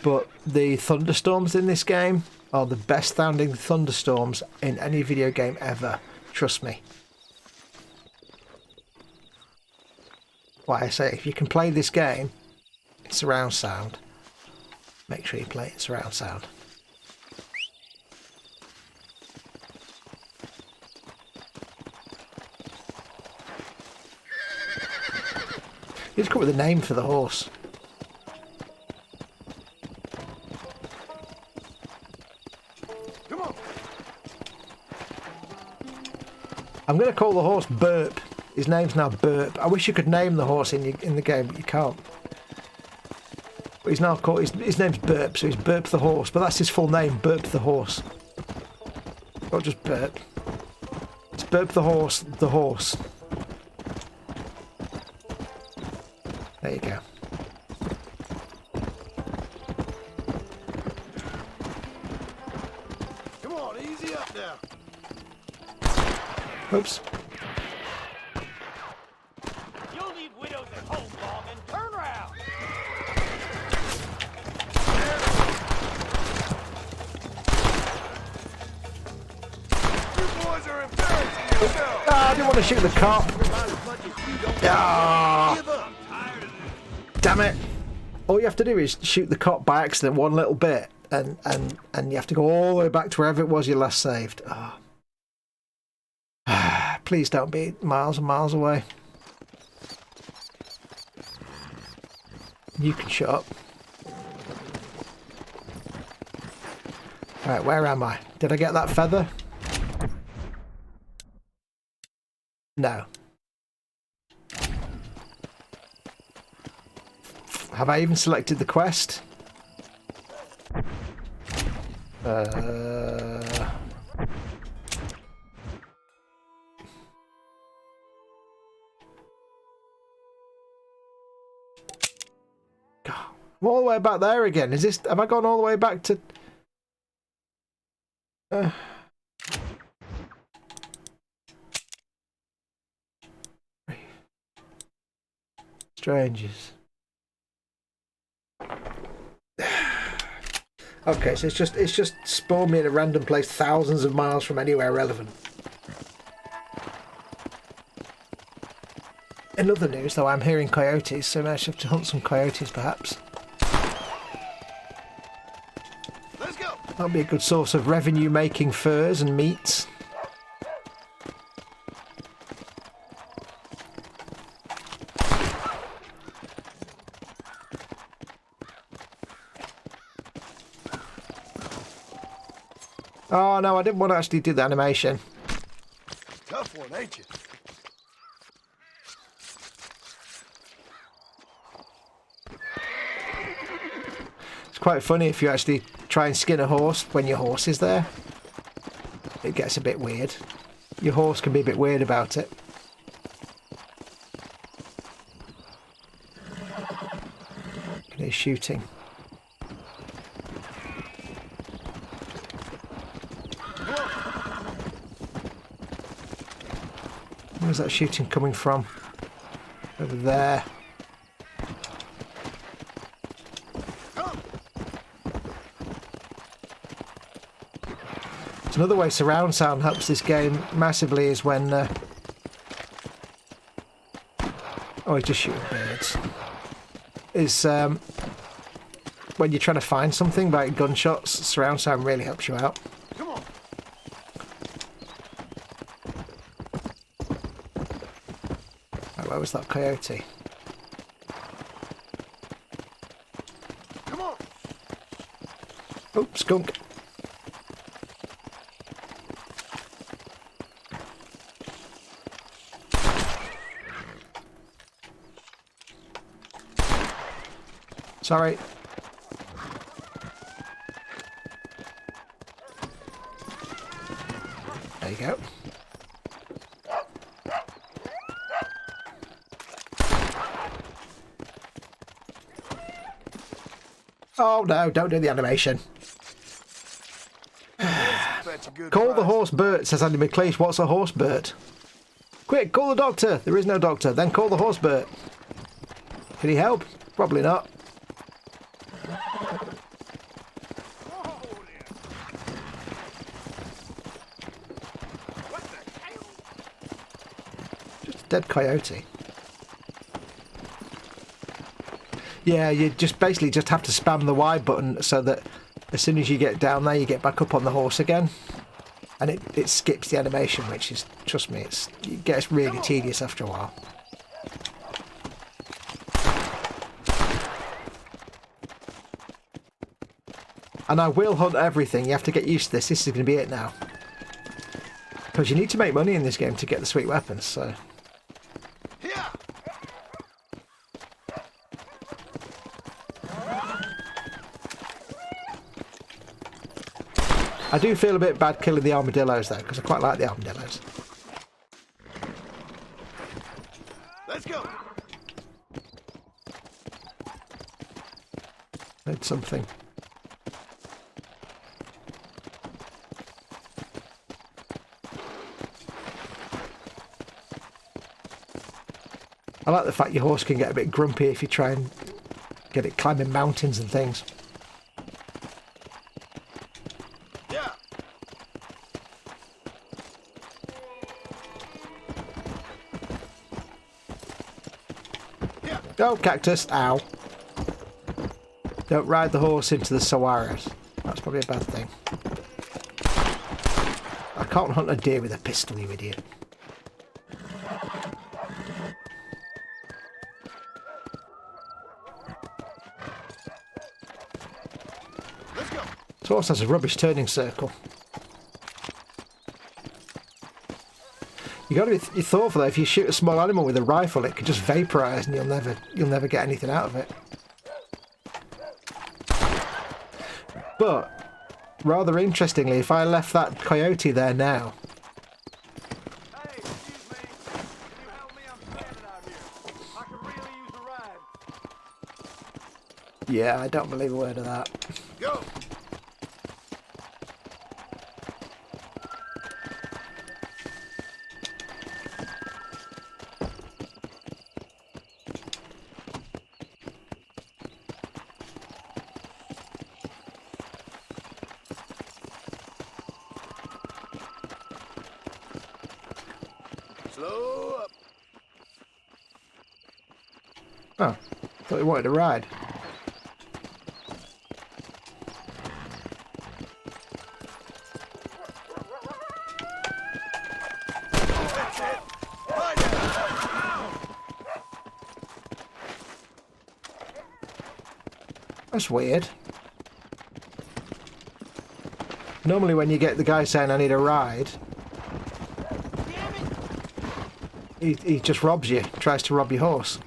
But the thunderstorms in this game are the best sounding thunderstorms in any video game ever. Trust me. Why I say, if you can play this game in surround sound, make sure you play it in surround sound. You just come up with a name for the horse. Come on. I'm going to call the horse Burp. His name's now Burp. I wish you could name the horse in the game, but you can't. But he's now called. His name's Burp, so he's Burp the horse. But that's his full name, Burp the horse. Not just Burp. It's Burp the horse. The horse. There you go. Come on, easy up now. Oops. You'll leave widows at home, Longman. Turn around. You boys are embarrassing yourselves. Ah, I didn't want to shoot the cop. Ah, damn it. All you have to do is shoot the cop by accident one little bit, and you have to go all the way back to wherever it was you last saved. Oh. Please don't be miles and miles away. You can shut up. Right, where am I? Did I get that feather? No. Have I even selected the quest? I'm all the way back there again. Is this? Have I gone all the way back to? Strangers. Okay, so it's just spawned me in a random place thousands of miles from anywhere relevant. In other news, though, I'm hearing coyotes, so I might have to hunt some coyotes, perhaps. Let's go. That'll be a good source of revenue-making furs and meats. Oh no, I didn't want to actually do the animation. Tough one, ain't you? It's quite funny if you actually try and skin a horse when your horse is there. It gets a bit weird. Your horse can be a bit weird about it. He's shooting. Where's that shooting coming from? Over there. It's another way surround sound helps this game massively is when... oh, he's just shooting birds. Is when you're trying to find something, like gunshots, surround sound really helps you out. Where was that coyote? Come on. Oh, skunk. Sorry. There you go. Oh no, don't do the animation. Call the horse Bert, says Andy McLeish. What's a horse Bert? Quick, call the doctor. There is no doctor. Then call the horse Bert. Can he help? Probably not. Just a dead coyote. Yeah, you just basically just have to spam the Y button so that as soon as you get down there, you get back up on the horse again. And it skips the animation, which is, trust me, it gets really tedious after a while. And I will hunt everything. You have to get used to this. This is going to be it now. Because you need to make money in this game to get the sweet weapons, so... I do feel a bit bad killing the armadillos though, because I quite like the armadillos. Let's go. Need something. I like the fact your horse can get a bit grumpy if you try and get it climbing mountains and things. Yeah. Yeah. Oh, cactus! Ow! Don't ride the horse into the saguaros. That's probably a bad thing. I can't hunt a deer with a pistol, you idiot. This horse has a rubbish turning circle. You got to be thoughtful though. If you shoot a small animal with a rifle, it could just vaporise, and you'll never get anything out of it. But rather interestingly, if I left that coyote there now, Hey, excuse me. Can you help me? I'm stranded out here. I could really use a ride. yeah, I don't believe a word of that. Go. Slow up. Oh, thought you wanted a ride. That's it. Lie down. That's weird. Normally when you get the guy saying I need a ride, he just robs you, tries to rob your horse.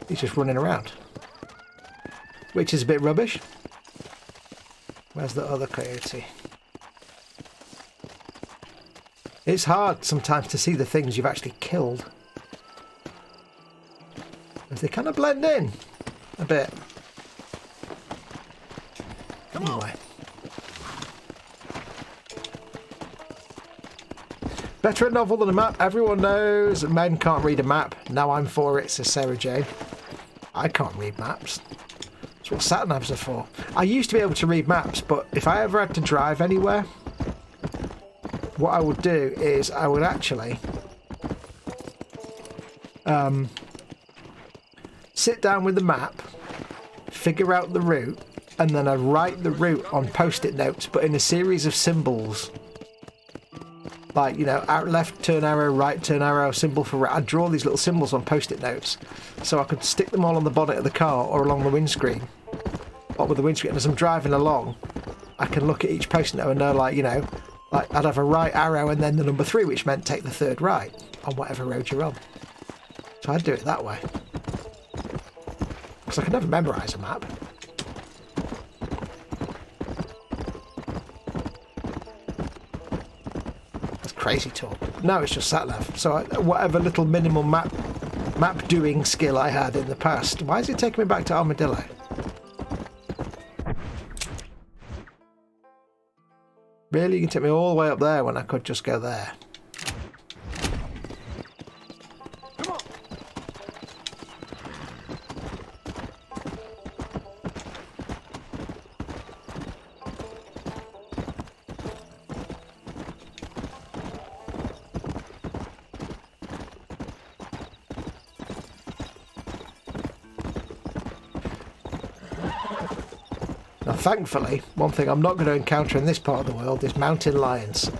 He's just running around. Which is a bit rubbish. Where's the other coyote? It's hard sometimes to see the things you've actually killed, as they kind of blend in a bit. Anyway. Better a novel than a map. Everyone knows men can't read a map. Now I'm for it, says Sarah Jane. I can't read maps. That's what sat-navs are for. I used to be able to read maps, but if I ever had to drive anywhere, what I would do is I would actually sit down with the map, figure out the route, and then I'd write the route on post-it notes, but in a series of symbols. Like, you know, out left turn arrow, right turn arrow, symbol for right. I'd draw these little symbols on post-it notes so I could stick them all on the bonnet of the car or along the windscreen. Or with the windscreen. And as I'm driving along, I can look at each post-it note and know, like, you know, like I'd have a right arrow and then the number 3, which meant take the third right on whatever road you're on. So I'd do it that way. Because I could never memorise a map. Crazy talk. No, it's just sat-nav. So whatever little minimal map doing skill I had in the past, why is it taking me back to Armadillo? Really? You can take me all the way up there when I could just go there. Thankfully, one thing I'm not going to encounter in this part of the world is mountain lions.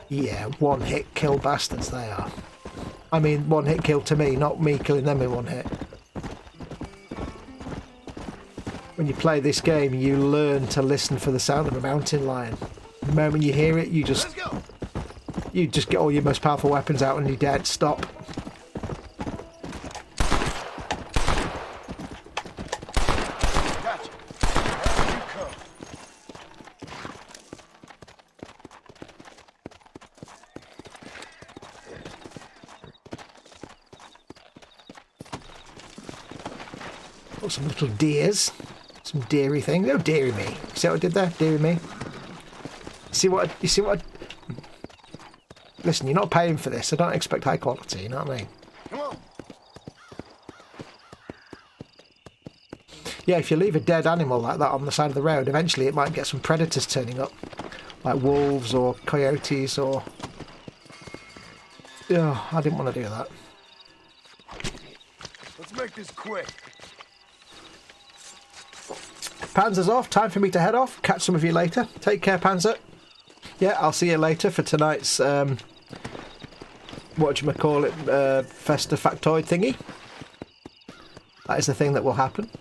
Yeah, one-hit kill bastards they are. I mean, one-hit kill to me, not me killing them in one hit. When you play this game, you learn to listen for the sound of a mountain lion. The moment you hear it, you just get all your most powerful weapons out and you're dead. Stop. Got some little deers. Some deery things. Oh, dearie me. See what I did there? Dearie me. You see what Listen, you're not paying for this. I don't expect high quality, you know what I mean? Come on. Yeah, if you leave a dead animal like that on the side of the road, eventually it might get some predators turning up. Like wolves or coyotes or... Yeah, I didn't want to do that. Let's make this quick. Panzer's off. Time for me to head off. Catch some of you later. Take care, Panzer. Yeah, I'll see you later for tonight's, whatchamacallit, Festa factoid thingy. That is the thing that will happen.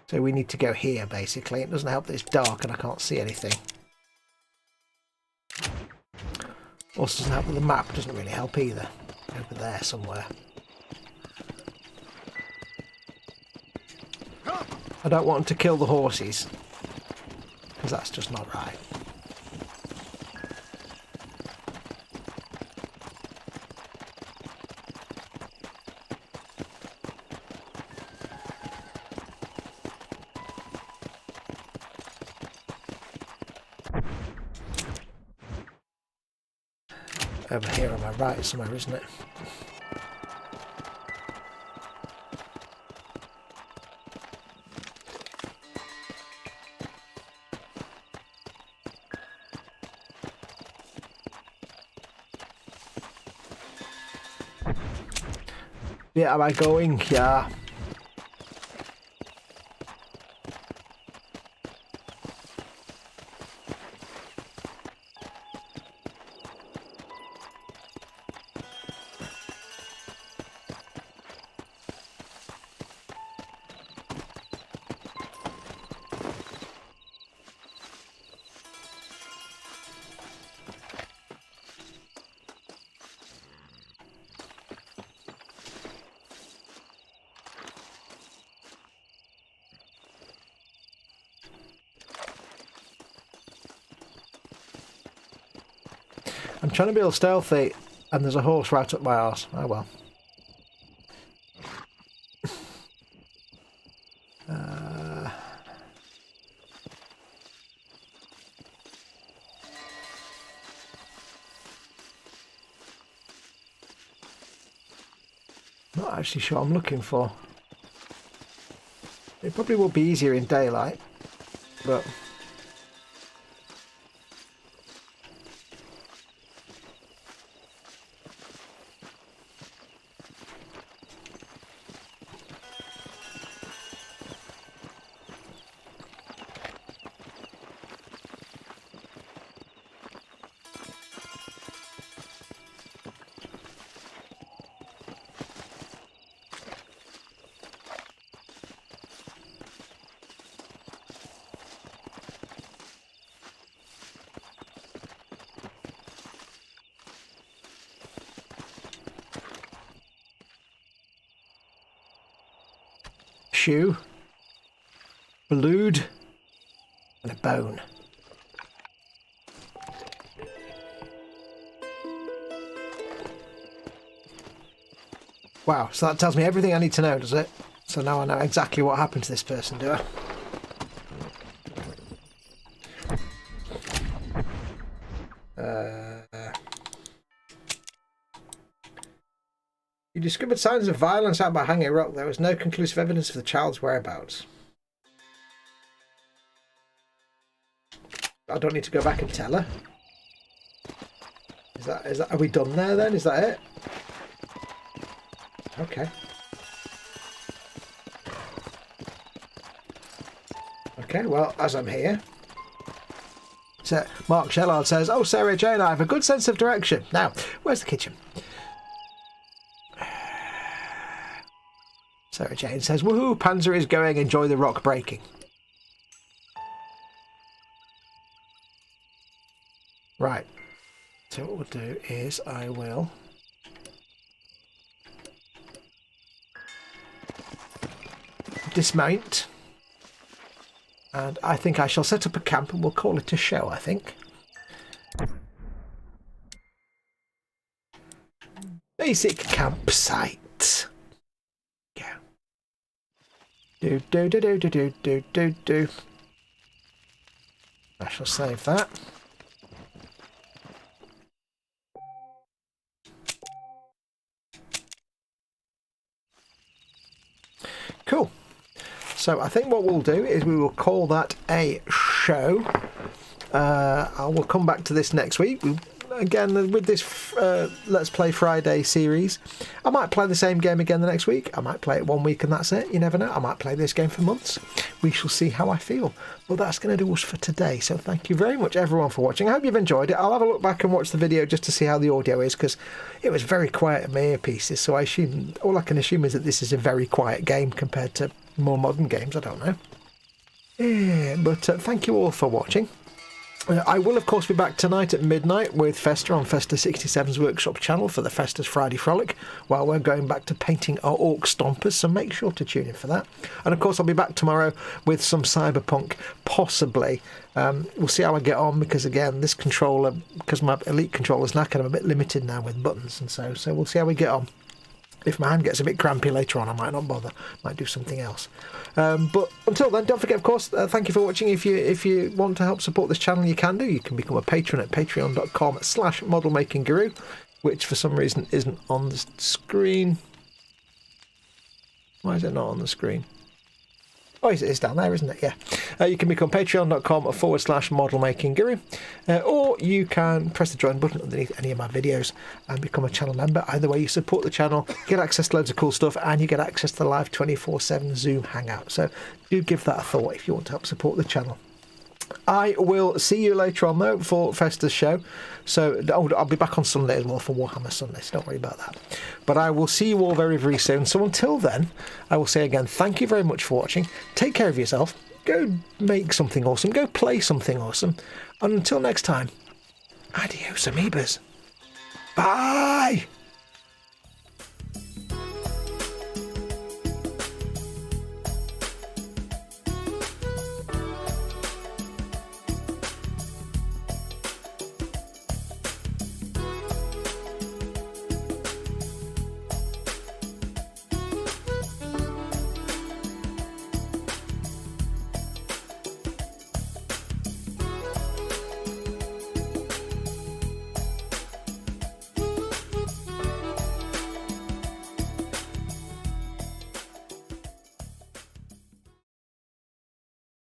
So we need to go here, basically. It doesn't help that it's dark and I can't see anything. Also doesn't help that the map doesn't really help either. Over there somewhere. I don't want to kill the horses. Because that's just not right. Over here on my right somewhere, isn't it? Yeah, am I going? Yeah. I'm trying to be all stealthy, and there's a horse right up my arse. Oh well. Not actually sure what I'm looking for. It probably will be easier in daylight, but... shoe, blued, and a bone. Wow, so that tells me everything I need to know, does it? So now I know exactly what happened to this person, do I? You discovered signs of violence out by Hanging Rock. There was no conclusive evidence of the child's whereabouts. I don't need to go back and tell her. Is that? Are we done there then? Is that it? Okay. Okay, well, as I'm here. So Mark Shellard says, "Oh, Sarah Jane, I have a good sense of direction. Now, where's the kitchen?" Sarah Jane says, "Woohoo, Panzer is going, enjoy the rock breaking." Right. So what we'll do is I will... dismount. And I think I shall set up a camp and we'll call it a show, I think. Basic campsite. Do do do do do do do do do. I shall save that. Cool. So I think what we'll do is we will call that a show. I will come back to this next week. Again, with this Let's Play Friday series, I might play the same game again the next week. I might play it 1 week and that's it. You never know. I might play this game for months. We shall see how I feel. But that's going to do us for today. So thank you very much, everyone, for watching. I hope you've enjoyed it. I'll have a look back and watch the video just to see how the audio is, because it was very quiet in my earpieces. So all I can assume is that this is a very quiet game compared to more modern games. I don't know. Yeah, but thank you all for watching. I will, of course, be back tonight at midnight with Festa on Festa 67's Workshop channel for the Festa's Friday Frolic, while we're going back to painting our Orc Stompers, so make sure to tune in for that. And, of course, I'll be back tomorrow with some Cyberpunk, possibly. We'll see how I get on, because, again, this controller, because my Elite controller's knackered, I'm a bit limited now with buttons, and so we'll see how we get on. If my hand gets a bit crampy later on, I might not bother. Might do something else. But until then, don't forget, of course, thank you for watching. If you want to help support this channel, you can do. You can become a patron at patreon.com/modelmakingguru, which for some reason isn't on the screen. Why is it not on the screen? Oh, it's down there, isn't it? Yeah. You can become patreon.com/modelmakingguru, or you can press the join button underneath any of my videos and become a channel member. Either way, you support the channel, you get access to loads of cool stuff, and you get access to the live 24/7 Zoom hangout. So do give that a thought if you want to help support the channel. I will see you later on, though, for Festa's show. So I'll be back on Sunday as well for Warhammer Sunday, so don't worry about that. But I will see you all very, very soon. So until then, I will say again, thank you very much for watching. Take care of yourself. Go make something awesome. Go play something awesome. And until next time, adios, amoebas. Bye!